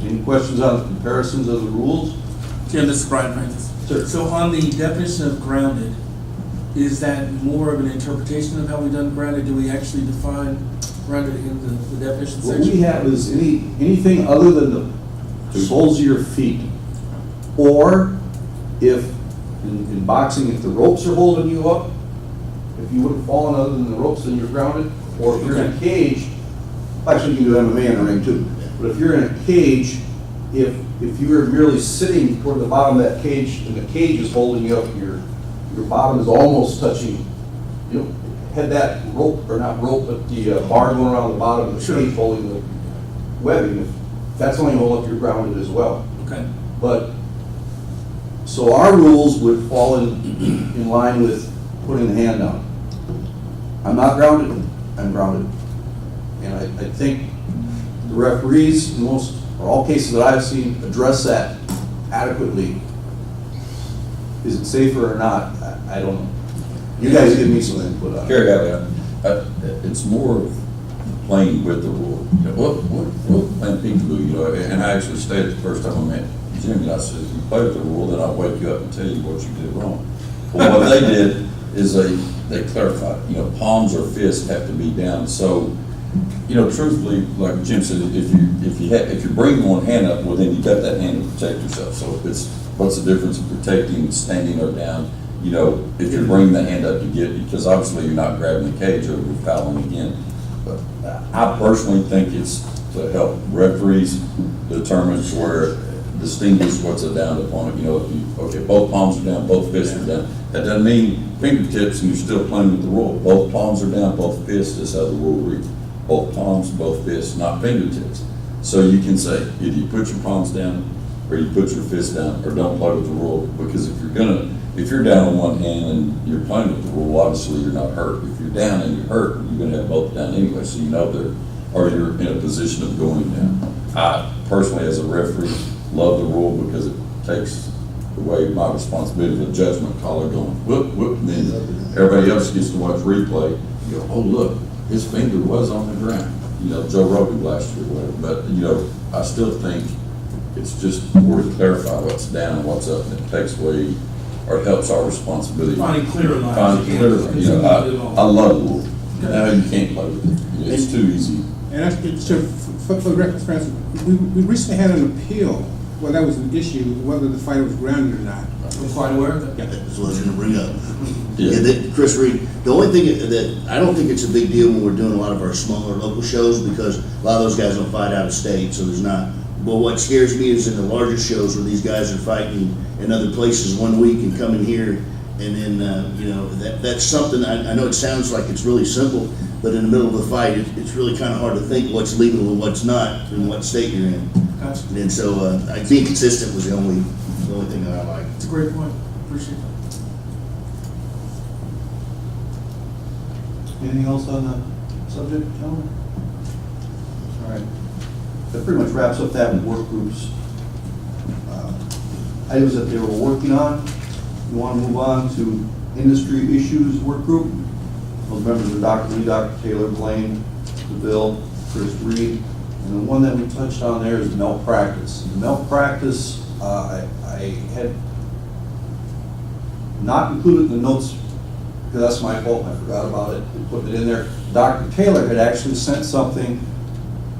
Any questions on the comparisons of the rules? Jim, this is Brian Francis. Sir. So on the definition of grounded, is that more of an interpretation of how we done grounded? Do we actually define grounded in the definition What section? we have is anything other than the soles of your feet, or if, in boxing, if the ropes are holding you up, if you would have fallen other than the ropes, then you're grounded, or if you're in a cage, actually you can do MMA in a ring too, but if you're in a cage, if you're merely sitting toward the bottom of that cage and the cage is holding you up, your bottom is almost touching, had that rope, or not rope, but the bar going around the bottom of the cage holding the webbing, if that's only hold up, you're grounded as well. Okay. But, so our rules would fall in line with putting the hand down. I'm not grounded, I'm grounded. And I think the referees, in most, or all cases that I've seen, address that adequately. Is it safer or not? I don't know. You guys give me some input on it. Kerry, it's more of playing with the rule. What playing peekaboo, and I actually stated the first time I met Jimmy, I said, if you play with the rule, then I'll wake you up and tell you what you did wrong. But what they did is they clarified, palms or fists have to be down. So, truthfully, like Jim said, if you bring one hand up, well, then you got that hand to protect yourself. So what's the difference in protecting, standing or down? If you're bringing the hand up to get, because obviously you're not grabbing the cage or you're fouling again. But I personally think it's to help referees determine where distinguish what's a downed opponent. If both palms are down, both fists are down. That doesn't mean fingertips and you're still playing with the rule. Both palms are down, both fists is how the rule reads. Both palms, both fists, not fingertips. So you can say, either you put your palms down or you put your fists down, or don't play with the rule. Because if you're down on one hand and you're playing with the rule, obviously you're not hurt. If you're down and you're hurt, you're going to have both down anyway, so or you're in a position of going down. I personally, as a referee, love the rule because it takes away my responsibility of a judgment caller going whoop, whoop, and then everybody else gets to watch replay and go, oh, look, his finger was on the ground. Joe Rogan last year or whatever. But, I still think it's just more to clarify what's down and what's up, and it takes away, or it helps our responsibility. Finding clearer lines. Finding clearer lines. I love the rule. Now you can't play with it. It's too easy. And for the record, Francis, we recently had an appeal well, that was an issue, whether the fighter was grounded or not. I'm quite aware of that. That's what I was gonna bring up. Yeah. Yeah, Chris Reed, the only thing that, I don't think it's a big deal when we're doing a lot of our smaller local shows, because a lot of those guys don't fight out of state, so there's not. But what scares me is in the larger shows where these guys are fighting in other places one week and coming here, and then, you know, that's something, I know it sounds like it's really simple, but in the middle of a fight, it's really kind of hard to think what's legal and what's not, and what state you're in. Gotcha. And so, being consistent was the only thing that I liked. It's a great point. Appreciate that. Anything else on the subject, gentlemen? All right. That pretty much wraps up that with work groups. Items that they were working on. You want to move on to industry issues work group? Those members are Dr. Lee, Dr. Taylor, Blaine, DeVille, Chris Reed. And the one that we touched on there is malpractice. The malpractice, I had not included in the notes because that's my fault. I forgot about it and put it in there. Dr. Taylor had actually sent something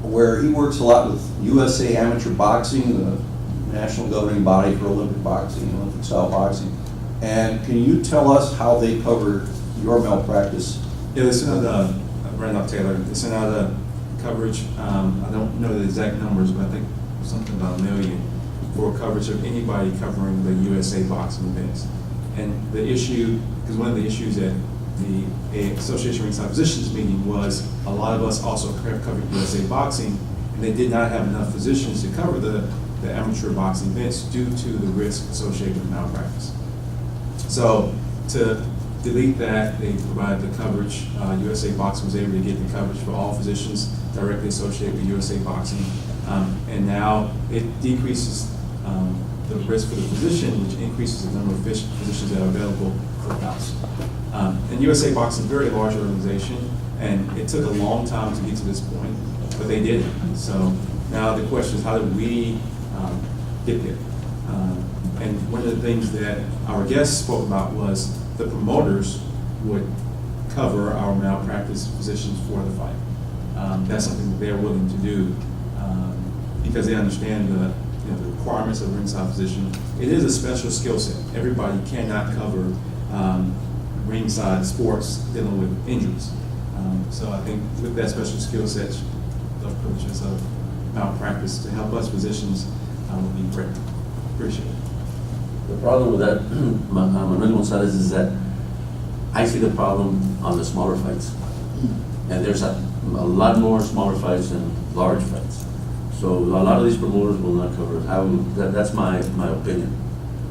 where he works a lot with USA Amateur Boxing, the national governing body for Olympic boxing, Olympic style boxing. And can you tell us how they cover your malpractice? Yeah, they sent out Brandon Taylor, they sent out a coverage, I don't know the exact numbers, but I think something about $1 million for coverage of anybody covering the USA boxing events. And the issue, because one of the issues at the Association of Ringside Physicians meeting was a lot of us also covered USA boxing, and they did not have enough physicians to cover the amateur boxing events due to the risk associated with malpractice. So to delete that, they provided the coverage. USA Boxing was able to get the coverage for all physicians directly associated with USA Boxing. And now it decreases the risk for the physician, which increases the number of physicians that are available per house. And USA Boxing is a very large organization, and it took a long time to get to this point, but they did it. So now the question is, how did we get there? And one of the things that our guests spoke about was the promoters would cover our malpractice physicians for the fight. That's something that they're willing to do because they understand the requirements of a ringside physician. It is a special skill set. Everybody cannot cover ringside sports dealing with injuries. So I think with that special skill set, the privileges of malpractice to help us physicians would be great. Appreciate it. The problem with that, Manuel Gonzalez, is that I see the problem on the smaller fights. And there's a lot more smaller fights than large fights. So a lot of these promoters will not cover it. That's my opinion,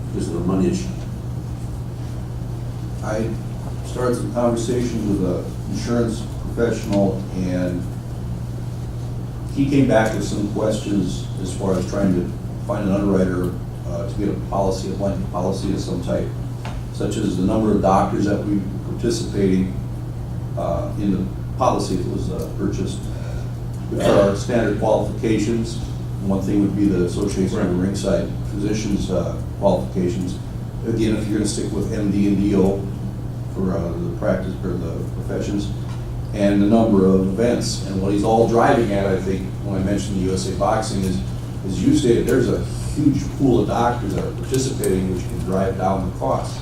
because of the money issue. I started some conversations with an insurance professional, and he came back with some questions as far as trying to find an underwriter to get a policy, a blanket policy of some type, such as the number of doctors that we were participating in the policy that was purchased. There are standard qualifications. One thing would be the Association of Ringside Physicians qualifications. Again, if you're going to stick with MD and DO for the practice or the professions, and the number of events. And what he's all driving at, I think, when I mentioned the USA Boxing is, as you stated, there's a huge pool of doctors that are participating, which can drive down the cost.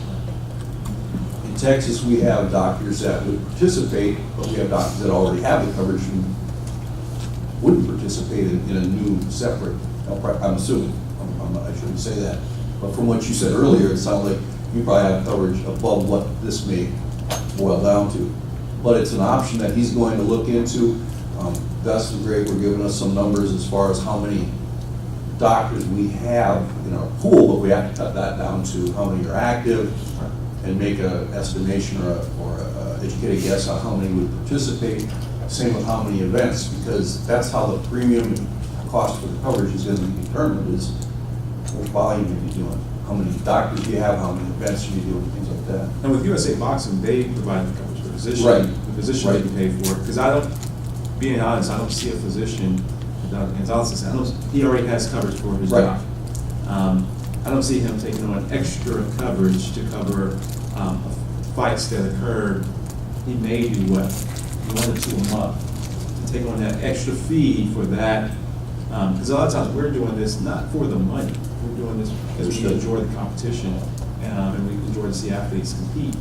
In Texas, we have doctors that would participate, but we have doctors that already have the coverage and wouldn't participate in a new separate, I'm assuming, I shouldn't say that. But from what you said earlier, it sounded like you probably have coverage above what this may boil down to. But it's an option that he's going to look into. Gus and Greg were giving us some numbers as far as how many doctors we have in our pool, but we have to cut that down to how many are active and make an estimation or a educated guess on how many would participate. Same with how many events, because that's how the premium cost for the coverage is going to be determined, is what volume are you doing, how many doctors do you have, how many events are you doing, things like that. And with USA Boxing, they provide the coverage for the physician. Right. The physician Right. can pay for it. Because being honest, I don't see a physician, Dr. Gonzalez, he already has coverage for his Right. job. I don't see him taking on extra coverage to cover fights that occurred. He may do what, 1 or 2 a month. To take on that extra fee for that Because a lot of times we're doing this not for the money, we're doing this because we enjoy the competition, and we enjoy to see athletes compete.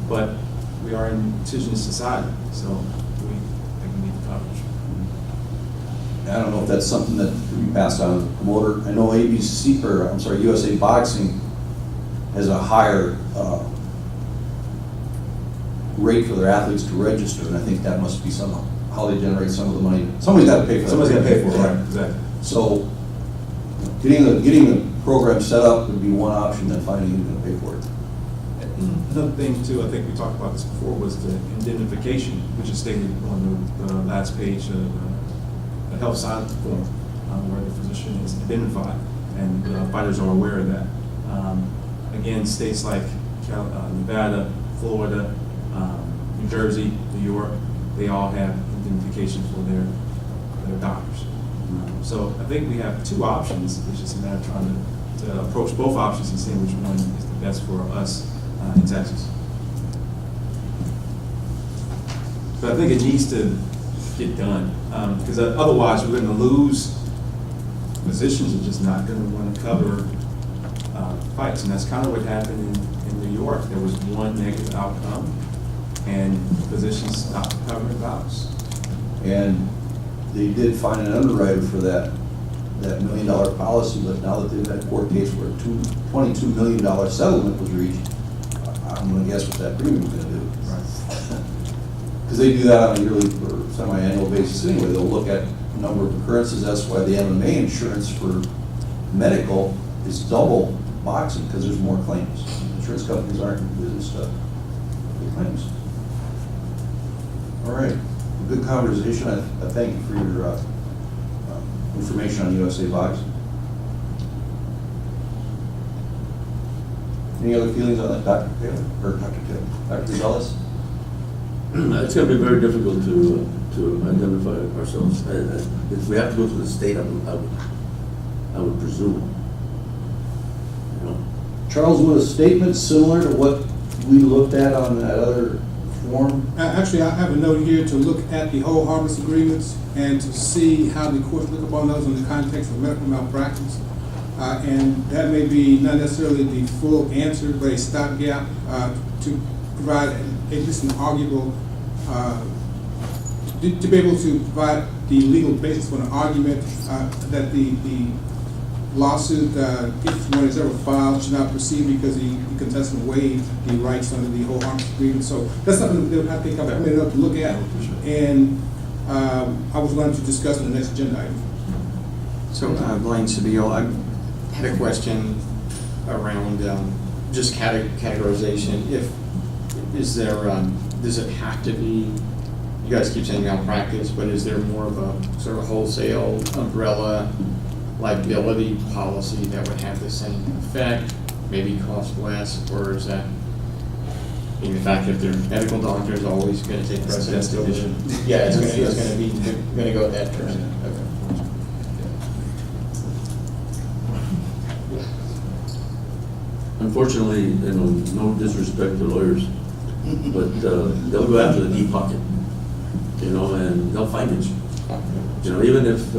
But we are in indigenous society, so we think we need the coverage. I don't know if that's something that could be passed on to the promoter. I know ABC, or I'm sorry, USA Boxing has a higher rate for their athletes to register, and I think that must be how they generate some of the money. Somebody's got to pay for that. Somebody's got to pay for it, right, exactly. So getting the program set up would be one option, then finding who's going to pay for it. Another thing too, I think we talked about this before, was the indemnification, which is stated on the last page of the health science form, where the physician is indemnified, and fighters are aware of that. Again, states like Nevada, Florida, New Jersey, New York, they all have indemnification for their doctors. So I think we have two options. It's just a matter of trying to approach both options and seeing which one is the best for us in Texas. But I think it needs to get done, because otherwise we're going to lose. Physicians are just not going to want to cover fights, and that's kind of what happened in New York. There was one negative outcome, and physicians stopped covering bouts. And they did find an underwriter for that $1 million policy, but now that they've had a court case where a $22 million settlement was reached, I'm going to guess what that premium is going to do. Because they do that on a yearly or semi-annual basis anyway. They'll look at the number of occurrences. That's why the MMA insurance for medical is double boxing, because there's more claims. Insurance companies aren't in business to get claims. All right, good conversation. I thank you for your information on USA Boxing. Any other feelings on that, Dr. Taylor, or Dr. Taylor, Dr. Gonzalez? It's going to be very difficult to identify ourselves. If we have to go to the state, I would presume. You know? Charles, would a statement similar to what we looked at on that other form? Actually, I have a note here to look at the whole harmless agreements and to see how the courts look upon those in the context of medical malpractice. And that may be not necessarily the full answer, but a stopgap to provide at least an arguable, to be able to provide the legal basis for an argument that the lawsuit, if one is ever filed, should not proceed because the contestant waived the rights under the whole harmless agreement. So that's something that I think I've made enough to look at, and I was going to discuss in the next agenda item. So, Blaine Sabille, I had a question around just categorization. Does it have to be, you guys keep saying malpractice, but is there more of a sort of wholesale umbrella liability policy that would have the same effect, maybe cost less, or is that, in the fact that their medical doctor is always going to take precedence over? Yeah, it's going to be going to go with that person. Okay. Unfortunately, you know, no disrespect to lawyers, but they'll go after the deep pocket, you know, and they'll find it. You know, even if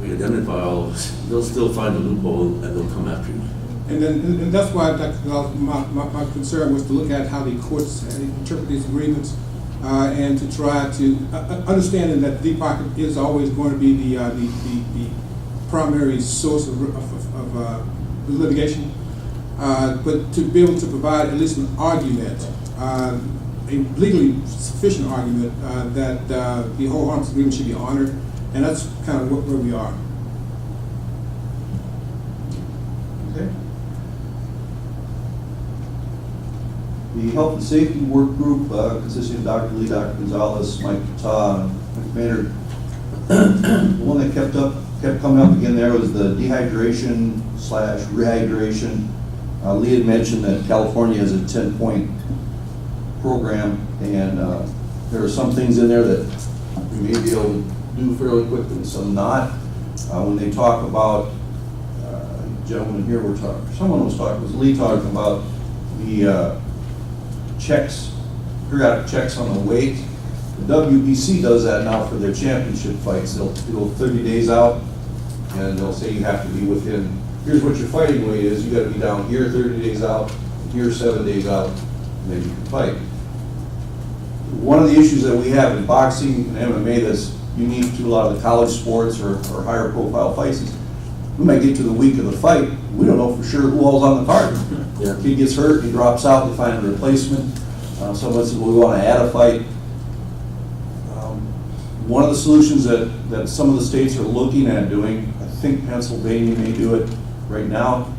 we identify all of us, they'll still find a loophole and they'll come after you. And that's why, Dr. Gonzalez, my concern was to look at how the courts interpret these agreements and to try to understanding that deep pocket is always going to be the primary source of litigation, but to be able to provide at least an argument, a legally sufficient argument that the whole harmless agreement should be honored, and that's kind of where we are. Okay. The Health and Safety Work Group, consisting of Dr. Lee, Dr. Gonzalez, Mike Pata, Mike Maynard. The one that kept coming up again there was the dehydration/rehydration. Lee had mentioned that California has a 10-point program, and there are some things in there that we may be able to do fairly quickly and some not. When they talk about, gentleman here, was Lee talking about the checks, periodic checks on the weight. The WBC does that now for their championship fights. They'll go 30 days out, and they'll say you have to be within, here's what your fighting weight is, you gotta be down here 30 days out, here 7 days out, and then you can fight. One of the issues that we have in boxing and MMA that's unique to a lot of the college sports or higher profile fights is we might get to the week of the fight, we don't know for sure who all's on the card. Yeah. Kid gets hurt, he drops out, they find a replacement. Someone says, well, we want to add a fight. One of the solutions that some of the states are looking at doing, I think Pennsylvania may do it right now,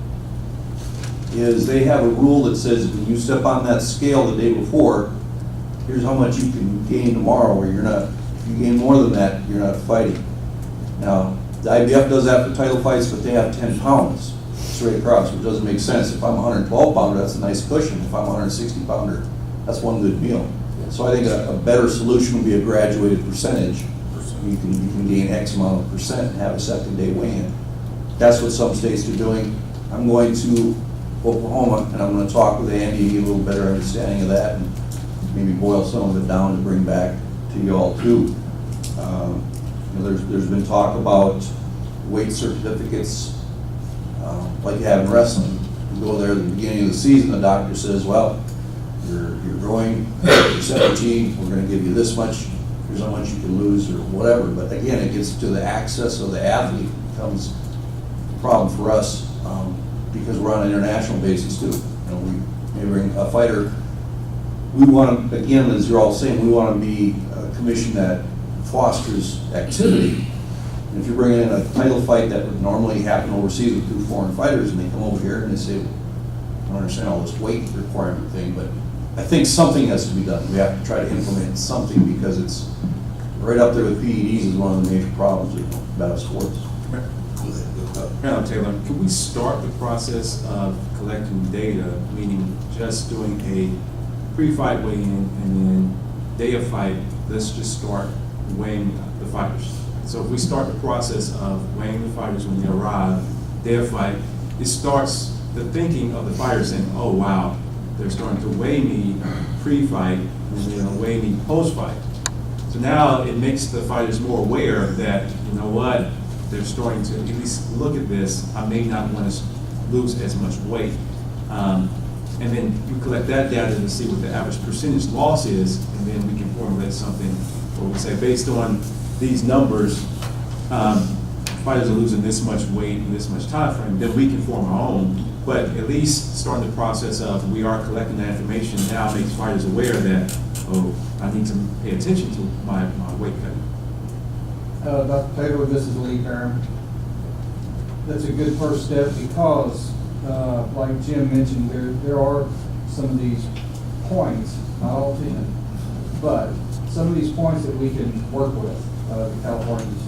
is they have a rule that says when you step on that scale the day before, here's how much you can gain tomorrow, or you're not, if you gain more than that, you're not fighting. Now, the IBF does that for title fights, but they have 10 pounds straight across, which doesn't make sense. If I'm a 112 pounder, that's a nice cushion. If I'm a 160 pounder, that's one good meal. So I think a better solution would be a graduated percentage. You can gain X amount of percent and have a second day weigh-in. That's what some states are doing. I'm going to Oklahoma, and I'm going to talk with Andy to get a little better understanding of that, and maybe boil some of it down to bring back to you all too. There's been talk about weight certificates like you have in wrestling. You go there at the beginning of the season, the doctor says, well, you're growing, you're 17, we're going to give you this much, here's how much you can lose, or whatever. But again, it gets to the access of the athlete. It becomes a problem for us because we're on an international basis too. We may bring a fighter. We want to, again, as you're all saying, we want to be a commission that fosters activity. And if you're bringing in a title fight that would normally happen overseas with 2 foreign fighters, and they come over here and they say, I don't understand all this weight requirement thing, but I think something has to be done. We have to try to implement something because it's right up there with PEDs is one of the major problems with battle sports. Colonel Taylor, can we start the process of collecting data, meaning just doing a pre-fight weigh-in and then day of fight, let's just start weighing the fighters. So if we start the process of weighing the fighters when they arrive, day of fight, it starts the thinking of the fighter saying, oh wow, they're starting to weigh me pre-fight and they're going to weigh me post-fight. So now it makes the fighters more aware that, you know what, they're starting to at least look at this. I may not want to lose as much weight. And then you collect that data to see what the average percentage loss is, and then we can formulate something where we say, based on these numbers, fighters are losing this much weight in this much time frame, then we can form our own. But at least starting the process of we are collecting that information now makes fighters aware that, oh, I need to pay attention to my weight cutting. Dr. Taylor, this is Lee Parham. That's a good first step because, like Jim mentioned, there are some of these points, not all 10, but some of these points that we can work with. California's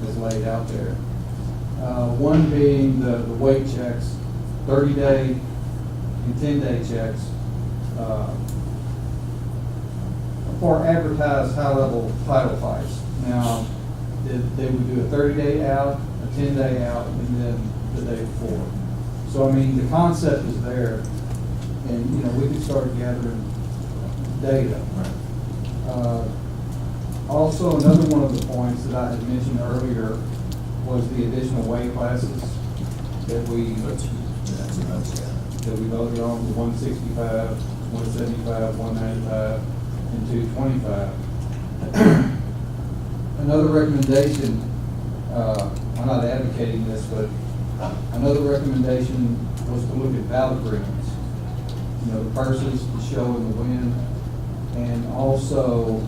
is laid out there. One being the weight checks, 30-day and 10-day checks for advertised high-level title fights. Now, they would do a 30-day out, a 10-day out, and then the day before. So, I mean, the concept is there, and, we can start gathering data. Also, another one of the points that I had mentioned earlier was the additional weight classes that we voted on, the 165, 175, 195, and 225. Another recommendation, I'm not advocating this, but another recommendation was to look at battle agreements. The purses, the show, and the win. And also,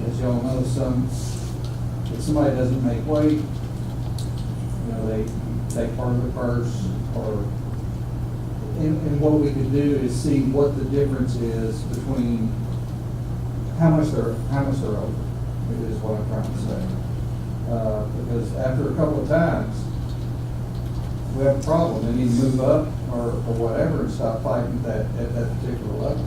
as y'all know, if somebody doesn't make weight, they take part of the purse, and what we could do is see what the difference is between how much they're over, is what I'm trying to say. Because after a couple of times, we have a problem. They need to move up or whatever and stop fighting at that particular level.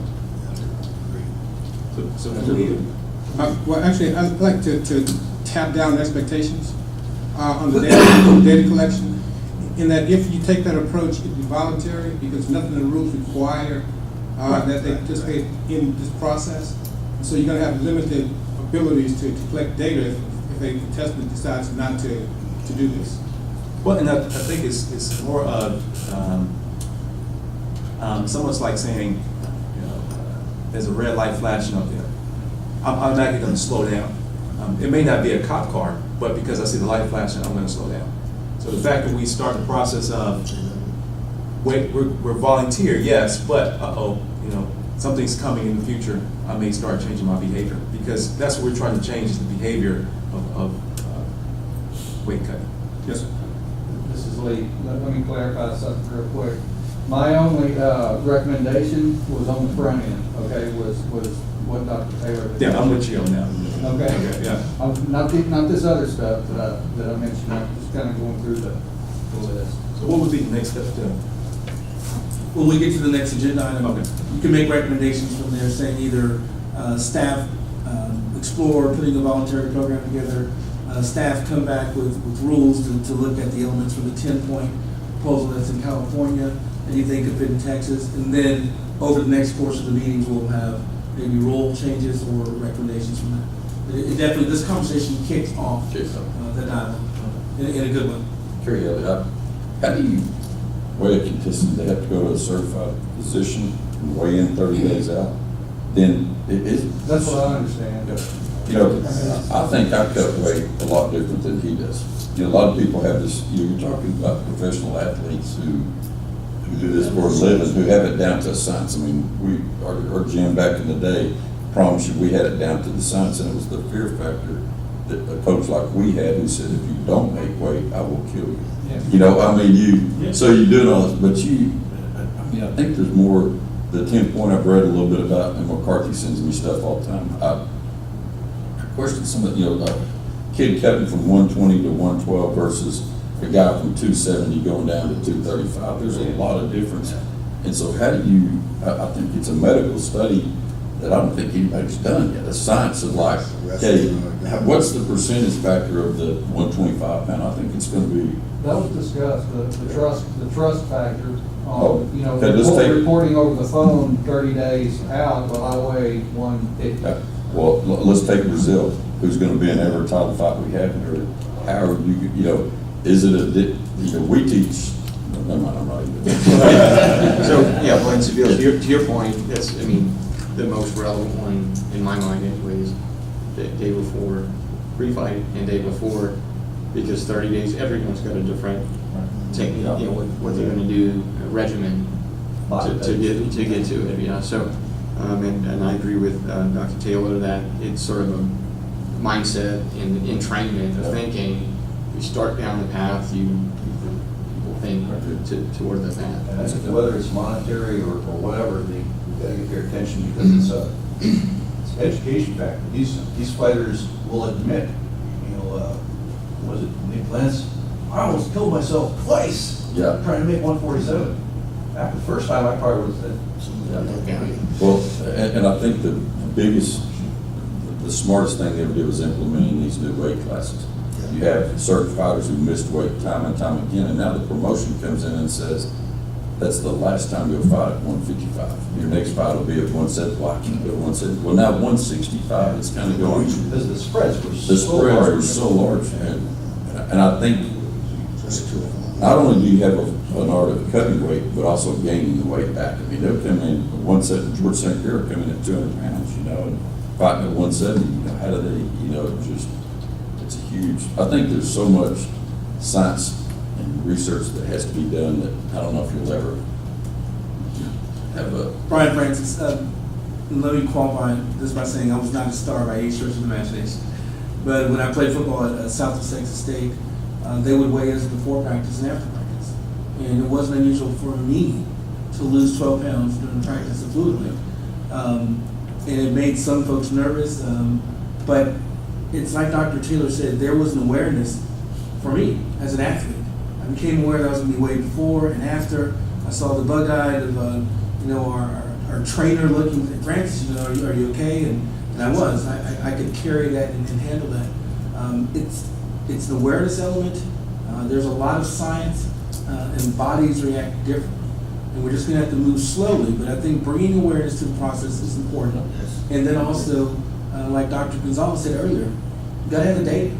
Well, actually, I'd like to tap down expectations on the data collection, in that if you take that approach, it would be voluntary because nothing in the rules require that they participate in this process. So you're gonna have limited abilities to collect data if a contestant decides not to do this. Well, and I think it's more of, someone's like saying, you know, there's a red light flashing up there. I'm automatically gonna slow down. It may not be a cop car, but because I see the light flashing, I'm gonna slow down. So the fact that we start the process of, wait, we're volunteer, yes, but you know, something's coming in the future, I may start changing my behavior, because that's what we're trying to change, is the behavior of weight cutting. Yes, sir. Mrs. Lee, let me clarify something real quick. My only recommendation was on the front end, okay, was what Dr. Taylor did. Yeah, I'm with you on that. Okay. Okay, yeah. Not this other stuff that I mentioned, I'm just kind of going through the list. So what would be the next step to? When we get to the next agenda item, Okay. you can make recommendations from there, saying either staff explore putting a voluntary program together, staff come back with rules to look at the elements from the 10-point proposal that's in California, and you think could fit in Texas, and then over the next course of the meetings, we'll have maybe rule changes or recommendations from that. It definitely, this conversation kicks off the dialogue in a good way. Carrie, how do you weigh a contestant? They have to go to a certified physician and weigh in 30 days out? Then it is. That's what I understand. You know, I think I cut weight a lot different than he does. You know, a lot of people have this, you're talking about professional athletes who do this for a living, who have it down to a science. I mean, our gym back in the day, promise you, we had it down to the science, and it was the fear factor that a coach like we had who said, if you don't make weight, I will kill you. Yeah. You know, I mean, so you're doing all this, but I mean, I think there's more, the 10-point I've read a little bit about, and McCarthy sends me stuff all the time. I question some of, you know, a kid cutting from 120 to 112 versus a guy from 270 going down to 235. There's a lot of difference. And so how do you, I think it's a medical study that I don't think anybody's done yet. The science of like, okay, what's the percentage factor of the 125 pound? I think it's going to be. That was discussed, the trust factor, Oh, you know, okay, let's take- reporting over the phone 30 days out, well, I weigh 150. Well, let's take Brazil, who's going to be in every title fight we have here. How are you, you know, is it you know, we teach, no, never mind, I'm not even. So, yeah, well, and Seville, to your point, that's, I mean, the most relevant one in my mind anyways, the day before pre-fight and day before, because 30 days, everyone's got a different technique, you know, what they're gonna do, a regimen to get to it, yeah. So, and I agree with Dr. Taylor that it's sort of a mindset in entrainment of thinking. You start down the path, people think toward the path. And whether it's monetary or whatever, you've got to get their attention because it's an education factor. These fighters will admit, you know, was it Nick Lentz? I almost killed myself twice trying to make 147. After the first time, I probably would have said, Well, and I think the biggest, the smartest thing they ever did was implementing these new weight classes. You have certain fighters who missed weight time and time again, and now the promotion comes in and says, that's the last time you'll fight at 155. Your next fight will be at 170. Well, I can't go 170. Well, now 165, it's kind of going. because the spreads were So large. And I think not only do you have an art of cutting weight, but also gaining the weight back. I mean, they'll come in, George St. Pierre coming in at 200 pounds, you know, and fighting at 170. You know, how do they, you know, just, it's a huge, I think there's so much science and research that has to be done that I don't know if you'll ever have a. Brian Francis, let me qualify this by saying I was not a star by any stretch of the imagination. But when I played football at South Texas State, they would weigh us before practice and after practice. And it wasn't unusual for me to lose 12 pounds during practice of fluid weight. And it made some folks nervous, but it's like Dr. Taylor said, there was an awareness for me as an athlete. I became aware that I was going to be weighed before and after. I saw the bug-eyed of, you know, our trainer looking at Francis, you know, are you okay? And I was. I could carry that and handle that. It's an awareness element. There's a lot of science, and bodies react differently. and we're just gonna have to move slowly, but I think bringing awareness to the process is important. And then also, like Dr. Gonzalez said earlier, you gotta have the data.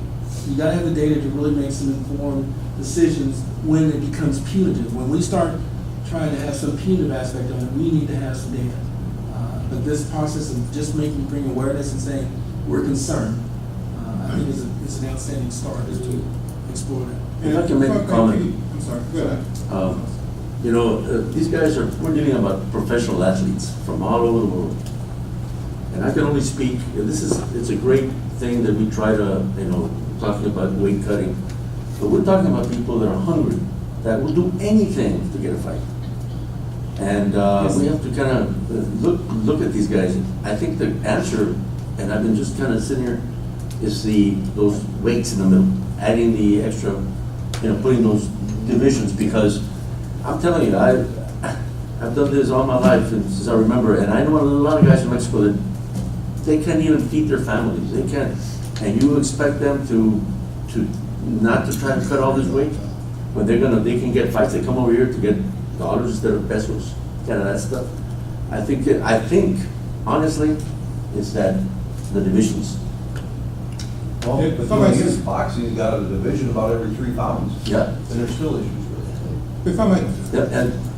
You gotta have the data to really make some informed decisions when it becomes punitive. When we start trying to have some punitive aspect of it, we need to have some data. But this process of just bring awareness and saying, we're concerned, I think it's an outstanding start as to explore that. If I can make a comment. I'm sorry, go ahead. You know, these guys we're dealing about professional athletes from all over the world. And I can only speak, it's a great thing that we try to, talking about weight cutting. But we're talking about people that are hungry, that will do anything to get a fight. And we have to kind of look at these guys. I think the answer, and I've been just kind of sitting here, is those weights in the middle, adding the extra, putting those divisions, because I'm telling you, I've done this all my life since I remember, and I know a lot of guys in Mexico that they can't even feed their families. They can't, and you expect them to not to try to cut all this weight, but they can get fights. They come over here to get dollars instead of pesos, kind of that stuff. I think honestly, it's that the divisions. Well, Yeah, but somebody against says- boxing's got a division about every 3 pounds. Yeah. And there's still issues with it. If I might, Yeah,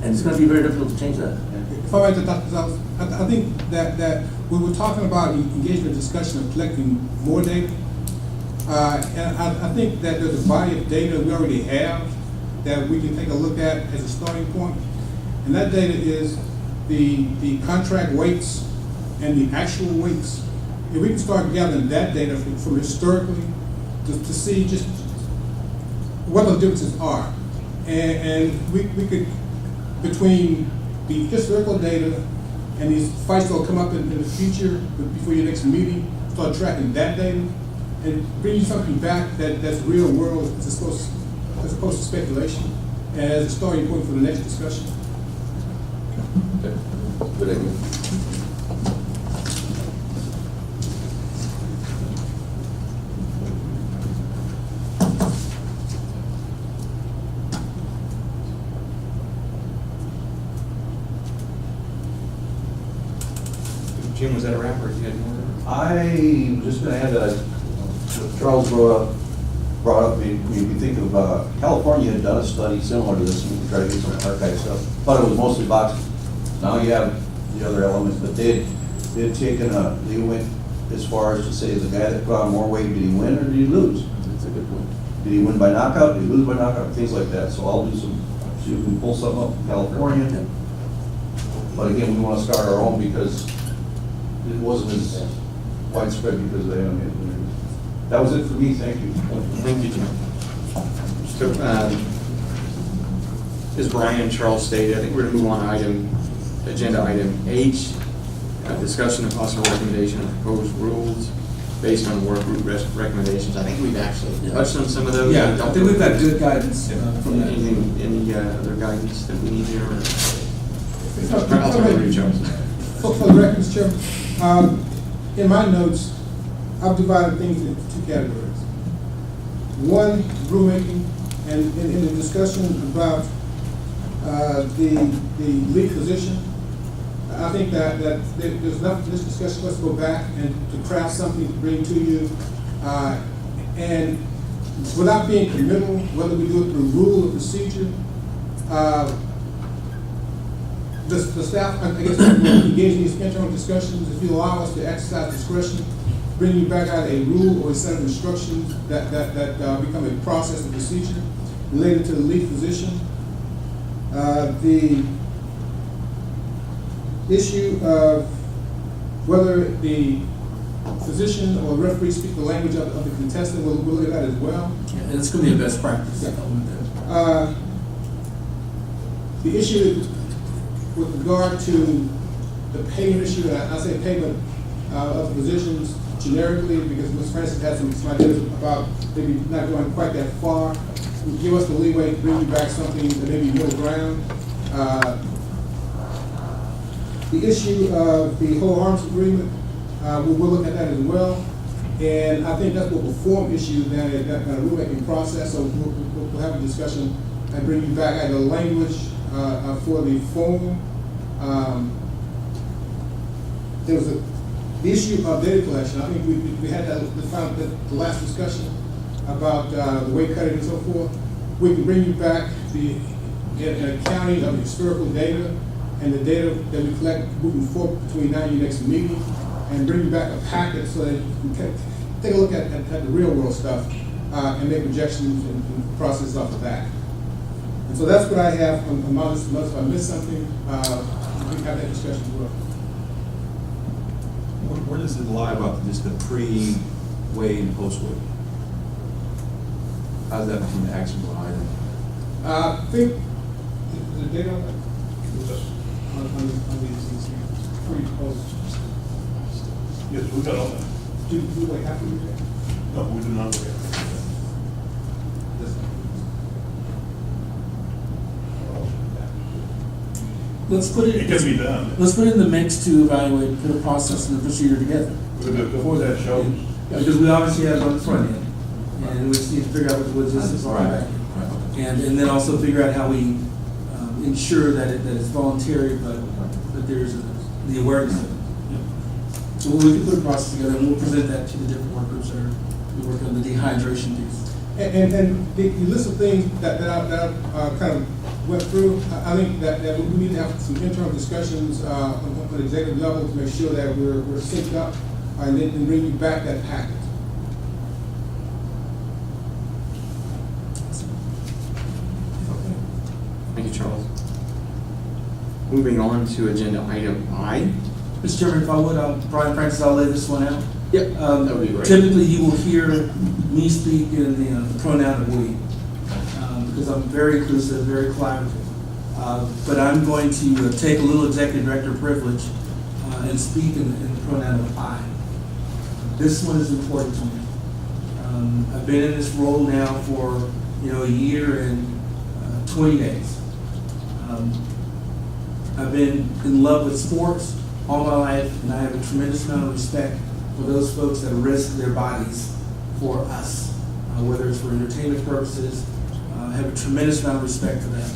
and it's going to be very difficult to change that. if I might, Dr. Gonzalez, I think that we were talking about engaging in discussion of collecting more data. And I think that there's a body of data we already have that we can take a look at as a starting point. And that data is the contract weights and the actual weights. If we can start gathering that data from historically to see just what those differences are. And we could, between the historical data and these fights that will come up in the future, before your next meeting, start tracking that data and bring you something back that's real world as opposed to speculation, and as a starting point for the next discussion. Okay. Good idea. Jim, was that a wrap, or you had more? I was just gonna add that what Charles brought up, made me think of, California had done a study similar to this, and we can try to get some archive stuff. Thought it was mostly boxing. Now you have the other elements, but they went as far as to say the guy that put on more weight, did he win or did he lose? That's a good point. Did he win by knockout? Did he lose by knockout? Things like that. So I'll do see if we can pull something up in California. But again, we want to start our own because it wasn't as widespread because they haven't had it. That was it for me. Thank you. Thank you, Jim. So, as Brian and Charles stated, I think we're going to move on to agenda item H, discussion of possible recommendation of proposed rules based on work group recommendations. I think we've actually touched on some of those. Yeah, I think we've got good guidance from that. Any other guidance that we need here? Or? For I'll turn it over to you, Charles. the record, Mr. Chairman, in my notes, I've divided things into 2 categories. One, rulemaking, and in the discussion about the lead position, I think that there's enough in this discussion. Let's go back and to craft something to bring to you, and without being committal, whether we do it through rule or procedure. The staff, I guess, will engage in these internal discussions. If you allow us to exercise discretion, bring you back out a rule or a set of instructions that become a process or procedure related to the lead position. The issue of whether the physician or referee speak the language of the contestant, we'll look at that as well. Yeah, and it's going to be a best practice. Yeah. The issue with regard to the payment issue, and I say payment of physicians generically because Ms. Francis had some ideas about maybe not going quite that far. Give us the leeway to bring you back something that may be middle ground. The issue of the whole arms agreement, we'll look at that as well. And I think that's more of a form issue than a rulemaking process. So we'll have a discussion and bring you back either language for the phone. There was the issue of data collection. I think we had the last discussion about the weight cutting and so forth. We can bring you back an accounting of historical data and the data that we collect moving forward between now and your next meeting, and bring you back a packet so that you can take a look at the real world stuff and make projections and process off of that. And so that's what I have on my list. Unless I missed something, we can have that discussion as well. Where does it lie about just the pre-weigh and post-weigh? How's that become an actionable item? I think the data on that, on these pre-post. Yes, we got all that. Do we wait after we do that? No, we do not wait. Let's put it. It can be done. Let's put it in the mix to evaluate, put a process and a procedure together. Before that shows. Because we obviously have it on the front end, and we just need to figure out what the logistics are on the back end. And then also figure out how we ensure that it's voluntary, but that there's the awareness of it. So we can put a process together, and we'll present that to the different work groups that are working on the dehydration piece. And the list of things that I kind of went through, I think that we need to have some internal discussions on the executive level to make sure that we're synced up, and then bring you back that packet. Thank you, Charles. Moving on to agenda item I. Mr. Chairman, if I would, Brian Francis, I'll lay this one out. Yep, that would be great. Typically, you will hear me speak in the pronoun of we, because I'm very inclusive, very collaborative. But I'm going to take a little executive director privilege and speak in the pronoun of I. This one is important to me. I've been in this role now for a year and 20 days. I've been in love with sports all my life, and I have a tremendous amount of respect for those folks that risk their bodies for us, whether it's for entertainment purposes. I have a tremendous amount of respect for that.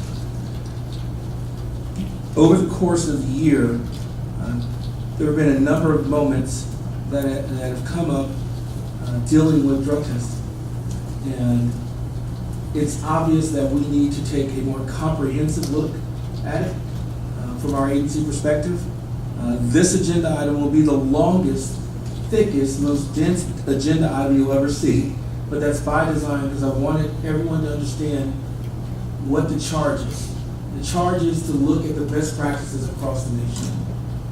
Over the course of the year, there have been a number of moments that have come up dealing with drug testing. And it's obvious that we need to take a more comprehensive look at it from our agency perspective. This agenda item will be the longest, thickest, most dense agenda item you'll ever see. But that's by design, because I wanted everyone to understand what the charge is. The charge is to look at the best practices across the nation.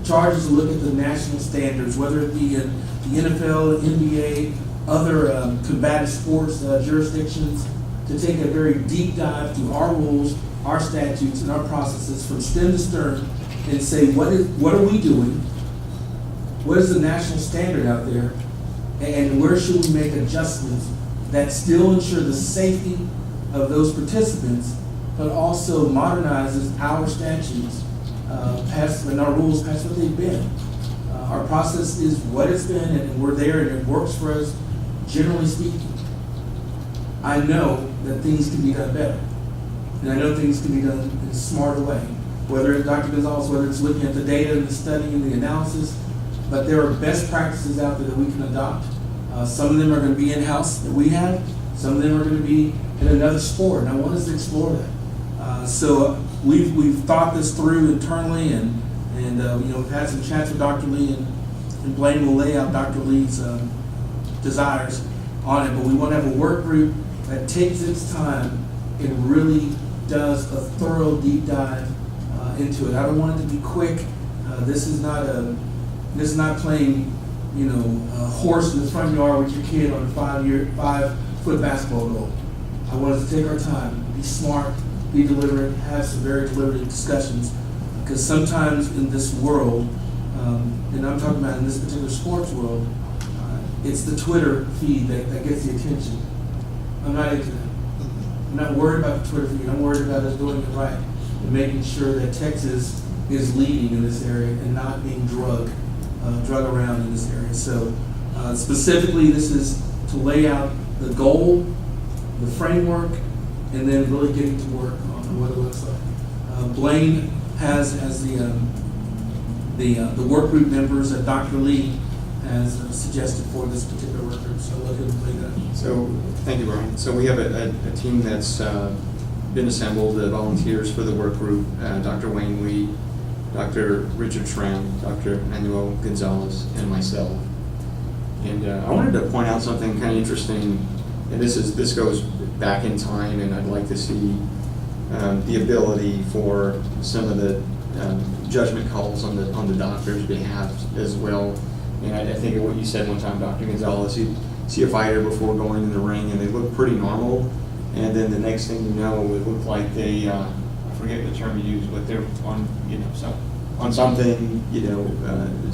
The charge is to look at the national standards, whether it be in the NFL, NBA, other combative sports jurisdictions, to take a very deep dive through our rules, our statutes, and our processes from stem to stern, and say what are we doing? What is the national standard out there? And where should we make adjustments that still ensure the safety of those participants, but also modernizes our statutes and our rules past what they've been. Our process is what it's been, and we're there, and it works for us, generally speaking. I know that things can be done better, and I know things can be done in a smarter way. Whether it's Dr. Gonzalez, whether it's looking at the data and the study and the analysis, but there are best practices out there that we can adopt. Some of them are going to be in-house that we have. Some of them are going to be in another sport, and I want us to explore that. So we've thought this through internally, and we've had some chats with Dr. Lee, and Blaine will lay out Dr. Lee's desires on it. But we want to have a work group that takes its time and really does a thorough deep dive into it. I don't want it to be quick. This is not playing horse in the front yard with your kid on a 5-foot basketball goal. I want us to take our time, be smart, be deliberate, have some very deliberate discussions, because sometimes in this world, and I'm talking about in this particular sports world, it's the Twitter feed that gets the attention. I'm not into that. I'm not worried about the Twitter feed. I'm worried about us doing it right and making sure that Texas is leading in this area and not being drug around in this area. So specifically, this is to lay out the goal, the framework, and then really getting to work on what it looks like. Blaine has as the work group members that Dr. Lee has suggested for this particular work group. So let him play that. So, thank you, Brian. So we have a team that's been assembled, volunteers for the work group, Dr. Wayne Lee, Dr. Richard Schramm, Dr. Manuel Gonzalez, and myself. And I wanted to point out something kind of interesting, and this goes back in time, and I'd like to see the ability for some of the judgment calls on the doctor's behalf as well. And I think of what you said one time, Dr. Gonzalez, you see a fighter before going in the ring and they look pretty normal, and then the next thing you know, it looked like they, I forget the term you used, but they're on, on something,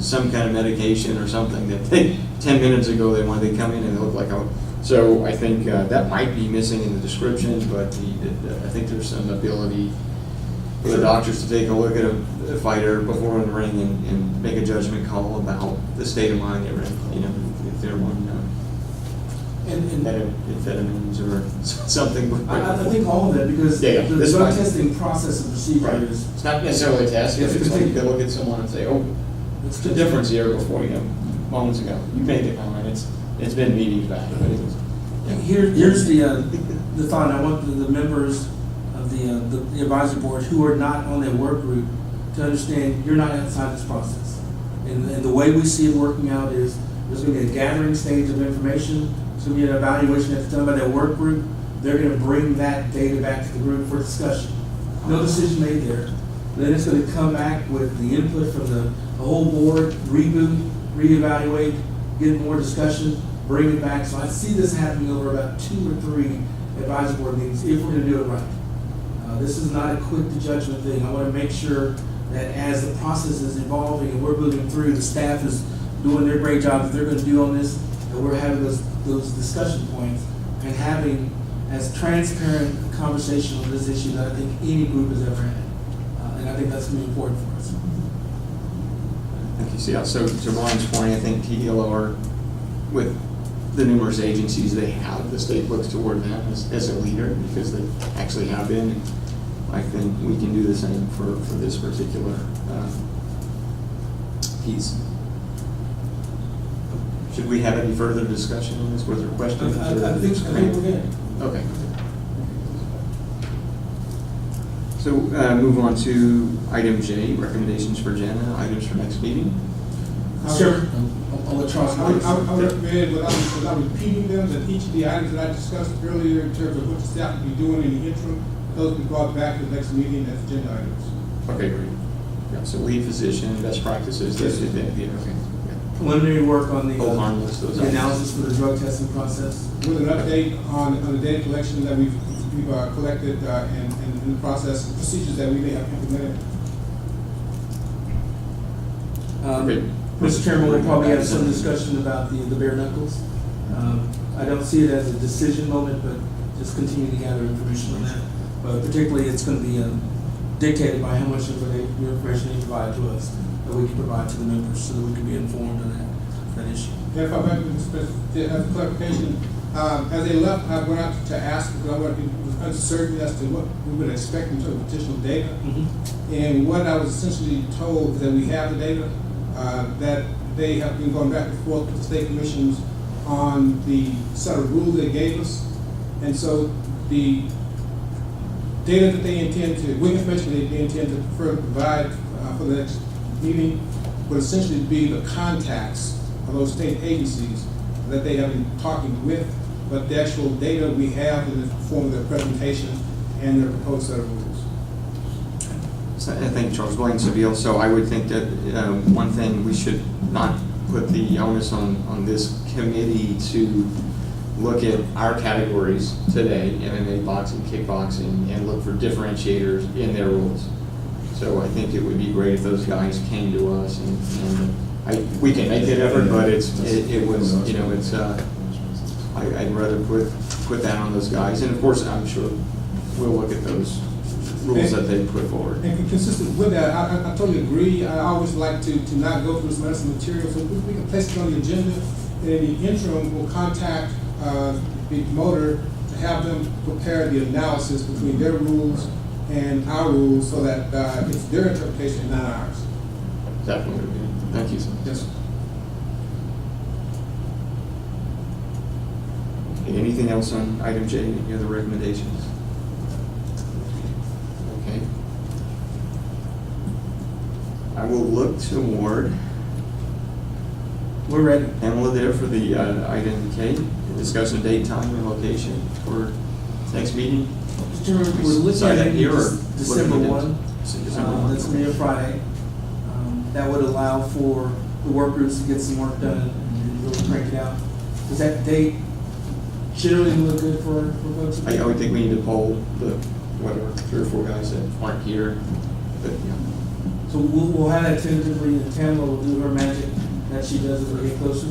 some kind of medication or something that 10 minutes ago they come in and they look like, so I think that might be missing in the description, but I think there's some ability for the doctors to take a look at a fighter before in the ring and make a judgment call about the state of mind they're in, if they're on amphetamines or something. I think all of that, because the drug testing process and procedure is... It's not necessarily a test, but it's like they look at someone and say, oh, what's the difference here before, moments ago. You made the comment, it's been meetings back. But here's the thought. I want the members of the advisory board who are not on their work group to understand you're not outside this process. And the way we see it working out is there's going to be a gathering stage of information. There's going to be an evaluation that's done by their work group. They're going to bring that data back to the group for discussion. No decision made there. Then it's going to come back with the input from the whole board, reboot, reevaluate, get more discussion, bring it back. So I see this happening over about 2 or 3 advisory board meetings if we're going to do it right. This is not a quick to judgment thing. I want to make sure that as the process is evolving and we're moving through, the staff is doing their great job that they're going to do on this, and we're having those discussion points and having as transparent a conversation on this issue that I think any group has ever had. And I think that's going to be important for us. Thank you. So to Brian's point, I think TDLR, with the numerous agencies they have, the state looks toward them as a leader because they actually have been. I think we can do the same for this particular piece. Should we have any further discussion on this? Were there questions? I think we're good. Okay. So move on to item J, recommendations for agenda, items for next meeting. Sure. I'll let Charles. I would recommend, without repeating them, that each of the items that I discussed earlier in terms of what the staff will be doing in the interim, those will be brought back to the next meeting as agenda items. Okay, great. Yeah, so lead physician, best practices. Yes. Okay. Preliminary work on the Hold harmless, those analysis for the drug testing process. With an update on the data collection that we've collected and in the process, the procedures that we may have implemented. Okay. Mr. Chairman, we'll probably have some discussion about the bare knuckles. I don't see it as a decision moment, but just continue to gather information on that. But particularly, it's going to be dictated by how much information you provide to us that we can provide to the members so that we can be informed on that issue. Yeah, if I might, as a clarification, as they left, I went out to ask, because I was uncertain as to what we would expect in terms of additional data. Mm-hmm. And what I was essentially told is that we have the data, that they have been going back and forth with the state commissions on the set of rules they gave us. And so the data that they intend to, with information they intend to further provide for the next meeting would essentially be the contacts of those state agencies that they have been talking with, but the actual data we have in the form of their presentation and their proposed set of rules. So, thank you, Charles. Blaine Seville. So I would think that one thing, we should not put the onus on this committee to look at our categories today, MMA, boxing, kickboxing, and look for differentiators in their rules. So I think it would be great if those guys came to us and we can make that effort, but it was, it's, I'd rather put that on those guys. And of course, I'm sure we'll look at those rules that they put forward. And consistent with that, I totally agree. I always like to not go through this medicine material, so we can place it on the agenda. And in the interim, we'll contact the promoter to have them prepare the analysis between their rules and our rules so that it's their interpretation, not ours. Definitely. Thank you, sir. Yes, sir. Okay, anything else on item J, any other recommendations? Okay. I will look toward We're ready. Pamela there for the item K, discussion date, time, and location for next meeting. Mr. Chairman, we're looking Decide at that here, or December what do we do? 1. December 1. That's going to be a Friday. That would allow for the work groups to get some work done and really crank it out. Does that date generally look good for folks? I would think we need to poll the, whatever, 3 or 4 guys that aren't here, but, yeah. So we'll have that tentatively, and Tamla will do her magic that she does as we get closer.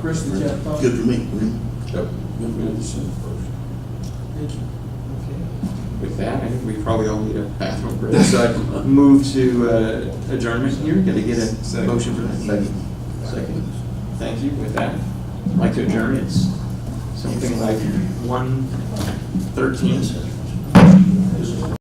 Chris, did you have a thought? Good for me. Yep. December first. Thank you. With that, I think we probably all need a bathroom break. So I move to adjournment here. Got to get a motion for that. Second. Thank you. With that, I'd like to adjourn. It's something like 1:13.